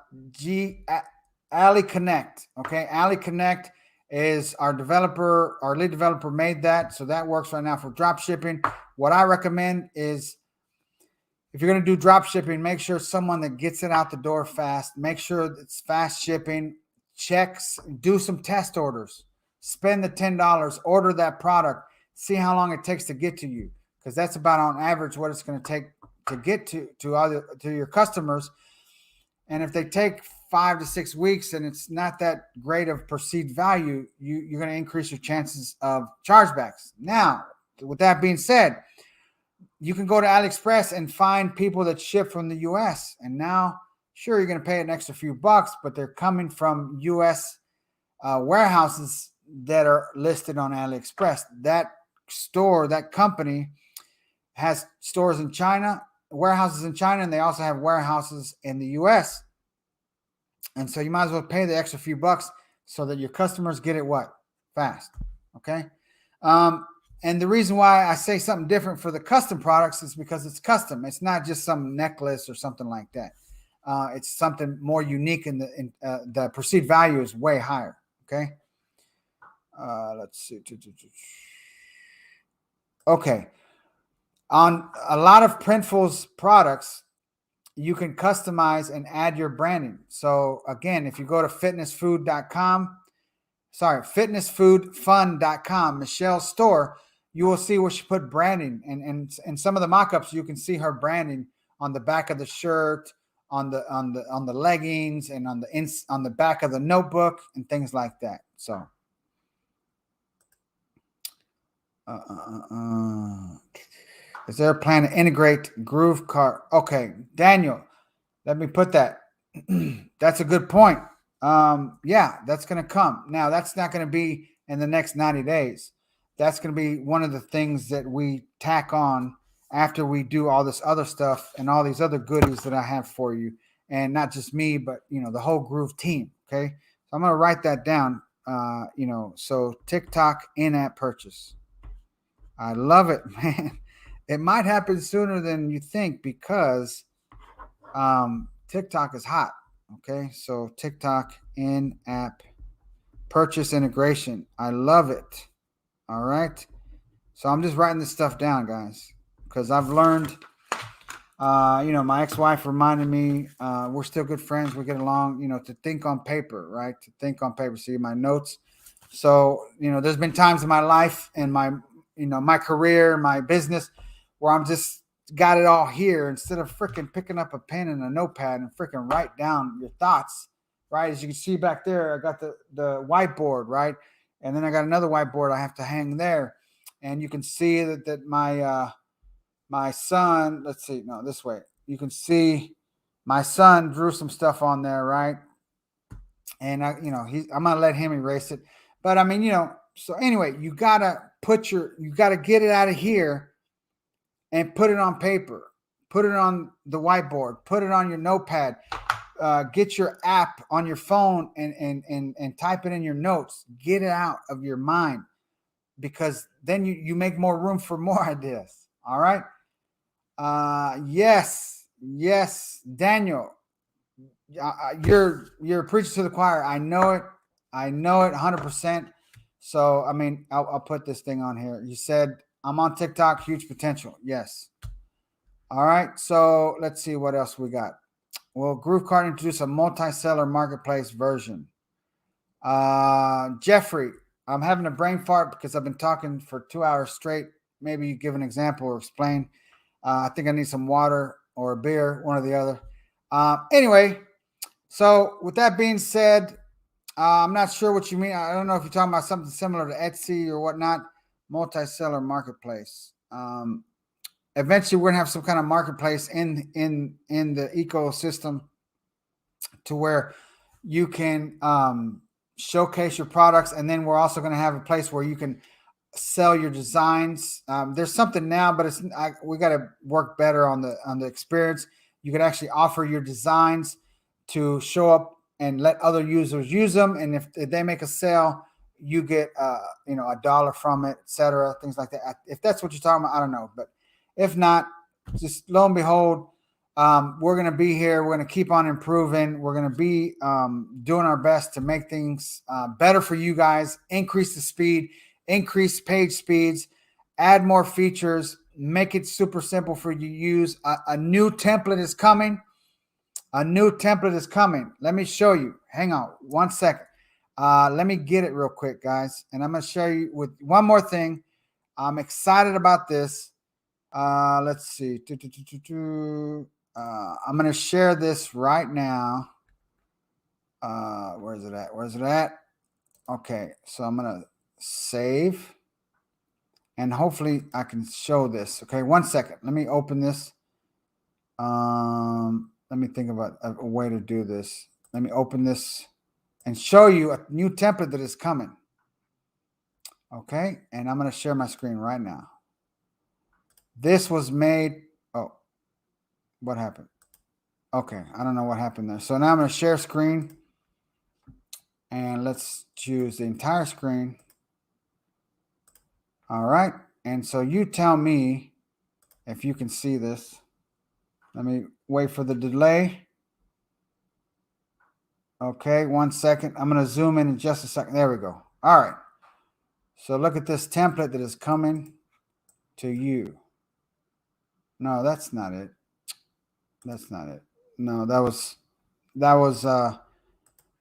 Connect. Okay. Ali Connect is our developer, our lead developer made that. So that works right now for drop shipping. What I recommend is if you're going to do drop shipping, make sure it's someone that gets it out the door fast. Make sure it's fast shipping. Checks, do some test orders. Spend the $10, order that product. See how long it takes to get to you. Because that's about on average what it's going to take to get to your customers. And if they take 5 to 6 weeks and it's not that great of perceived value, you're going to increase your chances of chargebacks. Now, with that being said, you can go to AliExpress and find people that ship from the US. And now, sure, you're going to pay an extra few bucks, but they're coming from US warehouses that are listed on AliExpress. That store, that company has stores in China, warehouses in China, and they also have warehouses in the US. And so you might as well pay the extra few bucks so that your customers get it what? Fast. Okay. And the reason why I say something different for the custom products is because it's custom. It's not just some necklace or something like that. It's something more unique, and the perceived value is way higher. Okay. Let's see. Okay. On a lot of Printful's products, you can customize and add your branding. So again, if you go to fitnessfoodfun.com, Michelle's store, you will see where she put branding, and some of the mock-ups you can see her branding on the back of the shirt, on the leggings, and on the back of the notebook and things like that. So is there a plan to integrate GrooveKart? Okay, Daniel, let me put that. That's a good point. Yeah, that's going to come. Now, that's not going to be in the next 90 days. That's going to be one of the things that we tack on after we do all this other stuff and all these other goodies that I have for you. And not just me, but, the whole Groove team. Okay. So I'm going to write that down. So TikTok in-app purchase. I love it, man. It might happen sooner than you think because TikTok is hot. Okay. So TikTok in-app purchase integration. I love it. All right. So I'm just writing this stuff down, guys, because I've learned, my ex-wife reminded me, we're still good friends. We get along, to think on paper, right? To think on paper. See my notes. So, there's been times in my life and my career, my business, where I'm just got it all here instead of freaking picking up a pen and a notepad and freaking write down your thoughts, right? As you can see back there, I got the whiteboard, right? And then I got another whiteboard I have to hang there. And you can see that my son, let's see, no, this way. You can see my son drew some stuff on there, right? And I'm going to let him erase it. But I mean, so anyway, you got to get it out of here and put it on paper, put it on the whiteboard, put it on your notepad, get your app on your phone and type it in your notes, get it out of your mind, because then you make more room for more ideas. All right. Yes, Daniel, you're preaching to the choir. I know it 100%. So, I mean, I'll put this thing on here. You said I'm on TikTok, huge potential. Yes. All right. So let's see what else we got. Will GrooveKart introduce a multi-seller marketplace version? Jeffrey, I'm having a brain fart because I've been talking for 2 hours straight. Maybe you give an example or explain. I think I need some water or a beer, one or the other. Anyway, so with that being said, I'm not sure what you mean. I don't know if you're talking about something similar to Etsy or whatnot, multi-seller marketplace. Eventually, we're gonna have some kind of marketplace in the ecosystem to where you can showcase your products, and then we're also going to have a place where you can sell your designs. There's something now, but we got to work better on the experience. You can actually offer your designs to show up and let other users use them, and if they make a sale, you get $1 from it, etc. Things like that. If that's what you're talking about, I don't know, but if not, just lo and behold, we're going to be here. We're going to keep on improving. We're going to be doing our best to make things better for you guys, increase the speed, increase page speeds, add more features, make it super simple for you to use. A new template is coming. A new template is coming. Let me show you. Hang on 1 second. Let me get it real quick, guys. And I'm going to show you with one more thing. I'm excited about this. Let's see. I'm going to share this right now. Where's it at? Where's it at? Okay, so I'm going to save. And hopefully I can show this. Okay, 1 second. Let me open this. Let me think about a way to do this. Let me open this and show you a new template that is coming. Okay, and I'm going to share my screen right now. This was made. Oh, what happened? Okay, I don't know what happened there. So now I'm going to share screen. And let's choose the entire screen. All right. And so you tell me if you can see this. Let me wait for the delay. Okay, 1 second. I'm going to zoom in just a second. There we go. All right. So look at this template that is coming to you. No, that's not it. That's not it. No, that was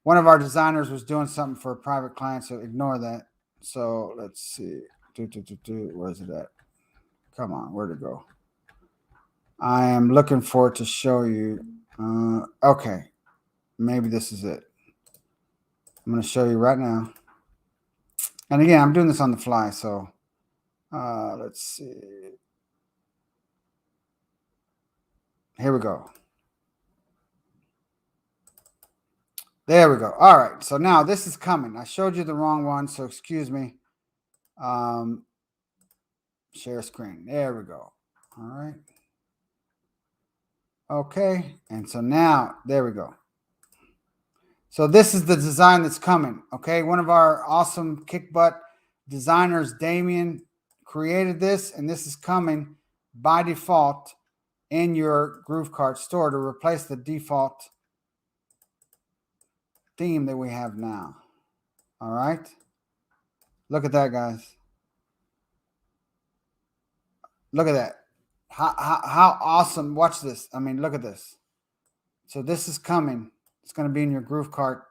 one of our designers was doing something for a private client, so ignore that. So let's see. Where's it at? Come on, where'd it go? I am looking for it to show you. Okay, maybe this is it. I'm going to show you right now. And again, I'm doing this on the fly, so let's see. Here we go. There we go. All right, so now this is coming. I showed you the wrong one, so excuse me. Share screen. There we go. All right. Okay, and so now, there we go. So this is the design that's coming, okay? One of our awesome kick butt designers, Damien, created this, and this is coming by default in your GrooveKart store to replace the default theme that we have now. All right? Look at that, guys. Look at that. How awesome. Watch this. I mean, look at this. So this is coming. It's going to be in your GrooveKart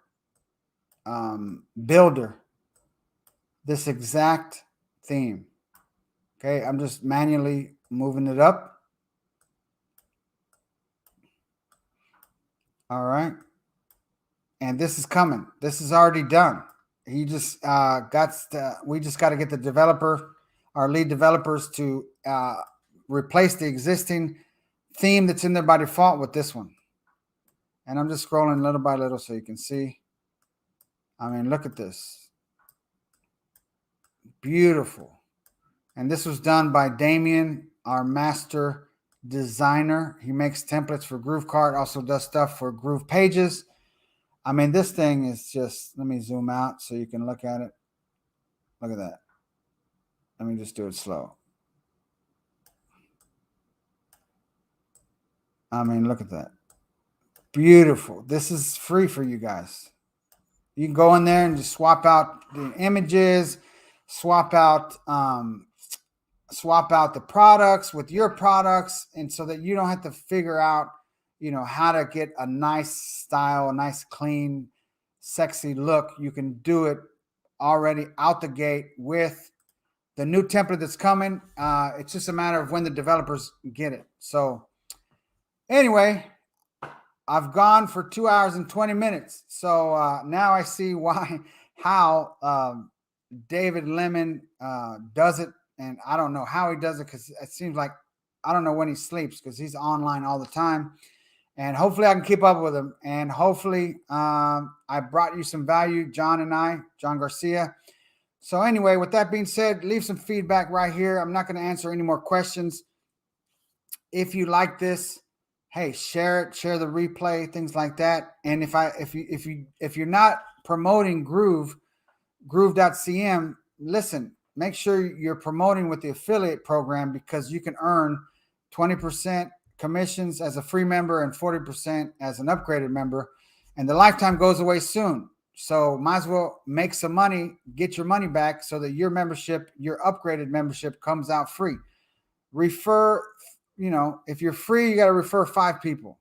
builder. This exact theme. Okay, I'm just manually moving it up. All right. And this is coming. This is already done. He just we just got to get the developer, our lead developers, to replace the existing theme that's in there by default with this one. And I'm just scrolling little by little so you can see. I mean, look at this. Beautiful. And this was done by Damien, our master designer. He makes templates for GrooveKart, also does stuff for Groove Pages. I mean, this thing is just, let me zoom out so you can look at it. Look at that. Let me just do it slow. I mean, look at that. Beautiful. This is free for you guys. You can go in there and just swap out the images, swap out the products with your products, and so that you don't have to figure out, how to get a nice style, a nice, clean, sexy look. You can do it already out the gate with the new template that's coming. It's just a matter of when the developers get it. So anyway, I've gone for 2 hours and 20 minutes. So now I see how David Lemon does it. And I don't know how he does it, because it seems like I don't know when he sleeps, because he's online all the time. And hopefully I can keep up with him. And hopefully I brought you some value, John Garcia. So anyway, with that being said, leave some feedback right here. I'm not going to answer any more questions. If you like this, hey, share it, share the replay, things like that. And if you're not promoting Groove.CM, listen, make sure you're promoting with the affiliate program, because you can earn 20% commissions as a free member and 40% as an upgraded member. And the lifetime goes away soon. So might as well make some money, get your money back, so that your membership, your upgraded membership, comes out free. Refer, if you're free, you got to refer 5 people.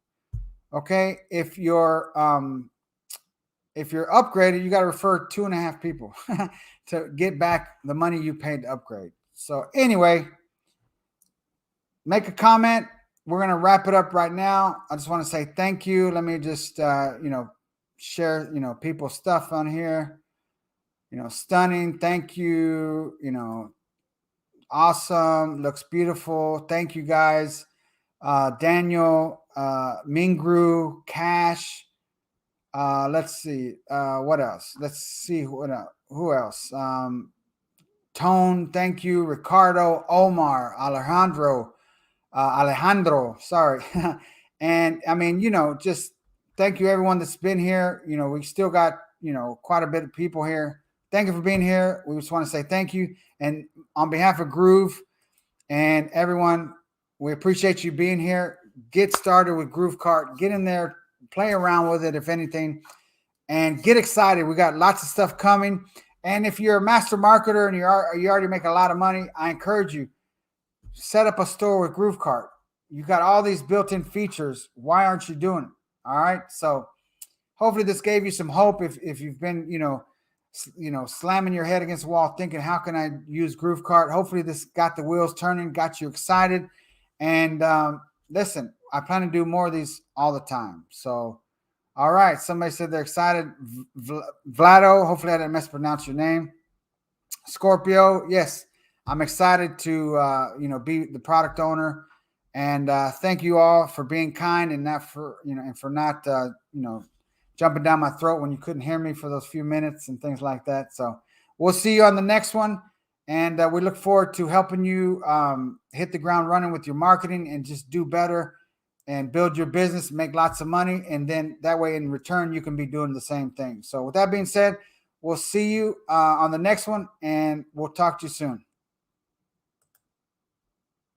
Okay. If you're upgraded, you got to refer 2.5 people to get back the money you paid to upgrade. So anyway, make a comment. We're going to wrap it up right now. I just want to say thank you. Let me just, share, people's stuff on here. Stunning. Thank you. Awesome. Looks beautiful. Thank you, guys. Daniel, Mingru, Cash. Let's see. What else? Let's see. Who else? Tone. Thank you. Ricardo, Omar, Alejandro. Sorry. And I mean, just thank you, everyone that's been here. We still got, quite a bit of people here. Thank you for being here. We just want to say thank you. And on behalf of Groove and everyone, we appreciate you being here. Get started with GrooveKart. Get in there, play around with it, if anything, and get excited. We got lots of stuff coming. And if you're a master marketer and you already make a lot of money, I encourage you, set up a store with GrooveKart. You got all these built-in features. Why aren't you doing it? All right. So hopefully this gave you some hope. If you've been, slamming your head against the wall thinking, how can I use GrooveKart? Hopefully this got the wheels turning, got you excited. And listen, I plan to do more of these all the time. So, all right. Somebody said they're excited. Vlado, hopefully I didn't mispronounce your name. Scorpio, yes, I'm excited to, be the product owner. And thank you all for being kind, and not for, and for not, jumping down my throat when you couldn't hear me for those few minutes and things like that. So we'll see you on the next one. And we look forward to helping you hit the ground running with your marketing and just do better and build your business, make lots of money. And then that way in return, you can be doing the same thing. So with that being said, we'll see you on the next one, and we'll talk to you soon.